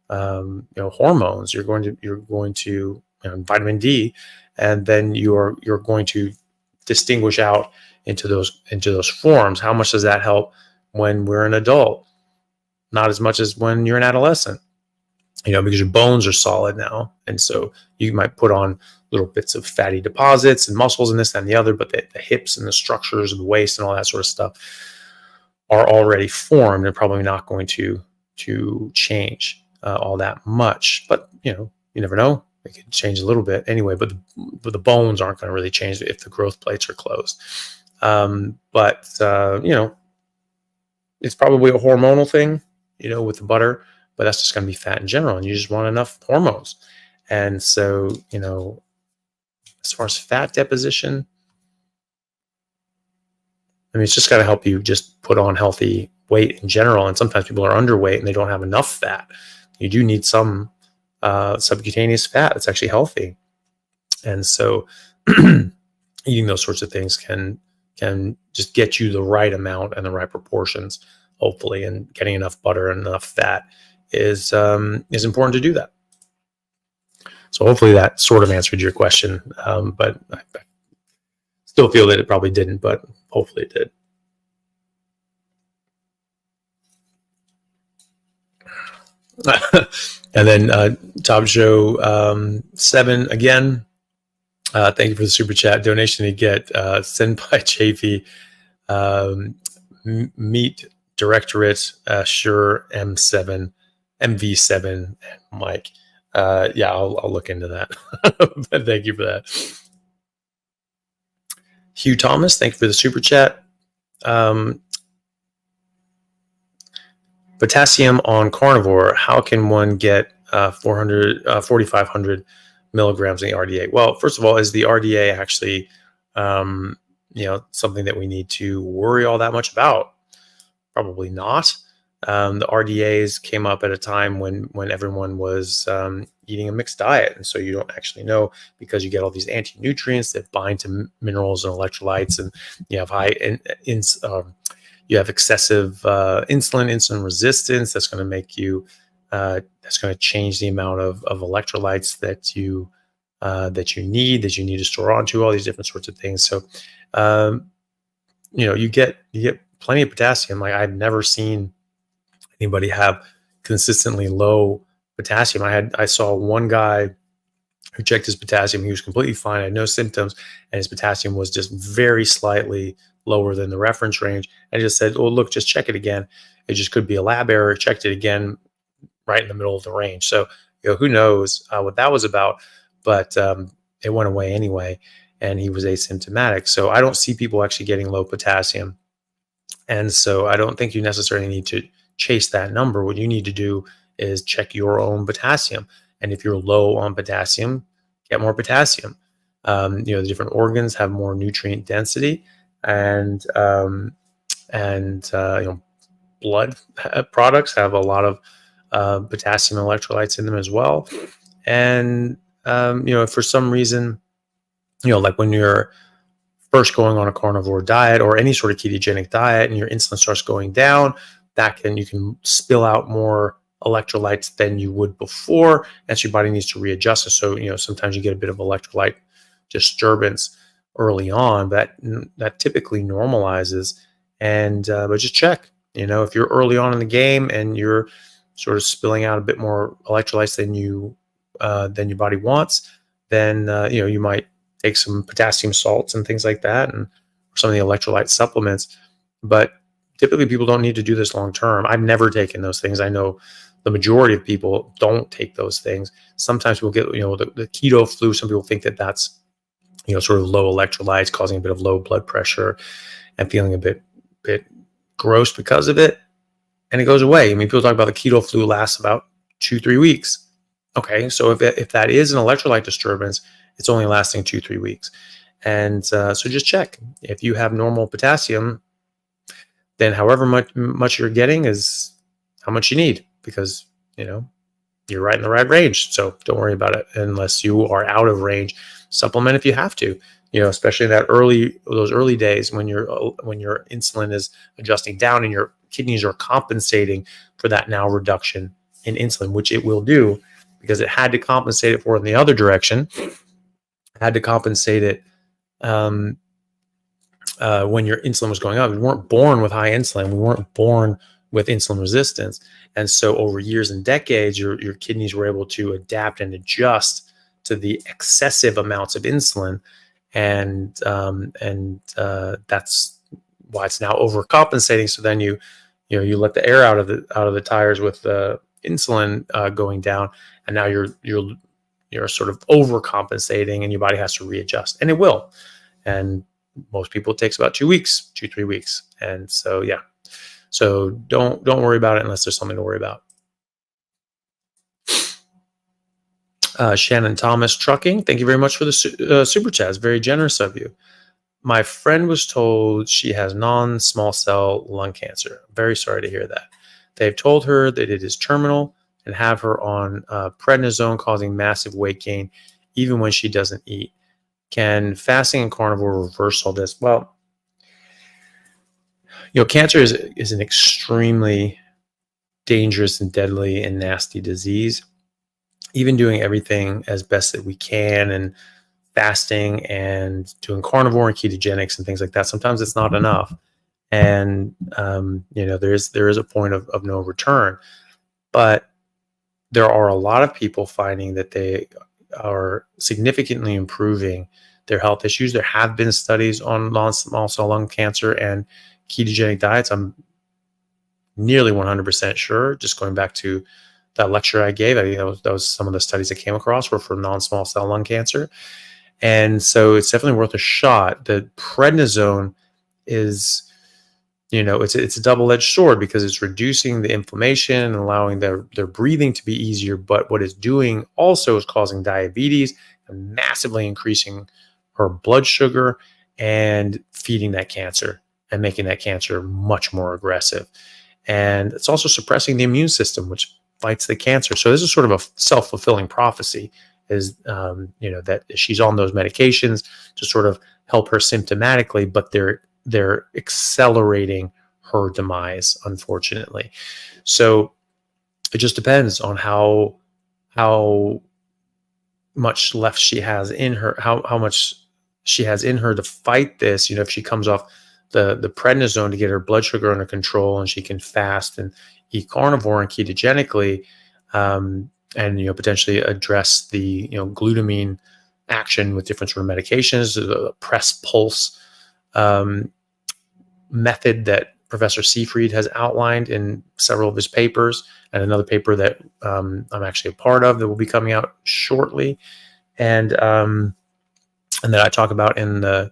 hormones, you're going to vitamin D, and then you're going to distinguish out into those forms. How much does that help when we're an adult? Not as much as when you're an adolescent, because your bones are solid now, and so you might put on little bits of fatty deposits and muscles and this, that, and the other, but the hips and the structures of the waist and all that sort of stuff are already formed. They're probably not going to change all that much, but you never know. It could change a little bit anyway, but the bones aren't going to really change if the growth plates are closed. But it's probably a hormonal thing, with the butter, but that's just going to be fat in general, and you just want enough hormones. And so, as far as fat deposition, I mean, it's just got to help you just put on healthy weight in general. And sometimes people are underweight and they don't have enough fat. You do need some subcutaneous fat that's actually healthy. And so eating those sorts of things can just get you the right amount and the right proportions, hopefully, and getting enough butter and enough fat is important to do that. So hopefully that sort of answered your question, but I still feel that it probably didn't, but hopefully it did. And then Top Show 7 again. Thank you for the super chat donation to get sent by Chaffee, Meat Directorate, Sure M7, MV7, and Mike. Yeah, I'll look into that. But thank you for that. Hugh Thomas, thank you for the super chat. Potassium on Carnivore, how can one get 4,500 milligrams in the RDA? Well, first of all, is the RDA actually something that we need to worry all that much about? Probably not. The RDAs came up at a time when everyone was eating a mixed diet, and so you don't actually know, because you get all these anti-nutrients that bind to minerals and electrolytes, and you have you have excessive insulin resistance. That's going to make you that's going to change the amount of electrolytes that you need to store onto, all these different sorts of things. So you get plenty of potassium. Like, I've never seen anybody have consistently low potassium. I saw one guy who checked his potassium. He was completely fine, had no symptoms, and his potassium was just very slightly lower than the reference range. I just said, "Oh, look, just check it again. It just could be a lab error." Checked it again, right in the middle of the range. So, who knows what that was about? But it went away anyway, and he was asymptomatic. So I don't see people actually getting low potassium, and so I don't think you necessarily need to chase that number. What you need to do is check your own potassium, and if you're low on potassium, get more potassium. The different organs have more nutrient density, and blood products have a lot of potassium electrolytes in them as well. And if for some reason, like when you're first going on a carnivore diet or any sort of ketogenic diet, and your insulin starts going down, you can spill out more electrolytes than you would before, and so your body needs to readjust. So sometimes you get a bit of electrolyte disturbance early on, but that typically normalizes. And but just check, if you're early on in the game and you're sort of spilling out a bit more electrolytes than your body wants, then you might take some potassium salts and things like that, and some of the electrolyte supplements. But typically people don't need to do this long term. I've never taken those things. I know the majority of people don't take those things. Sometimes we'll get the keto flu. Some people think that that's sort of low electrolytes, causing a bit of low blood pressure and feeling a bit gross because of it, and it goes away. I mean, people talk about the keto flu lasts about 2-3 weeks. Okay, so if that is an electrolyte disturbance, it's only lasting 2-3 weeks. And so just check. If you have normal potassium, then however much you're getting is how much you need, because you're right in the right range. So don't worry about it unless you are out of range. Supplement if you have to, especially in those early days when your insulin is adjusting down and your kidneys are compensating for that now reduction in insulin, which it will do, because it had to compensate it for in the other direction. It had to compensate it when your insulin was going up. We weren't born with high insulin. We weren't born with insulin resistance. And so over years and decades, your kidneys were able to adapt and adjust to the excessive amounts of insulin. And that's why it's now overcompensating. So then you let the air out of the tires with the insulin going down, and now you're sort of overcompensating, and your body has to readjust, and it will. And most people, it takes about 2 weeks, 2-3 weeks. And so, yeah. So don't worry about it unless there's something to worry about. Shannon Thomas Trucking, thank you very much for the super chat. It's very generous of you. My friend was told she has non-small cell lung cancer. Very sorry to hear that. They've told her that it is terminal and have her on prednisone, causing massive weight gain even when she doesn't eat. Can fasting and carnivore reverse all this? Well, cancer is an extremely dangerous and deadly and nasty disease. Even doing everything as best that we can, and fasting and doing carnivore and ketogenics and things like that, sometimes it's not enough. And there is a point of no return. But there are a lot of people finding that they are significantly improving their health issues. There have been studies on non-small cell lung cancer and ketogenic diets. I'm nearly 100% sure, just going back to that lecture I gave, I think that was some of the studies I came across were for non-small cell lung cancer. And so it's definitely worth a shot. The prednisone is, it's a double-edged sword, because it's reducing the inflammation and allowing their breathing to be easier. But what it's doing also is causing diabetes and massively increasing her blood sugar. and feeding that cancer and making that cancer much more aggressive. And it's also suppressing the immune system, which fights the cancer. So this is sort of a self-fulfilling prophecy, is that she's on those medications to sort of help her symptomatically, but they're accelerating her demise, unfortunately. So it just depends on how much left she has in her, how much she has in her to fight this. If she comes off the prednisone to get her blood sugar under control, and she can fast and eat carnivore and ketogenically, and potentially address the glutamine action with different sort of medications, the press pulse method that Professor Seyfried has outlined in several of his papers, and another paper that I'm actually a part of that will be coming out shortly, and that I talk about in the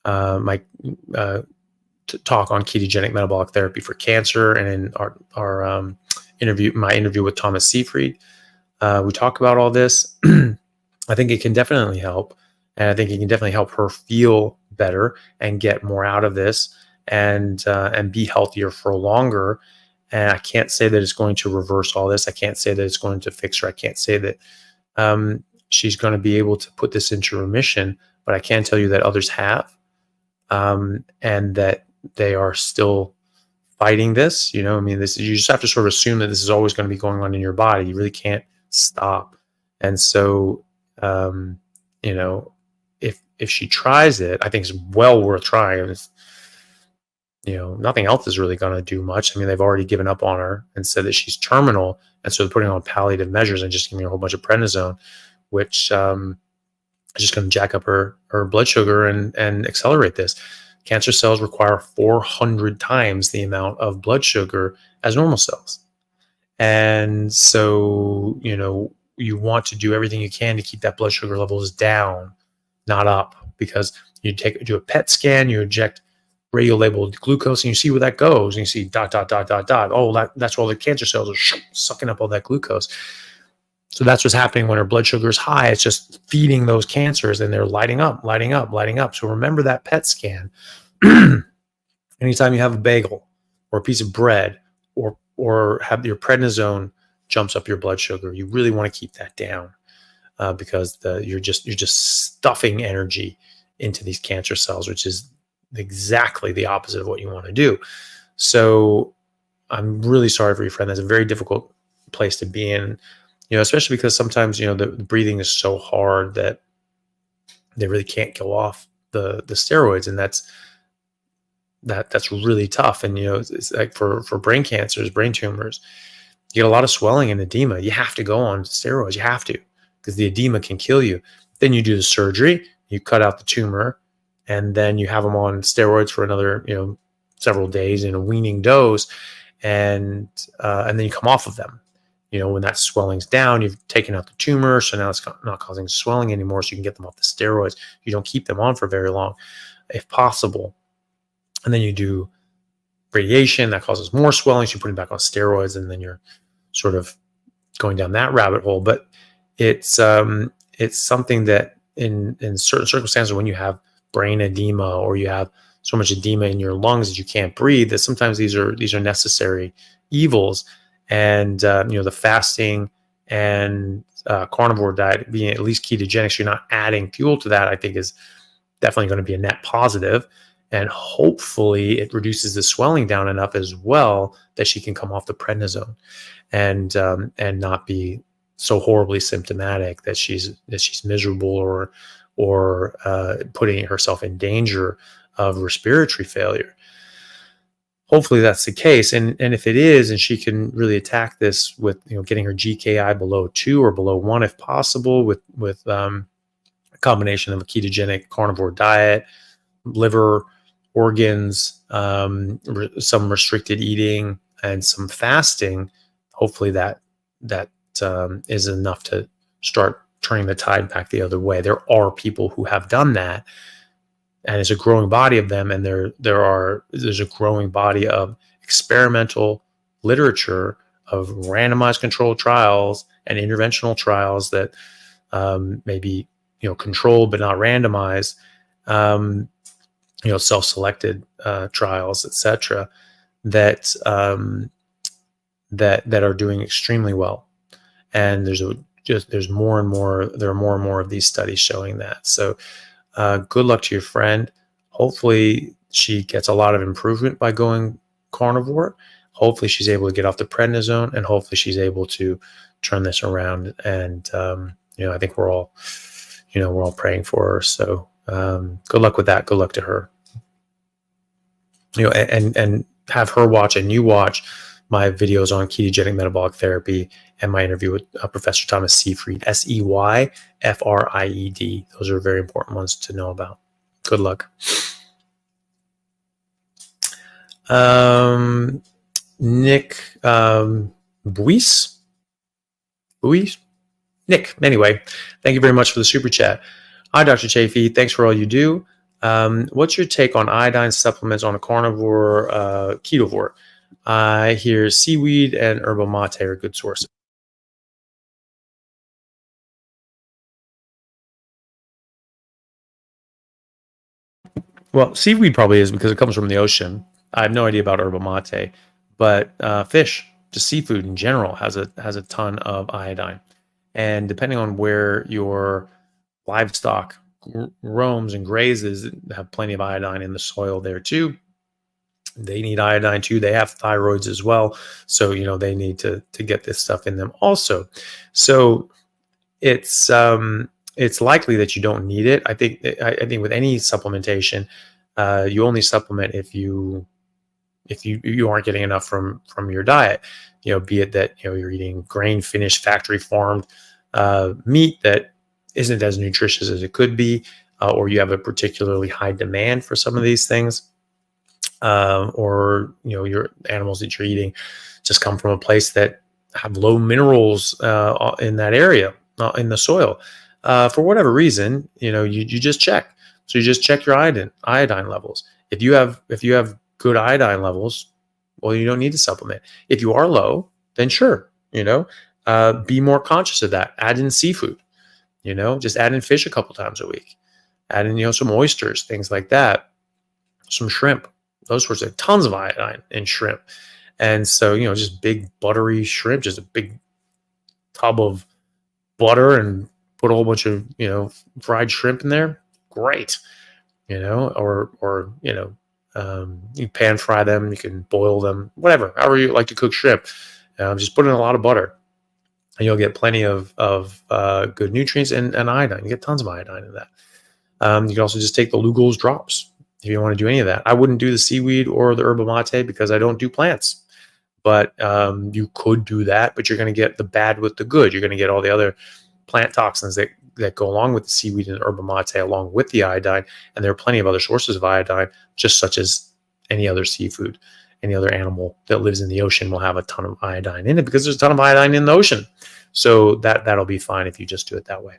my talk on ketogenic metabolic therapy for cancer, and in our interview with Thomas Seyfried. We talk about all this. I think it can definitely help, and I think it can definitely help her feel better and get more out of this, and be healthier for longer. And I can't say that it's going to reverse all this. I can't say that it's going to fix her. I can't say that she's going to be able to put this into remission, but I can tell you that others have, and that they are still fighting this. You just have to sort of assume that this is always going to be going on in your body. You really can't stop. And so, if she tries it, I think it's well worth trying. Nothing else is really going to do much. They've already given up on her and said that she's terminal. And so they're putting on palliative measures and just giving her a whole bunch of prednisone, which is just going to jack up her blood sugar and accelerate this. Cancer cells require 400 times the amount of blood sugar as normal cells. And so, you want to do everything you can to keep that blood sugar levels down, not up, because you do a PET scan, you inject radio-labeled glucose, and you see where that goes, and you see ... Oh, that's where all the cancer cells are sucking up all that glucose. So that's what's happening when her blood sugar is high. It's just feeding those cancers, and they're lighting up. So remember that PET scan. Anytime you have a bagel or a piece of bread or have your prednisone jumps up your blood sugar, you really want to keep that down, because you're just stuffing energy into these cancer cells, which is exactly the opposite of what you want to do. So I'm really sorry for your friend. That's a very difficult place to be in, especially because sometimes, the breathing is so hard that they really can't go off the steroids. And that's really tough. And, it's like for brain cancers, brain tumors, you get a lot of swelling and edema. You have to go on steroids. You have to, because the edema can kill you. Then you do the surgery, you cut out the tumor, and then you have them on steroids for another, several days in a weaning dose. And then you come off of them. When that swelling's down, you've taken out the tumor. So now it's not causing swelling anymore. So you can get them off the steroids. You don't keep them on for very long, if possible. And then you do radiation that causes more swelling. So you put them back on steroids, and then you're sort of going down that rabbit hole. But it's something that in certain circumstances, when you have brain edema or you have so much edema in your lungs that you can't breathe, that sometimes these are necessary evils. And the fasting and carnivore diet, being at least ketogenic, so you're not adding fuel to that, I think is definitely going to be a net positive. And hopefully it reduces the swelling down enough as well that she can come off the prednisone and not be so horribly symptomatic that she's miserable or putting herself in danger of respiratory failure. Hopefully that's the case. And if it is, and she can really attack this with, getting her GKI below 2 or below 1, if possible, with a combination of a ketogenic carnivore diet, liver, organs, some restricted eating, and some fasting, hopefully that is enough to start turning the tide back the other way. There are people who have done that, and it's a growing body of them. And there's a growing body of experimental literature of randomized controlled trials and interventional trials that may be controlled but not randomized, self-selected trials, etc., that that are doing extremely well. And there's more and more. There are more and more of these studies showing that. So good luck to your friend. Hopefully she gets a lot of improvement by going carnivore. Hopefully she's able to get off the prednisone, and hopefully she's able to turn this around. And I think we're all praying for her. So good luck with that. Good luck to her. And have her watch, and you watch my videos on ketogenic metabolic therapy and my interview with Professor Thomas Seyfried, Seyfried. Those are very important ones to know about. Good luck. Nick Buis? Nick, anyway, thank you very much for the super chat. Hi, Dr. Chaffee. Thanks for all you do. What's your take on iodine supplements on a carnivore, ketovore? I hear seaweed and yerba mate are good sources. Well, seaweed probably is because it comes from the ocean. I have no idea about yerba mate, but fish, just seafood in general, has a ton of iodine. And depending on where your livestock roams and grazes, have plenty of iodine in the soil there too. They need iodine too. They have thyroids as well, so they need to get this stuff in them also. So it's likely that you don't need it. I think with any supplementation, you only supplement if you aren't getting enough from your diet. Be it that you're eating grain finished, factory farmed meat that isn't as nutritious as it could be, or you have a particularly high demand for some of these things. Or your animals that you're eating just come from a place that have low minerals in that area, in the soil, for whatever reason. You just check. So you just check your iodine levels. If you have good iodine levels, well, you don't need to supplement. If you are low, then sure, be more conscious of that. Add in seafood. Just add in fish a couple times a week. Add in some oysters, things like that, some shrimp. Those sorts of tons of iodine in shrimp. And so, just big buttery shrimp, just a big tub of butter and put a whole bunch of, fried shrimp in there. Great. Or you pan fry them, you can boil them, whatever, however you like to cook shrimp. Just put in a lot of butter and you'll get plenty of good nutrients and iodine. You get tons of iodine in that. You can also just take the Lugol's drops if you want to do any of that. I wouldn't do the seaweed or the yerba mate because I don't do plants. But you could do that, but you're going to get the bad with the good. You're going to get all the other plant toxins that go along with the seaweed and the yerba mate, along with the iodine. And there are plenty of other sources of iodine, just such as any other seafood. Any other animal that lives in the ocean will have a ton of iodine in it because there's a ton of iodine in the ocean. So that'll be fine if you just do it that way.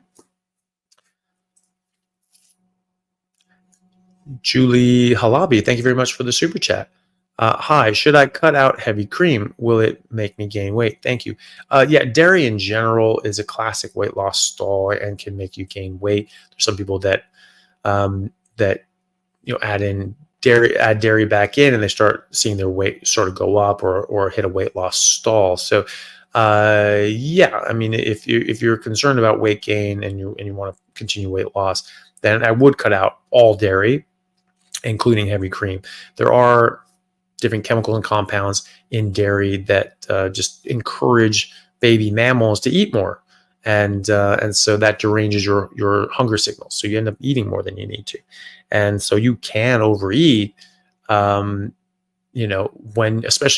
Julie Halabi, thank you very much for the super chat. Hi, should I cut out heavy cream? Will it make me gain weight? Thank you. Yeah, dairy in general is a classic weight loss stall and can make you gain weight. There's some people that add dairy back in and they start seeing their weight sort of go up or hit a weight loss stall. So yeah, I mean, if you're concerned about weight gain and you want to continue weight loss, then I would cut out all dairy, including heavy cream. There are different chemicals and compounds in dairy that just encourage baby mammals to eat more, and so that deranges your hunger signals. So you end up eating more than you need to, and so you can overeat. Especially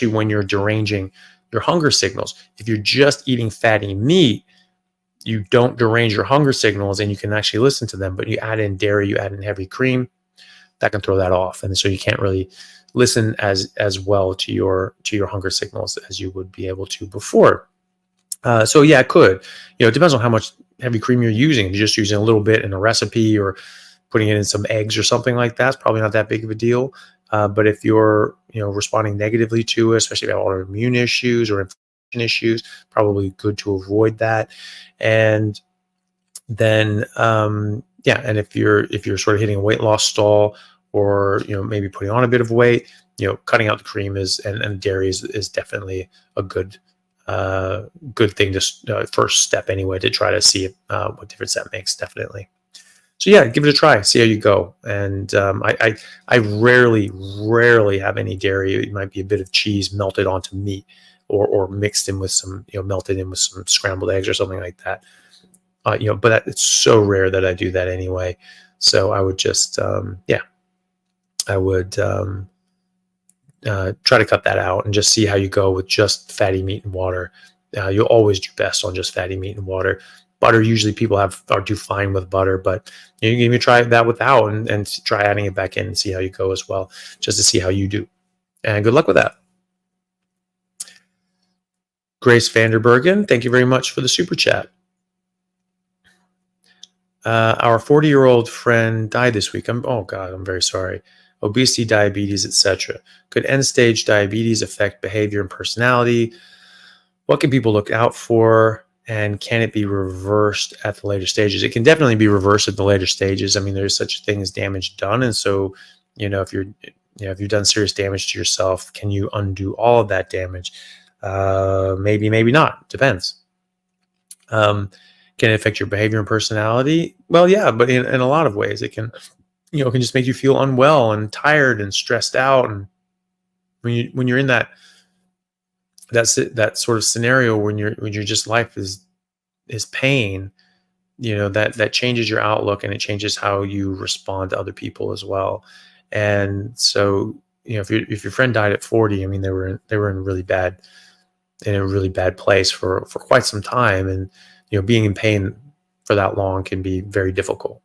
when you're deranging your hunger signals. If you're just eating fatty meat, you don't derange your hunger signals, and you can actually listen to them. But you add in dairy, you add in heavy cream, that can throw that off, and so you can't really listen as well to your hunger signals as you would be able to before. So yeah, it could. It depends on how much heavy cream you're using. If you're just using a little bit in a recipe or putting it in some eggs or something like that, it's probably not that big of a deal. But if you're responding negatively to it, especially if you have autoimmune issues or inflammation issues, probably good to avoid that. And then yeah, and if you're sort of hitting a weight loss stall, or maybe putting on a bit of weight, cutting out the cream and dairy is definitely a good good thing to first step anyway, to try to see what difference that makes, definitely. So yeah, give it a try, see how you go. And I rarely have any dairy. It might be a bit of cheese melted onto meat, or mixed in with some, melted in with some scrambled eggs or something like that. But it's so rare that I do that anyway. So I would just, I would try to cut that out and just see how you go with just fatty meat and water. You'll always do best on just fatty meat and water. Butter, usually people do fine with butter, but you can even try that without, and try adding it back in and see how you go as well, just to see how you do. And good luck with that. Grace Vanderbergen, thank you very much for the super chat. Our 40-year-old friend died this week. Oh God, I'm very sorry. Obesity, diabetes, etc. Could end-stage diabetes affect behavior and personality? What can people look out for? And can it be reversed at the later stages? It can definitely be reversed at the later stages. I mean, there's such a thing as damage done. And so, if you've done serious damage to yourself, can you undo all of that damage? Maybe, maybe not. Depends. Can it affect your behavior and personality? Well, yeah, but in a lot of ways. It can, it can just make you feel unwell and tired and stressed out. And when you're in that sort of scenario, when your just life is pain, that changes your outlook, and it changes how you respond to other people as well. And so, if your friend died at 40, I mean, they were in a really bad place for quite some time. And, being in pain for that long can be very difficult.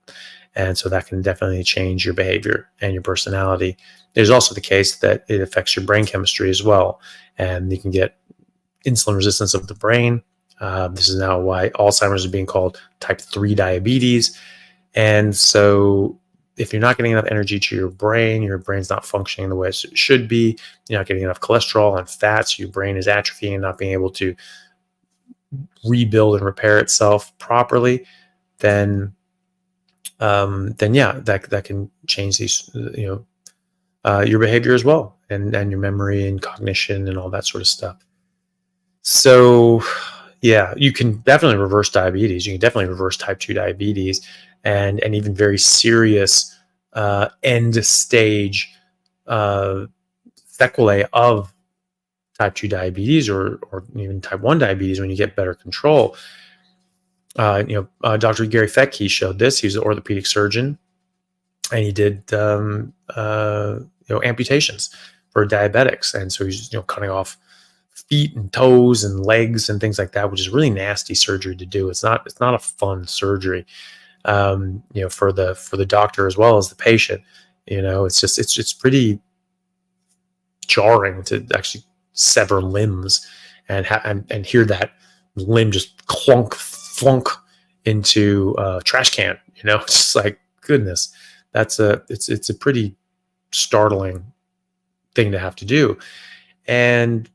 And so that can definitely change your behavior and your personality. There's also the case that it affects your brain chemistry as well. And you can get insulin resistance of the brain. This is now why Alzheimer's is being called type 3 diabetes. And so if you're not getting enough energy to your brain's not functioning the way it should be, you're not getting enough cholesterol and fats, your brain is atrophying and not being able to rebuild and repair itself properly, then yeah, that can change these, your behavior as well, and your memory and cognition and all that sort of stuff. So yeah, you can definitely reverse diabetes. You can definitely reverse type 2 diabetes, and even very serious end stage sequelae of type 2 diabetes, or even type 1 diabetes, when you get better control. Dr. Gary Feck, he showed this. He's an orthopedic surgeon, and he did amputations for diabetics. And so he's cutting off feet and toes and legs and things like that, which is really nasty surgery to do. It's not a fun surgery, for the doctor as well as the patient. It's pretty jarring to actually sever limbs and hear that limb just clunk flunk into a trash can. It's just like, goodness, it's a pretty startling thing to have to do. And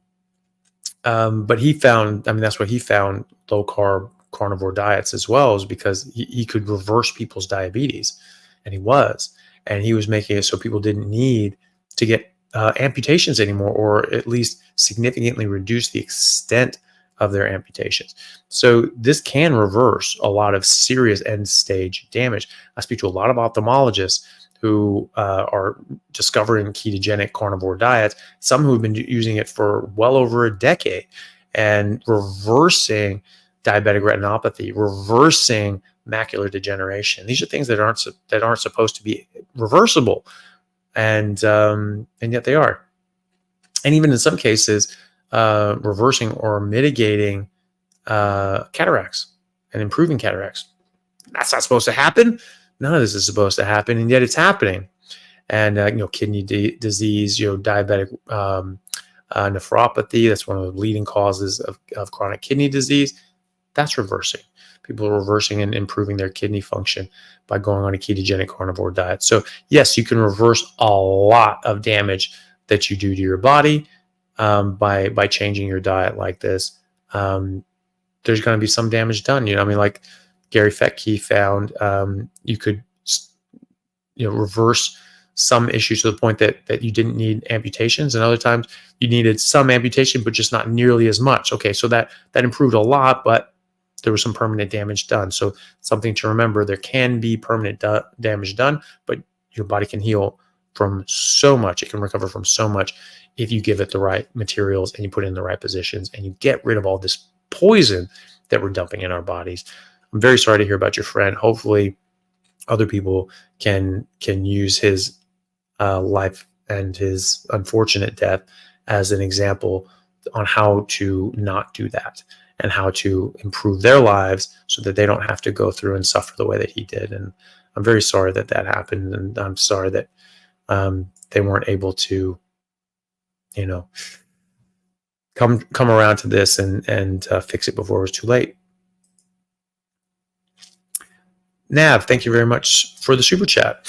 but he found, that's what he found, low carb carnivore diets as well, is because he could reverse people's diabetes, and he was making it so people didn't need to get amputations anymore, or at least significantly reduce the extent of their amputations. So this can reverse a lot of serious end stage damage. I speak to a lot of ophthalmologists who are discovering ketogenic carnivore diets, some who have been using it for well over a decade, and reversing diabetic retinopathy, reversing macular degeneration. These are things that aren't supposed to be reversible, and yet they are. And even in some cases, reversing or mitigating cataracts and improving cataracts. That's not supposed to happen. None of this is supposed to happen, and yet it's happening. And kidney disease, diabetic nephropathy, that's one of the leading causes of chronic kidney disease. That's reversing. People are reversing and improving their kidney function by going on a ketogenic carnivore diet. So yes, you can reverse a lot of damage that you do to your body by changing your diet like this. There's going to be some damage done. Like Gary Fettke found you could reverse some issues to the point that you didn't need amputations, and other times you needed some amputation but just not nearly as much. Okay, so that improved a lot, but there was some permanent damage done. So something to remember, there can be permanent damage done, but your body can heal from so much. It can recover from so much if you give it the right materials and you put it in the right positions and you get rid of all this poison that we're dumping in our bodies. I'm very sorry to hear about your friend. Hopefully other people can use his life and his unfortunate death as an example on how to not do that and how to improve their lives so that they don't have to go through and suffer the way that he did. And I'm very sorry that happened, and I'm sorry that they weren't able to, come around to this and fix it before it was too late. Nav, thank you very much for the super chat.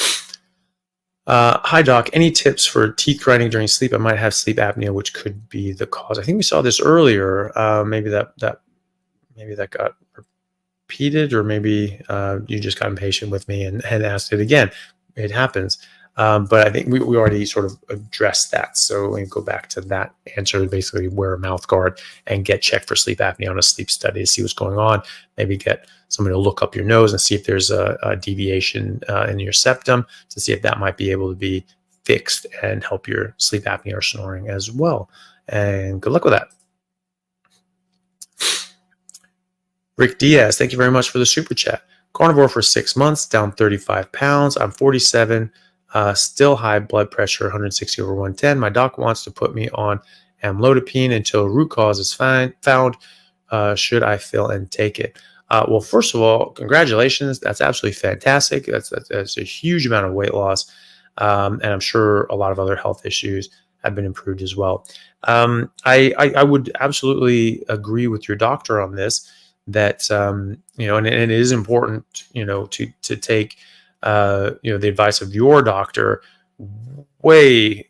Hi, Doc. Any tips for teeth grinding during sleep? I might have sleep apnea, which could be the cause. I think we saw this earlier. Maybe that got repeated, or maybe you just got impatient with me and asked it again. It happens. But I think we already sort of addressed that. So we go back to that answer. Basically, wear a mouth guard and get checked for sleep apnea on a sleep study to see what's going on. Maybe get somebody to look up your nose and see if there's a deviation in your septum to see if that might be able to be fixed and help your sleep apnea or snoring as well. And good luck with that. Rick Diaz, thank you very much for the super chat. Carnivore for 6 months, down 35 pounds. I'm 47. Still high blood pressure, 160/110. My doc wants to put me on amlodipine until root cause is found. Should I fill and take it? Well, first of all, congratulations. That's absolutely fantastic. That's a huge amount of weight loss. And I'm sure a lot of other health issues have been improved as well. I would absolutely agree with your doctor on this, that, and it is important, to take, the advice of your doctor way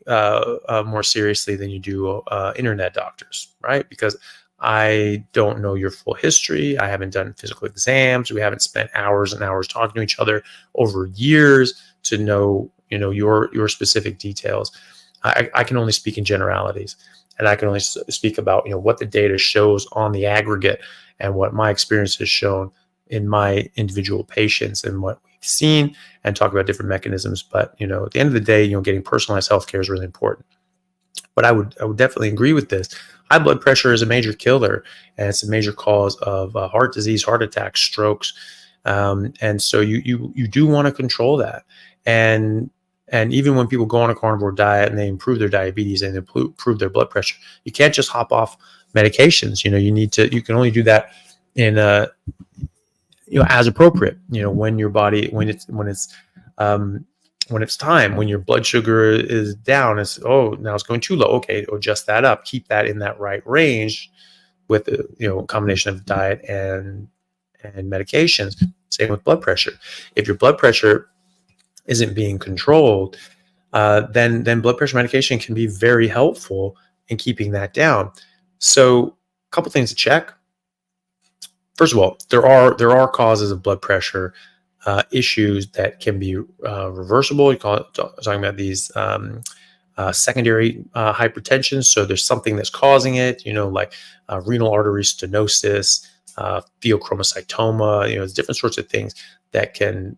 more seriously than you do internet doctors, right? Because I don't know your full history. I haven't done physical exams. We haven't spent hours and hours talking to each other over years to know, your specific details. I can only speak in generalities, and I can only speak about, what the data shows on the aggregate and what my experience has shown in my individual patients and what we've seen, and talk about different mechanisms. But, at the end of the day, getting personalized healthcare is really important. But I would definitely agree with this. High blood pressure is a major killer, and it's a major cause of heart disease, heart attacks, strokes. And so you do want to control that. And even when people go on a carnivore diet and they improve their diabetes and improve their blood pressure, you can't just hop off medications. You can only do that in as appropriate. When your body, when it's time, when your blood sugar is down, now it's going too low. Okay, adjust that up, keep that in that right range with a combination of diet and medications. Same with blood pressure. If your blood pressure isn't being controlled, then blood pressure medication can be very helpful in keeping that down. So a couple things to check. First of all, there are causes of blood pressure issues that can be reversible. You're talking about these secondary hypertension. So there's something that's causing it, like renal artery stenosis, pheochromocytoma. There's different sorts of things that can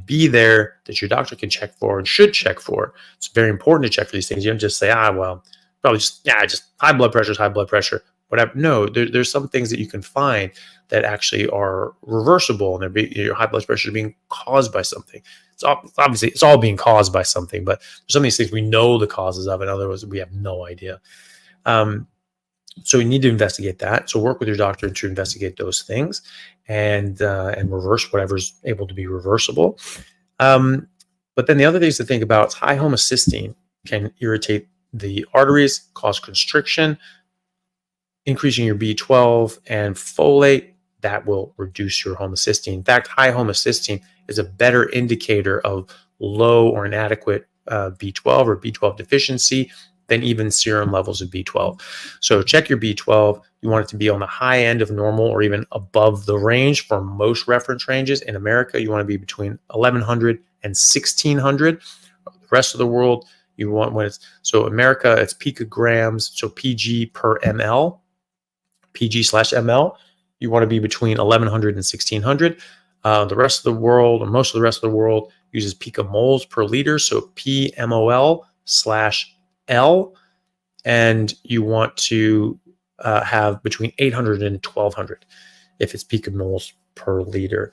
be there that your doctor can check for and should check for. It's very important to check for these things. You don't just say, probably just high blood pressure is high blood pressure, whatever. No, there's some things that you can find that actually are reversible, and your high blood pressure is being caused by something. Obviously it's all being caused by something, but there's some of these things we know the causes of, and otherwise we have no idea. So you need to investigate that. So work with your doctor to investigate those things and reverse whatever's able to be reversible. But then the other things to think about is high homocysteine can irritate the arteries, cause constriction, increasing your B12 and folate. That will reduce your homocysteine. In fact, high homocysteine is a better indicator of low or inadequate B12 or B12 deficiency than even serum levels of B12. So check your B12. You want it to be on the high end of normal or even above the range for most reference ranges. In America, you want to be between 1100 and 1600. The rest of the world, you want when it's, so America, it's picograms, so PG per ml, PG/ml. You want to be between 1100 and 1600. The rest of the world, or most of the rest of the world, uses picomoles per liter, so PMOL/L, and you want to have between 800 and 1200 if it's picomoles per liter.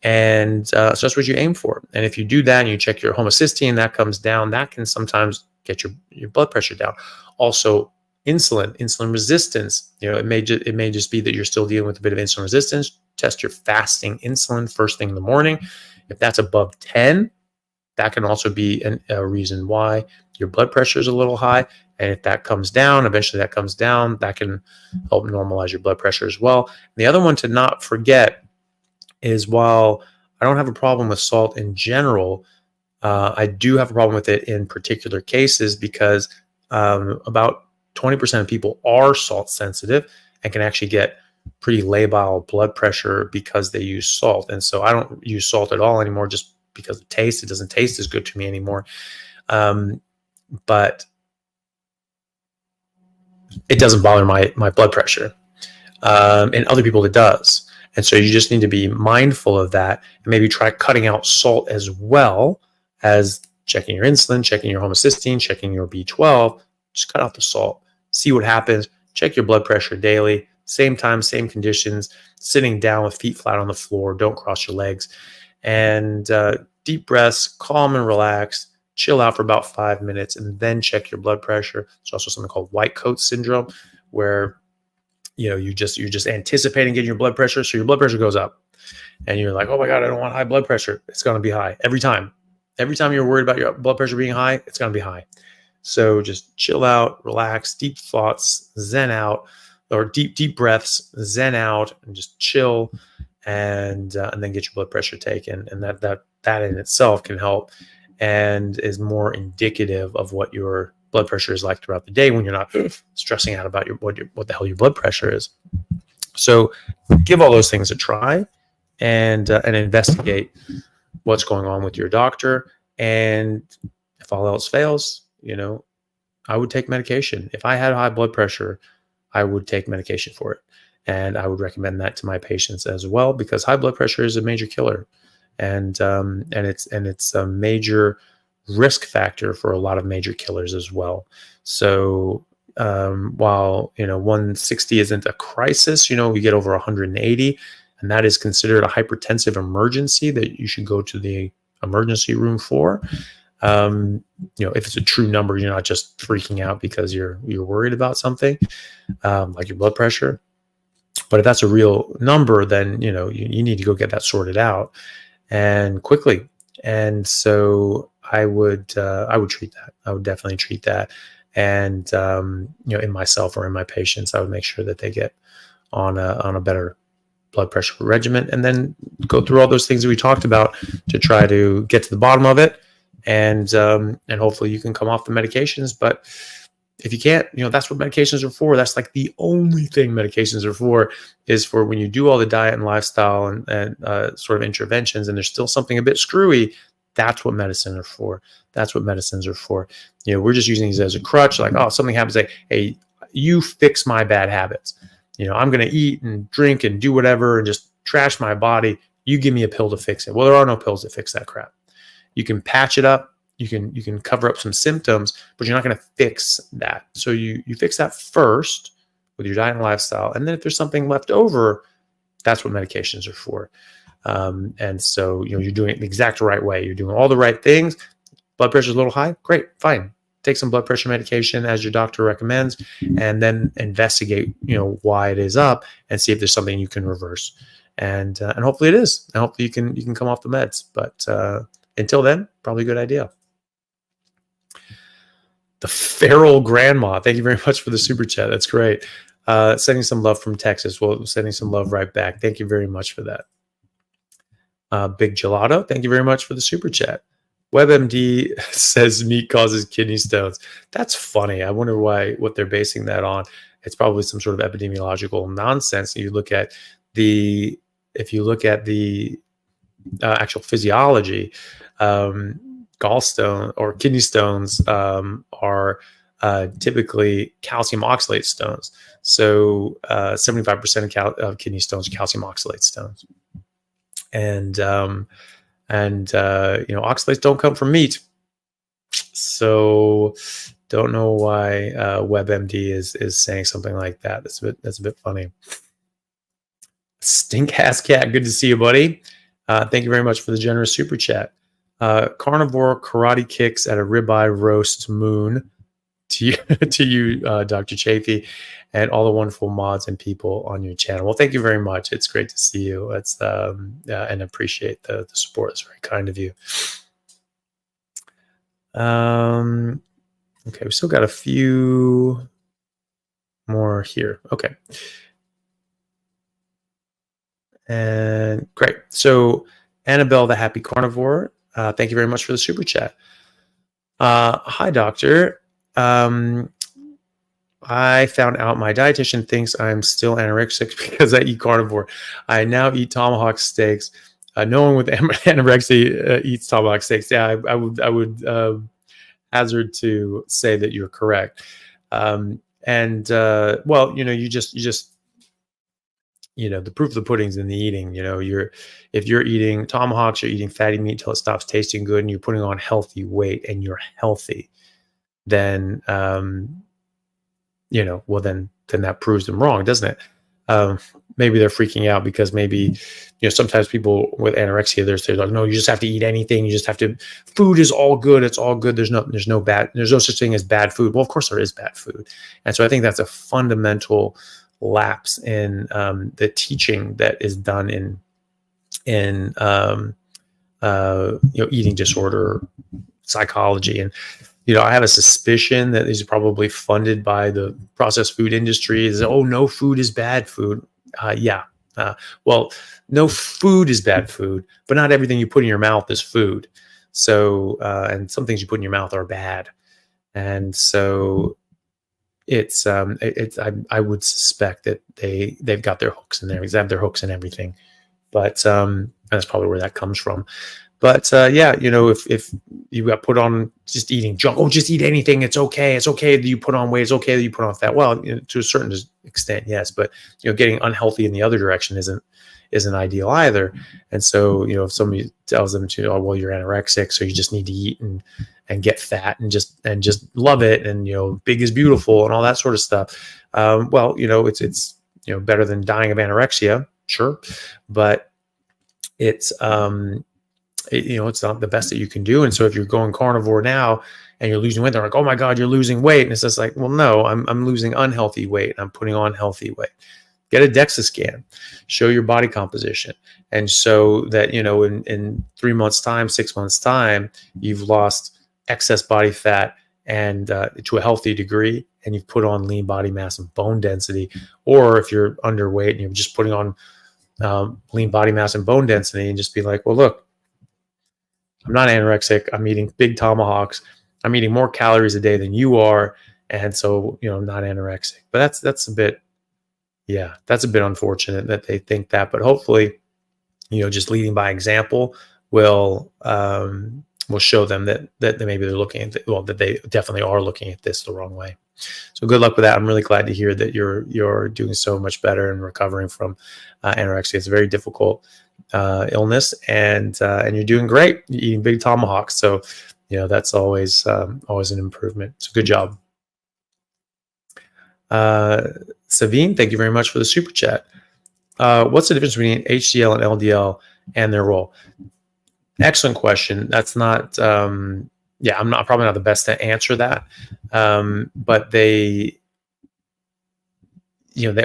And so that's what you aim for. And if you do that and you check your homocysteine, that comes down, that can sometimes get your blood pressure down. Also, insulin resistance. It may just be that you're still dealing with a bit of insulin resistance. Test your fasting insulin first thing in the morning. If that's above 10, that can also be a reason why your blood pressure is a little high. And if that comes down, eventually that comes down, that can help normalize your blood pressure as well. And the other one to not forget is, while I don't have a problem with salt in general, I do have a problem with it in particular cases, because about 20% of people are salt sensitive and can actually get pretty labile blood pressure because they use salt. And so I don't use salt at all anymore, just because of taste. It doesn't taste as good to me anymore. But it doesn't bother my blood pressure. And other people it does. And so you just need to be mindful of that, and maybe try cutting out salt as well as checking your insulin, checking your homocysteine, checking your B12. Just cut out the salt, see what happens. Check your blood pressure daily, same time, same conditions, sitting down with feet flat on the floor. Don't cross your legs. And deep breaths, calm and relaxed. Chill out for about 5 minutes, and then check your blood pressure. There's also something called white coat syndrome, where you're just anticipating getting your blood pressure, so your blood pressure goes up, and you're like, oh my God, I don't want high blood pressure. It's going to be high every time. Every time you're worried about your blood pressure being high, it's going to be high. So just chill out, relax, deep thoughts, zen out, or deep breaths, zen out, and just chill, and then get your blood pressure taken. And that in itself can help, and is more indicative of what your blood pressure is like throughout the day when you're not stressing out about what the hell your blood pressure is. So give all those things a try, and investigate what's going on with your doctor. And if all else fails, I would take medication. If I had high blood pressure, I would take medication for it. And I would recommend that to my patients as well, because high blood pressure is a major killer. And it's a major risk factor for a lot of major killers as well. So while 160 isn't a crisis, we get over 180, and that is considered a hypertensive emergency that you should go to the emergency room for. If it's a true number, you're not just freaking out because you're worried about something like your blood pressure. But if that's a real number, then you need to go get that sorted out, and quickly. And so I would treat that. I would definitely treat that. And in myself or in my patients, I would make sure that they get on a better blood pressure regimen, and then go through all those things that we talked about to try to get to the bottom of it. And hopefully you can come off the medications. But if you can't, that's what medications are for. That's like the only thing medications are for, is for when you do all the diet and lifestyle and sort of interventions, and there's still something a bit screwy. That's what medicine are for. That's what medicines are for. We're just using these as a crutch. Like, oh, something happens. Like, hey, you fix my bad habits. I'm going to eat and drink and do whatever and just trash my body. You give me a pill to fix it. Well, there are no pills that fix that crap. You can patch it up. You can cover up some symptoms, but you're not going to fix that. So you fix that first with your diet and lifestyle. And then if there's something left over, that's what medications are for. And so, you're doing it the exact right way. You're doing all the right things. Blood pressure is a little high. Great, fine. Take some blood pressure medication as your doctor recommends, and then investigate, why it is up, and see if there's something you can reverse. And hopefully it is. And hopefully you can come off the meds. But until then, probably a good idea. The feral grandma. Thank you very much for the super chat. That's great. Sending some love from Texas. Well, sending some love right back. Thank you very much for that. Big Gelato. Thank you very much for the super chat. WebMD says meat causes kidney stones. That's funny. I wonder what they're basing that on. It's probably some sort of epidemiological nonsense. If you look at the actual physiology, gallstone or kidney stones are typically calcium oxalate stones. So 75% of kidney stones are calcium oxalate stones, and oxalates don't come from meat. So don't know why WebMD is saying something like that. That's a bit funny. Stink ass cat, good to see you, buddy. Thank you very much for the generous super chat. Carnivore karate kicks at a ribeye roast moon to you, to you, Dr. Chaffee, and all the wonderful mods and people on your channel. Well, thank you very much. It's great to see you. It's and appreciate the support. It's very kind of you. Okay, we still got a few more here. Okay. And great. So Annabelle, the happy carnivore, thank you very much for the super chat. Hi, doctor. I found out my dietitian thinks I'm still anorexic because I eat carnivore. I now eat tomahawk steaks. No one with anorexia eats tomahawk steaks. Yeah, I would hazard to say that you're correct. Well, you just the proof of the pudding's in the eating. If you're eating tomahawks, you're eating fatty meat till it stops tasting good, and you're putting on healthy weight, and you're healthy, then then that proves them wrong, doesn't it? Maybe they're freaking out because maybe sometimes people with anorexia, they're like, no, you just have to eat anything. You just have to. Food is all good. It's all good. There's no such thing as bad food. Well, of course there is bad food, and so I think that's a fundamental lapse in the teaching that is done in eating disorder psychology. And I have a suspicion that these are probably funded by the processed food industry. Is no food is bad food. Well, no food is bad food, but not everything you put in your mouth is food. So and some things you put in your mouth are bad, and so I would suspect that they've got their hooks in there. They have their hooks in everything, but that's probably where that comes from. But if you got put on just eating junk, just eat anything, it's okay. It's okay that you put on weight. It's okay that you put on fat. Well, to a certain extent, yes, but getting unhealthy in the other direction isn't ideal either. And so if somebody tells them to, well, you're anorexic, so you just need to eat and get fat and just love it, and big is beautiful and all that sort of stuff. Well, it's better than dying of anorexia, sure, but it's it's not the best that you can do. And so if you're going carnivore now and you're losing weight, they're like, oh my God, you're losing weight. And it's just like, well, no, I'm losing unhealthy weight. I'm putting on healthy weight. Get a DEXA scan, show your body composition. And so that, in 3 months time, 6 months time, you've lost excess body fat and to a healthy degree, and you've put on lean body mass and bone density. Or if you're underweight and you're just putting on lean body mass and bone density, and just be like, well, look, I'm not anorexic. I'm eating big tomahawks. I'm eating more calories a day than you are. And so, I'm not anorexic. But that's a bit unfortunate that they think that. But hopefully, just leading by example will show them that maybe they're looking at that they definitely are looking at this the wrong way. So good luck with that. I'm really glad to hear that you're doing so much better and recovering from anorexia. It's a very difficult illness, and you're doing great. You're eating big tomahawks, so that's always an improvement. So good job. Savine, thank you very much for the super chat. What's the difference between HDL and LDL and their role? Excellent question. That's not I'm probably not the best to answer that, but they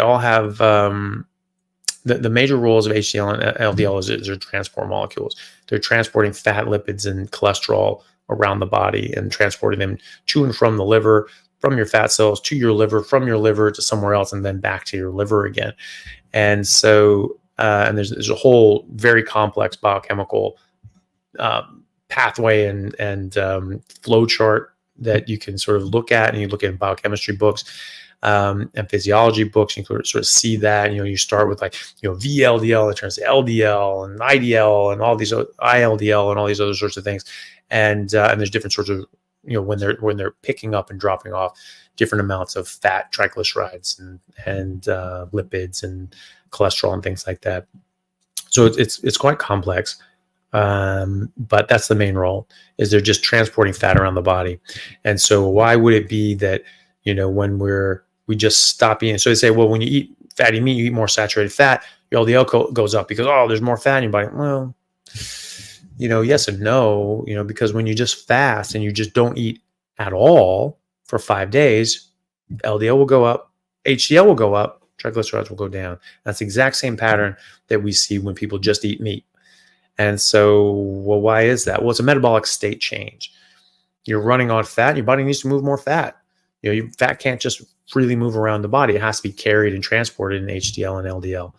all have the major roles of HDL and LDL is they're transport molecules. They're transporting fat, lipids, and cholesterol around the body and transporting them to and from the liver, from your fat cells to your liver, from your liver to somewhere else, and then back to your liver again. And so, and there's a whole very complex biochemical pathway and flow chart that you can sort of look at, and you look at biochemistry books and physiology books. You can sort of see that. You start with like VLDL, it turns to LDL and IDL and all these ILDL and all these other sorts of things, and there's different sorts of when they're picking up and dropping off different amounts of fat, triglycerides, and lipids and cholesterol and things like that. So it's quite complex, but that's the main role, is they're just transporting fat around the body. And so why would it be that when we just stop eating? So they say, well, when you eat fatty meat, you eat more saturated fat, your LDL goes up because there's more fat in your body. Well, yes and no, because when you just fast and you just don't eat at all for 5 days, LDL will go up, HDL will go up, triglycerides will go down. That's the exact same pattern that we see when people just eat meat. And so, well, why is that? Well, it's a metabolic state change. You're running on fat, your body needs to move more fat. Your fat can't just freely move around the body. It has to be carried and transported in HDL and LDL.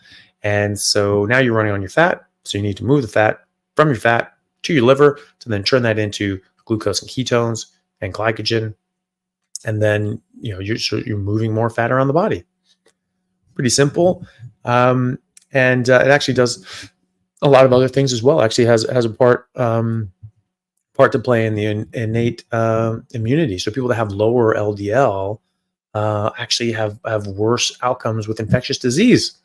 And so now you're running on your fat, so you need to move the fat from your fat to your liver to then turn that into glucose and ketones and glycogen. And then, you're moving more fat around the body. Pretty simple. And it actually does a lot of other things as well. Actually has a part to play in the innate immunity. So people that have lower LDL actually have worse outcomes with infectious disease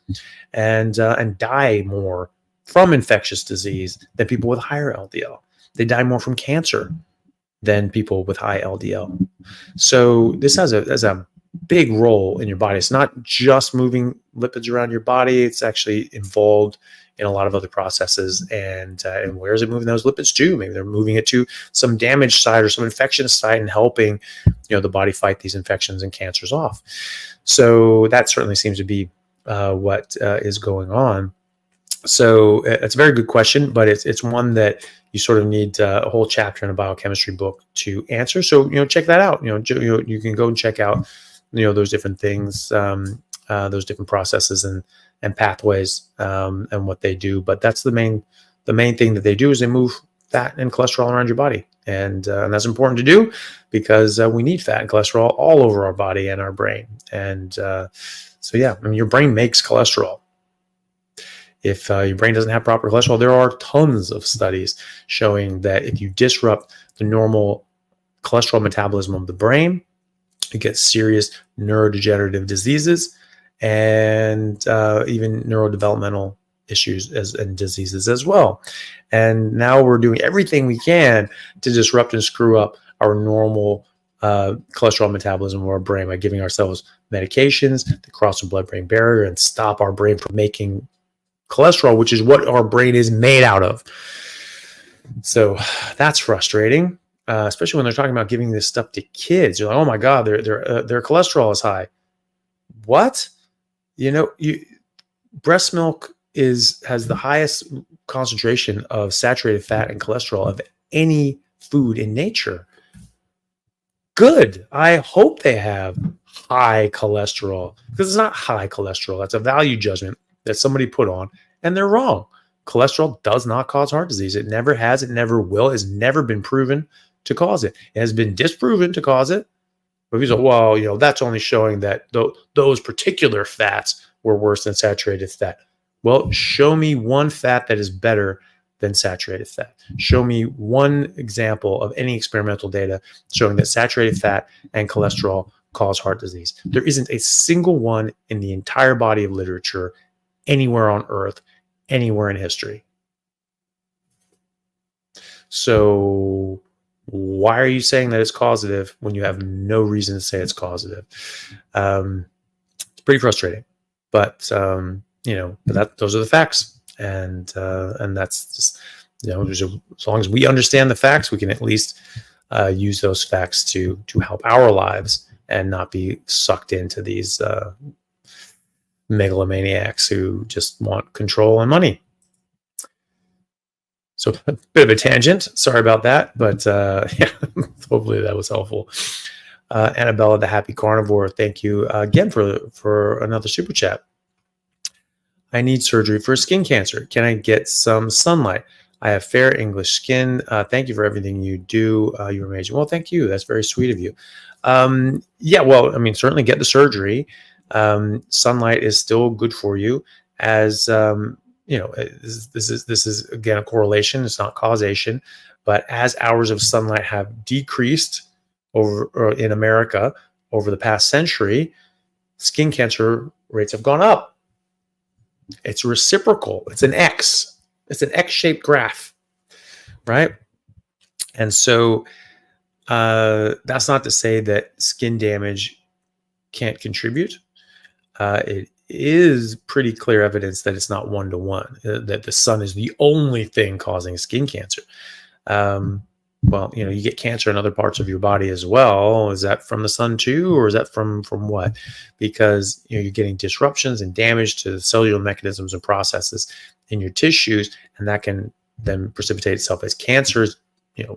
and die more from infectious disease than people with higher LDL. They die more from cancer than people with high LDL. So this has a big role in your body. It's not just moving lipids around your body. It's actually involved in a lot of other processes. And where is it moving those lipids to? Maybe they're moving it to some damaged site or some infection site and helping the body fight these infections and cancers off. So that certainly seems to be what is going on. So it's a very good question, but it's one that you sort of need a whole chapter in a biochemistry book to answer. So check that out. You can go and check out those different things, those different processes and pathways and what they do. But that's the main thing that they do, is they move fat and cholesterol around your body, and that's important to do because we need fat and cholesterol all over our body and our brain. And so yeah, your brain makes cholesterol. If your brain doesn't have proper cholesterol, there are tons of studies showing that if you disrupt the normal cholesterol metabolism of the brain, you get serious neurodegenerative diseases and even neurodevelopmental issues and diseases as well. And now we're doing everything we can to disrupt and screw up our normal cholesterol metabolism of our brain by giving ourselves medications that cross the blood-brain barrier and stop our brain from making cholesterol, which is what our brain is made out of. So that's frustrating, especially when they're talking about giving this stuff to kids. You're like, oh my God, their cholesterol is high. What? Breast milk has the highest concentration of saturated fat and cholesterol of any food in nature. Good. I hope they have high cholesterol, because it's not high cholesterol. That's a value judgment that somebody put on, and they're wrong. Cholesterol does not cause heart disease. It never has. It never will. It's never been proven to cause it. It has been disproven to cause it. But people say, well, that's only showing that those particular fats were worse than saturated fat. Well, show me one fat that is better than saturated fat. Show me one example of any experimental data showing that saturated fat and cholesterol cause heart disease. There isn't a single one in the entire body of literature anywhere on earth, anywhere in history. So why are you saying that it's causative when you have no reason to say it's causative? It's pretty frustrating, but those are the facts, and that's just as long as we understand the facts, we can at least use those facts to help our lives and not be sucked into these megalomaniacs who just want control and money. So a bit of a tangent. Sorry about that, but yeah, hopefully that was helpful. Annabella, the Happy Carnivore, thank you again for another super chat. I need surgery for skin cancer. Can I get some sunlight? I have fair English skin. Thank you for everything you do. You're amazing. Well, thank you. That's very sweet of you. Yeah, well, I mean, certainly get the surgery. Sunlight is still good for you, as this is again a correlation. It's not causation, but as hours of sunlight have decreased in America over the past century, skin cancer rates have gone up. It's reciprocal. It's an X. It's an X-shaped graph, right? And so that's not to say that skin damage can't contribute. It is pretty clear evidence that it's not one-to-one, that the sun is the only thing causing skin cancer. Well, you get cancer in other parts of your body as well. Is that from the sun too, or is that from what? Because you're getting disruptions and damage to the cellular mechanisms and processes in your tissues, and that can then precipitate itself as cancers.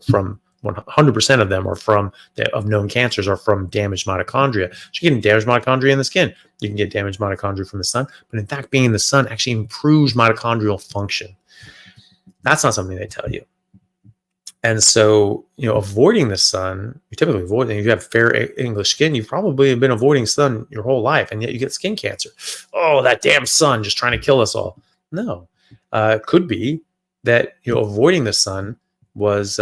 From 100% of them of known cancers are from damaged mitochondria. So you're getting damaged mitochondria in the skin. You can get damaged mitochondria from the sun, but in fact, being in the sun actually improves mitochondrial function. That's not something they tell you. And so, avoiding the sun, you typically avoid it. If you have fair English skin, you've probably been avoiding sun your whole life, and yet you get skin cancer. Oh, that damn sun just trying to kill us all. No, it could be that avoiding the sun was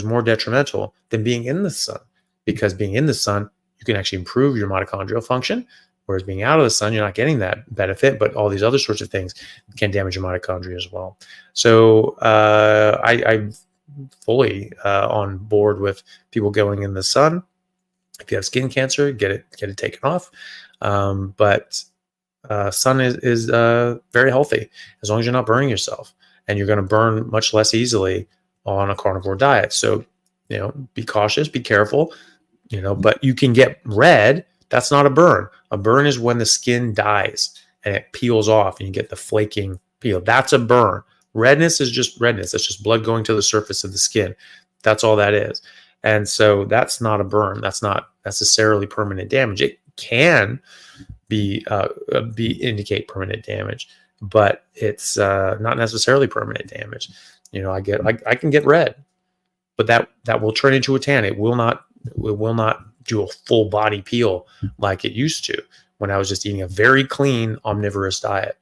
more detrimental than being in the sun, because being in the sun, you can actually improve your mitochondrial function, whereas being out of the sun, you're not getting that benefit, but all these other sorts of things can damage your mitochondria as well. So I'm fully on board with people going in the sun. If you have skin cancer, get it taken off. But sun is very healthy as long as you're not burning yourself, and you're going to burn much less easily on a carnivore diet. So, be cautious, be careful, but you can get red. That's not a burn. A burn is when the skin dies and it peels off and you get the flaking peel. That's a burn. Redness is just redness. That's just blood going to the surface of the skin. That's all that is. And so that's not a burn. That's not necessarily permanent damage. It can indicate permanent damage, but it's not necessarily permanent damage. I can get red, but that will turn into a tan. It will not do a full body peel like it used to when I was just eating a very clean omnivorous diet.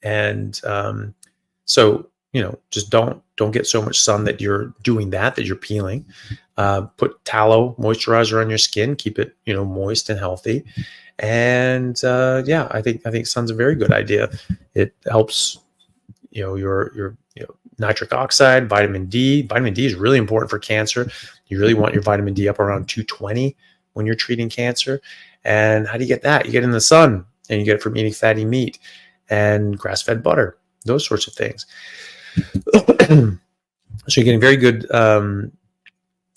And so just don't get so much sun that you're doing that you're peeling. Put tallow moisturizer on your skin, keep it moist and healthy. And I think sun's a very good idea. It helps your nitric oxide, vitamin D. Vitamin D is really important for cancer. You really want your vitamin D up around 220 when you're treating cancer. And how do you get that? You get in the sun, and you get it from eating fatty meat and grass-fed butter, those sorts of things. So you're getting very good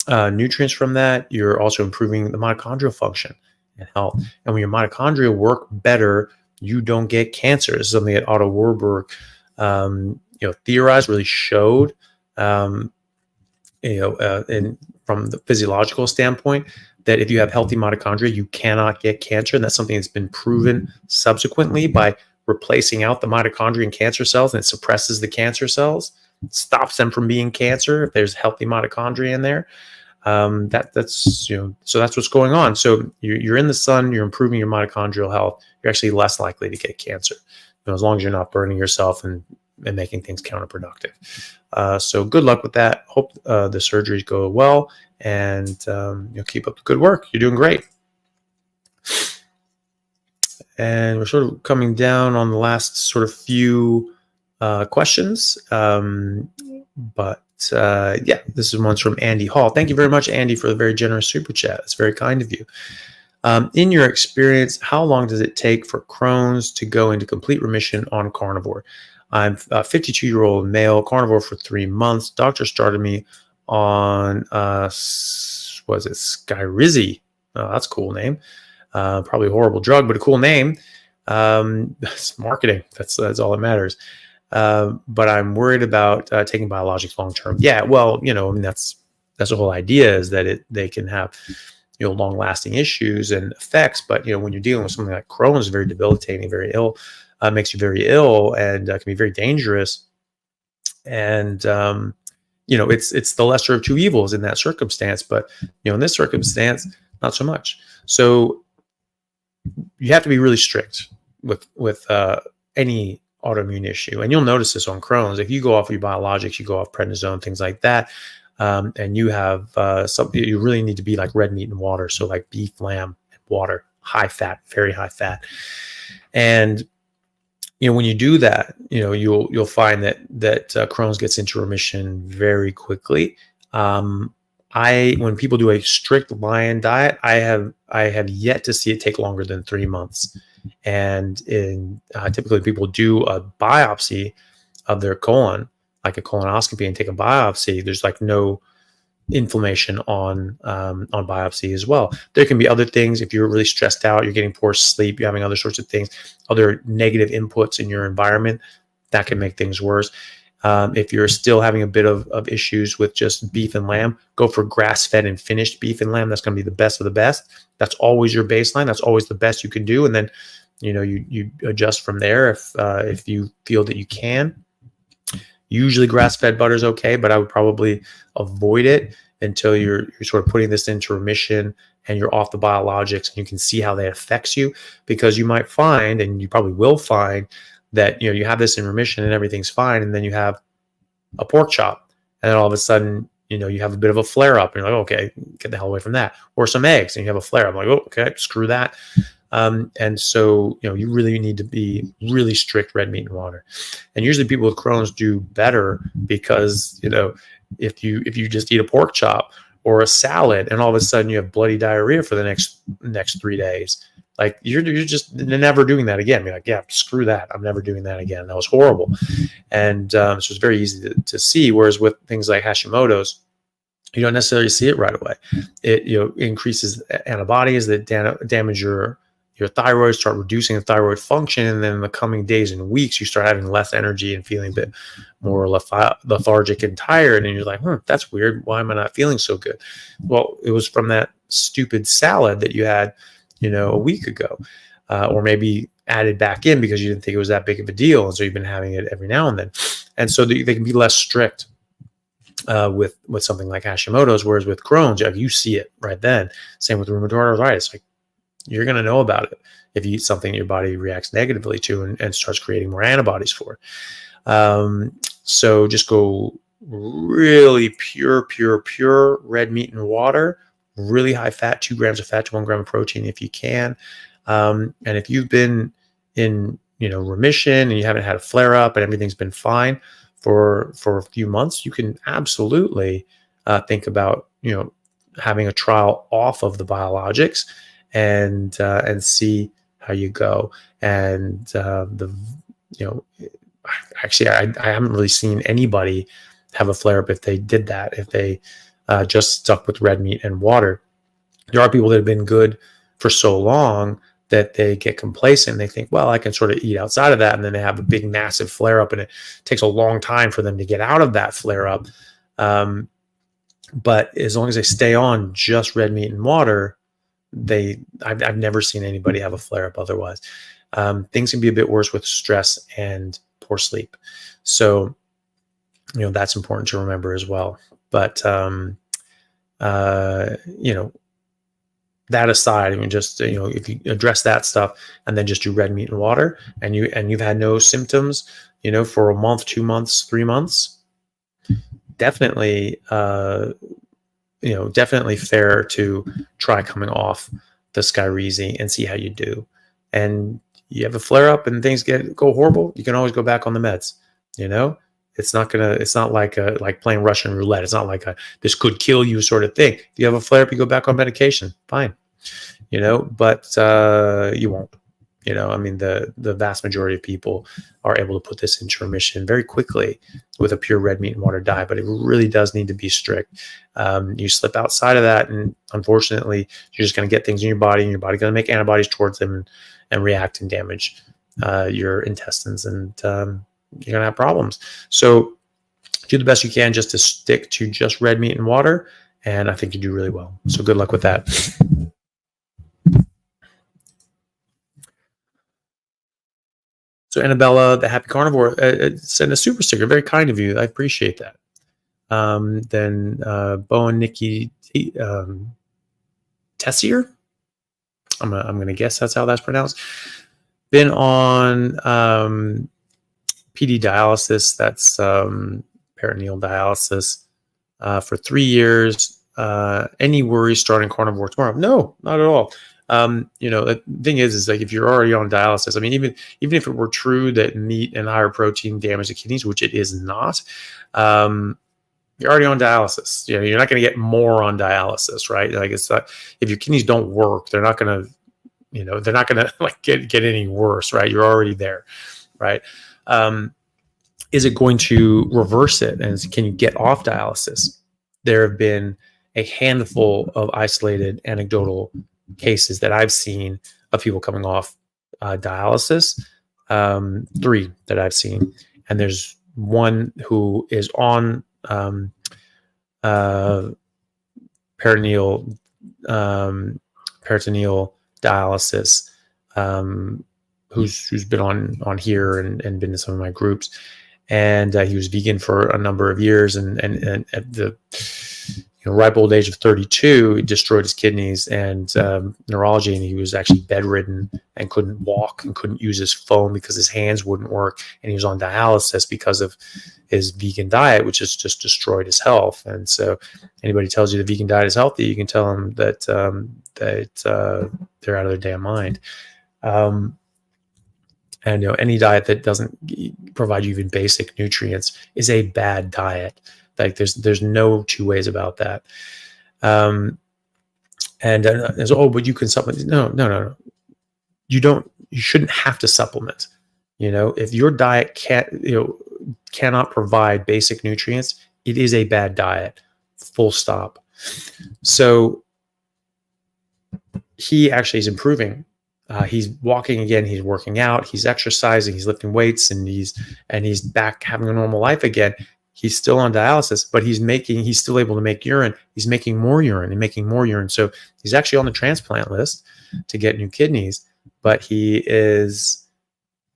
nutrients from that. You're also improving the mitochondrial function and health. And when your mitochondria work better, you don't get cancer. This is something that Otto Warburg theorized, really showed, and from the physiological standpoint, that if you have healthy mitochondria, you cannot get cancer. And that's something that's been proven subsequently by replacing out the mitochondria in cancer cells, and it suppresses the cancer cells, stops them from being cancer if there's healthy mitochondria in there. So that's what's going on. So you're in the sun, you're improving your mitochondrial health, you're actually less likely to get cancer, as long as you're not burning yourself and making things counterproductive. So good luck with that. Hope the surgeries go well, and you'll keep up the good work. You're doing great. And we're sort of coming down on the last sort of few questions. This is one from Andy Hall. Thank you very much, Andy, for the very generous super chat. It's very kind of you. In your experience, how long does it take for Crohn's to go into complete remission on carnivore? I'm a 52-year-old male, carnivore for 3 months. Doctor started me on, Skyrizi? Oh, that's a cool name. Probably a horrible drug, but a cool name. It's marketing. That's all that matters. But I'm worried about taking biologics long term. Yeah, well, that's the whole idea, is that they can have long lasting issues and effects. But when you're dealing with something like Crohn's, very debilitating, very ill, makes you very ill, and can be very dangerous. And it's the lesser of two evils in that circumstance, but in this circumstance, not so much. So you have to be really strict with any autoimmune issue, and you'll notice this on Crohn's. If you go off your biologics, you go off prednisone, things like that, and you have something, you really need to be like red meat and water. So like beef, lamb, and water, high fat, very high fat. And when you do that, you'll find that Crohn's gets into remission very quickly. When people do a strict lion diet, I have yet to see it take longer than 3 months. And typically people do a biopsy of their colon, like a colonoscopy, and take a biopsy. There's like no inflammation on biopsy as well. There can be other things. If you're really stressed out, you're getting poor sleep, you're having other sorts of things, other negative inputs in your environment, that can make things worse. If you're still having a bit of issues with just beef and lamb, go for grass-fed and finished beef and lamb. That's going to be the best of the best. That's always your baseline. That's always the best you can do. And then, you adjust from there if you feel that you can. Usually grass-fed butter is okay, but I would probably avoid it until you're sort of putting this into remission and you're off the biologics and you can see how that affects you, because you might find, and you probably will find, that you have this in remission and everything's fine, and then you have a pork chop, and then all of a sudden you have a bit of a flare up, and you're like, okay, get the hell away from that. Or some eggs, and you have a flare up, like, oh, okay, screw that. And so you really need to be really strict red meat and water. And usually people with Crohn's do better because if you just eat a pork chop or a salad and all of a sudden you have bloody diarrhea for the next 3 days, like you're just never doing that again. You're like, yeah, screw that. I'm never doing that again. That was horrible. And so it's very easy to see. Whereas with things like Hashimoto's, you don't necessarily see it right away. It increases antibodies that damage your thyroid, start reducing the thyroid function, and then in the coming days and weeks you start having less energy and feeling a bit more lethargic and tired, and you're like, that's weird, why am I not feeling so good? Well, it was from that stupid salad that you had a week ago, or maybe added back in because you didn't think it was that big of a deal, and so you've been having it every now and then. And so they can be less strict with something like Hashimoto's, whereas with Crohn's, you see it right then. Same with rheumatoid arthritis. Like, you're going to know about it if you eat something your body reacts negatively to and starts creating more antibodies for. So just go really pure red meat and water, really high fat, 2 grams of fat to 1 gram of protein if you can. And if you've been in remission and you haven't had a flare up and everything's been fine for a few months, you can absolutely think about having a trial off of the biologics and see how you go. And actually I haven't really seen anybody have a flare up if they did that, if they just stuck with red meat and water. There are people that have been good for so long that they get complacent. They think, well, I can sort of eat outside of that, and then they have a big massive flare up, and it takes a long time for them to get out of that flare up. But as long as they stay on just red meat and water, I've never seen anybody have a flare up otherwise. Things can be a bit worse with stress and poor sleep. So, that's important to remember as well. But, that aside, I mean, just, if you address that stuff and then just do red meat and water, and you've had no symptoms, for a month, 2 months, 3 months, definitely, definitely fair to try coming off the Skyrizi and see how you do. And you have a flare up and things go horrible, you can always go back on the meds. It's not like playing Russian roulette. It's not like this could kill you sort of thing. If you have a flare up, you go back on medication, fine. But you won't. I mean, the vast majority of people are able to put this into remission very quickly with a pure red meat and water diet, but it really does need to be strict. You slip outside of that, and unfortunately, you're just going to get things in your body, and your body's going to make antibodies towards them and react and damage your intestines, and you're going to have problems. So do the best you can just to stick to just red meat and water, and I think you do really well. So good luck with that. So Annabella, the happy carnivore, sent a super sticker. Very kind of you. I appreciate that. Then Bo and Nikki Tessier. I'm gonna guess that's how that's pronounced. Been on PD dialysis. That's peritoneal dialysis for 3 years. Any worries starting carnivore tomorrow? No, not at all. The thing is like if you're already on dialysis, I mean, even if it were true that meat and higher protein damage the kidneys, which it is not, you're already on dialysis. You're not going to get more on dialysis, right? Like it's not, if your kidneys don't work, they're not going to, like get any worse, right? You're already there, right? Is it going to reverse it? And can you get off dialysis? There have been a handful of isolated anecdotal cases that I've seen of people coming off dialysis, 3 that I've seen. And there's one who is on peritoneal dialysis, who's been on here and been in some of my groups. And he was vegan for a number of years, and at the ripe old age of 32, he destroyed his kidneys and neurology, and he was actually bedridden and couldn't walk and couldn't use his phone because his hands wouldn't work, and he was on dialysis because of his vegan diet, which has just destroyed his health. And so anybody tells you the vegan diet is healthy, you can tell them that they're out of their damn mind. And any diet that doesn't provide you even basic nutrients is a bad diet. Like there's no two ways about that. But you can supplement. No. You shouldn't have to supplement. If your diet cannot provide basic nutrients, it is a bad diet. Full stop. So he actually is improving. He's walking again. He's working out. He's exercising. He's lifting weights, and he's back having a normal life again. He's still on dialysis, but he's still able to make urine. He's making more urine. So he's actually on the transplant list to get new kidneys, but he is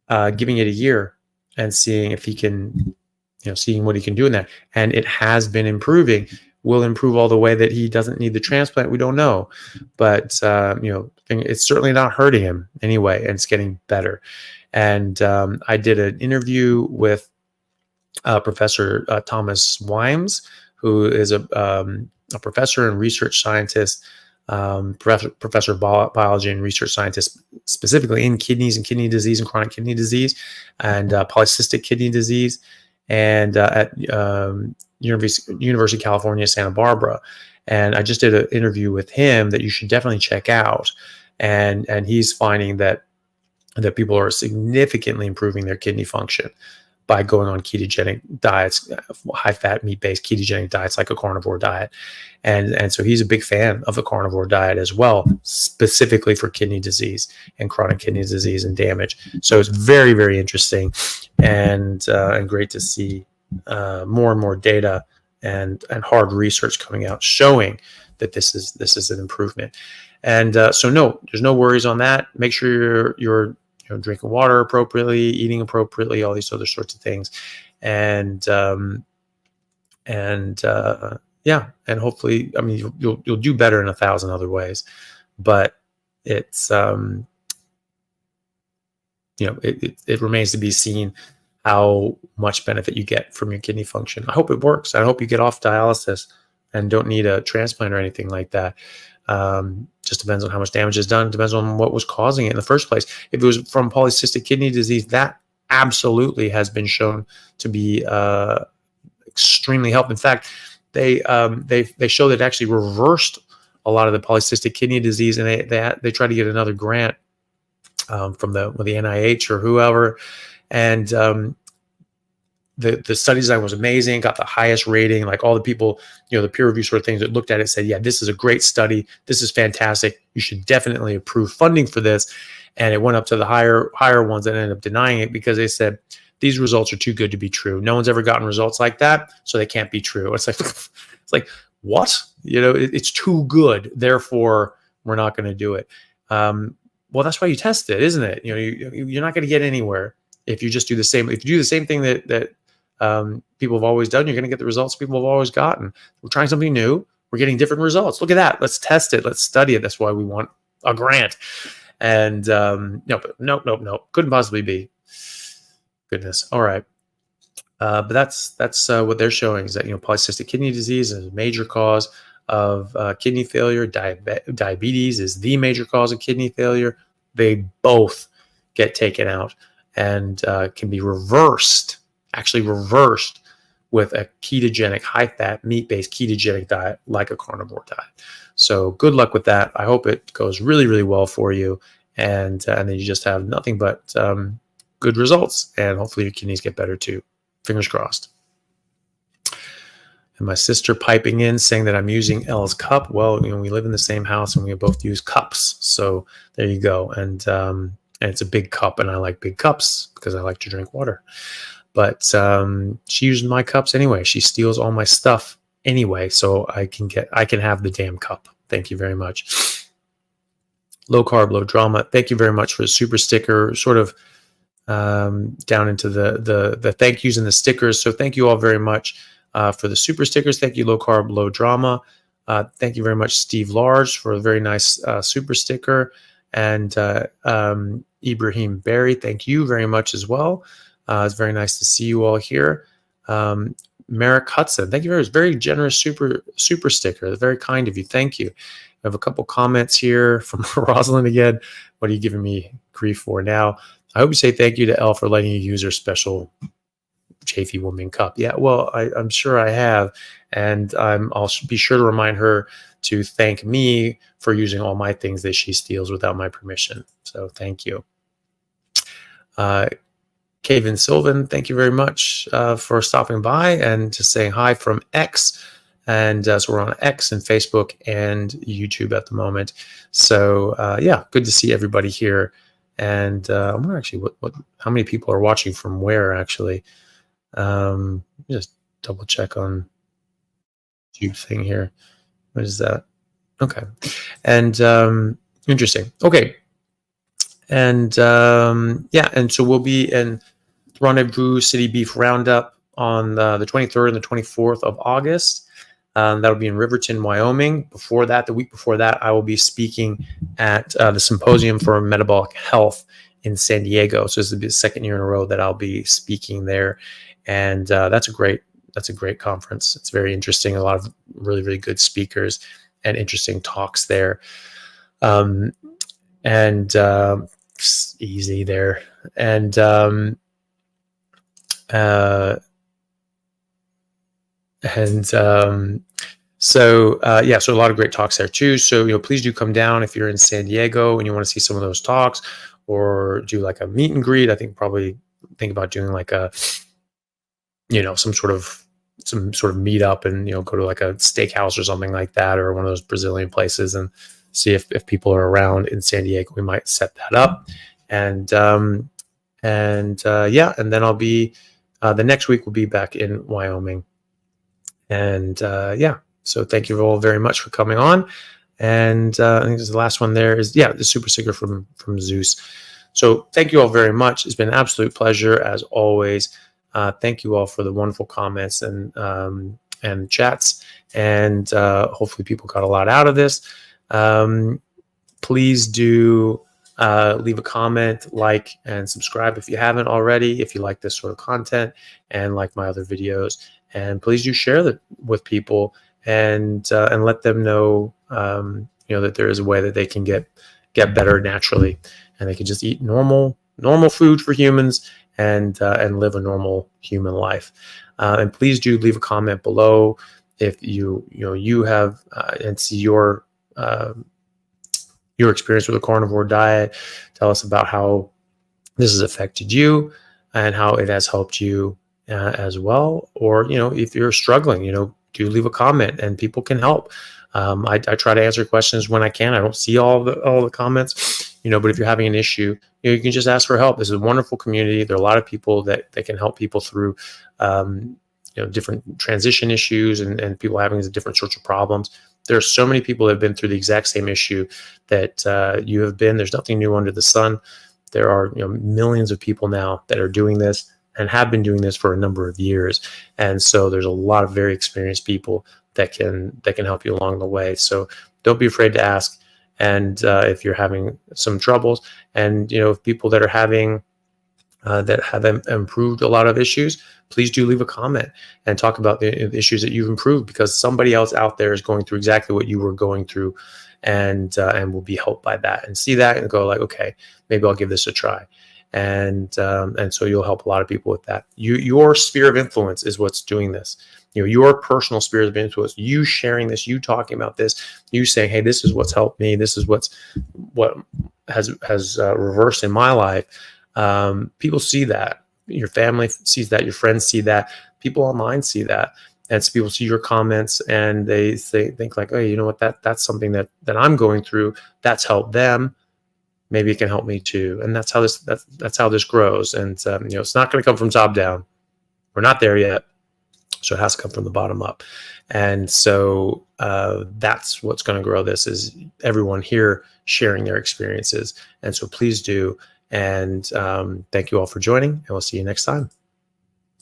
giving it a year and seeing if he can, seeing what he can do in that. And it has been improving. Will improve all the way that he doesn't need the transplant. We don't know, but it's certainly not hurting him anyway, and it's getting better. And I did an interview with Professor Thomas Wimes, who is a professor and research scientist, professor of biology and research scientist, specifically in kidneys and kidney disease and chronic kidney disease and polycystic kidney disease, and at University of California, Santa Barbara. And I just did an interview with him that you should definitely check out. And he's finding that people are significantly improving their kidney function by going on ketogenic diets, high-fat, meat-based ketogenic diets like a carnivore diet. And so he's a big fan of the carnivore diet as well, specifically for kidney disease and chronic kidney disease and damage. So it's very, very interesting and great to see more and more data and hard research coming out showing that this is an improvement. And so no, there's no worries on that. Make sure you're drinking water appropriately, eating appropriately, all these other sorts of things, and hopefully, I mean, you'll do better in 1,000 other ways, but it's it remains to be seen how much benefit you get from your kidney function. I hope it works. I hope you get off dialysis and don't need a transplant or anything like that. Just depends on how much damage is done. It depends on what was causing it in the first place. If it was from polycystic kidney disease, that absolutely has been shown to be extremely helpful. In fact, they show that it actually reversed a lot of the polycystic kidney disease, and they tried to get another grant from the NIH or whoever, and the study design was amazing, got the highest rating. Like all the people, the peer review sort of things that looked at it said, yeah, this is a great study. This is fantastic. You should definitely approve funding for this. And it went up to the higher ones that ended up denying it because they said, these results are too good to be true. No one's ever gotten results like that, so they can't be true. It's like what? It's too good. Therefore, we're not going to do it. Well, that's why you test it, isn't it? You're not going to get anywhere if you just do the same, if you do the same thing that people have always done, you're going to get the results people have always gotten. We're trying something new. We're getting different results. Look at that. Let's test it. Let's study it. That's why we want a grant. And nope. Couldn't possibly be. Goodness. All right. But that's what they're showing is that, polycystic kidney disease is a major cause of kidney failure. Diabetes is the major cause of kidney failure. They both get taken out and can be reversed, actually reversed, with a ketogenic, high-fat, meat-based ketogenic diet like a carnivore diet. So good luck with that. I hope it goes really, really well for you, and then you just have nothing but good results, and hopefully your kidneys get better too. Fingers crossed. And my sister piping in saying that I'm using Elle's cup. Well, we live in the same house and we both use cups. So there you go. And it's a big cup, and I like big cups because I like to drink water. But she uses my cups anyway. She steals all my stuff anyway, so I can have the damn cup. Thank you very much. Low carb, low drama. Thank you very much for the super sticker. Sort of down into the thank yous and the stickers. So thank you all very much for the super stickers. Thank you, low carb, low drama. Thank you very much, Steve Large, for a very nice super sticker. And Ibrahim Berry, thank you very much as well. It's very nice to see you all here. Merrick Hudson, thank you very much. Very generous super sticker. Very kind of you. Thank you. I have a couple comments here from Rosalind again. What are you giving me grief for now? I hope you say thank you to Elle for letting you use her special Chaffee Woman cup. Yeah, well, I'm sure I have. And I'll be sure to remind her to thank me for using all my things that she steals without my permission. So thank you. Kevin Sylvan, thank you very much for stopping by and just saying hi from X. And so we're on X and Facebook and YouTube at the moment. So yeah, good to see everybody here. And I wonder actually how many people are watching from where actually. Just double check on YouTube thing here. What is that? Okay. And interesting. Okay. And yeah, and so we'll be in Rendezvous City Beef Roundup on the 23rd and the 24th of August. That'll be in Riverton, Wyoming. Before that, the week before that, I will be speaking at the Symposium for Metabolic Health in San Diego. So this will be the second year in a row that I'll be speaking there. And that's a great conference. It's very interesting. A lot of really, really good speakers and interesting talks there. Easy there. And so a lot of great talks there too. So, please do come down if you're in San Diego and you want to see some of those talks, or do like a meet and greet. I think about doing like a, some sort of meet up and, go to like a steakhouse or something like that, or one of those Brazilian places, and see if people are around in San Diego. We might set that up. And then I'll be, the next week we'll be back in Wyoming. And so thank you all very much for coming on. And I think this is the last one there is, the super sticker from Zeus. So thank you all very much. It's been an absolute pleasure as always. Thank you all for the wonderful comments and chats. And hopefully people got a lot out of this. Please do leave a comment, like, and subscribe if you haven't already, if you like this sort of content and like my other videos. And please do share that with people and let them know, that there is a way that they can get better naturally, and they can just eat normal food for humans and live a normal human life. And please do leave a comment below if you have and see your experience with a carnivore diet. Tell us about how this has affected you and how it has helped you as well. Or, if you're struggling, do leave a comment and people can help. I try to answer questions when I can. I don't see all the comments, but if you're having an issue, you can just ask for help. This is a wonderful community. There are a lot of people that can help people through, different transition issues and people having different sorts of problems. There are so many people that have been through the exact same issue that you have been. There's nothing new under the sun. there are millions of people now that are doing this and have been doing this for a number of years. And so there's a lot of very experienced people that can help you along the way. So don't be afraid to ask. And if you're having some troubles, and if people that are having that have improved a lot of issues, please do leave a comment and talk about the issues that you've improved, because somebody else out there is going through exactly what you were going through, and will be helped by that, and see that and go like, okay, maybe I'll give this a try. And so you'll help a lot of people with that. Your sphere of influence is what's doing this. Your personal sphere of influence, you sharing this, you talking about this, you saying, hey, this is what's helped me, this is what has reversed in my life. People see that, your family sees that, your friends see that, people online see that, and so people see your comments and they think like, oh, you know what, that's something that I'm going through, that's helped them, maybe it can help me too. And that's how this grows. And it's not going to come from top down. We're not there yet, so it has to come from the bottom up. And so that's what's going to grow this, is everyone here sharing their experiences. And so please do. And thank you all for joining, and we'll see you next time.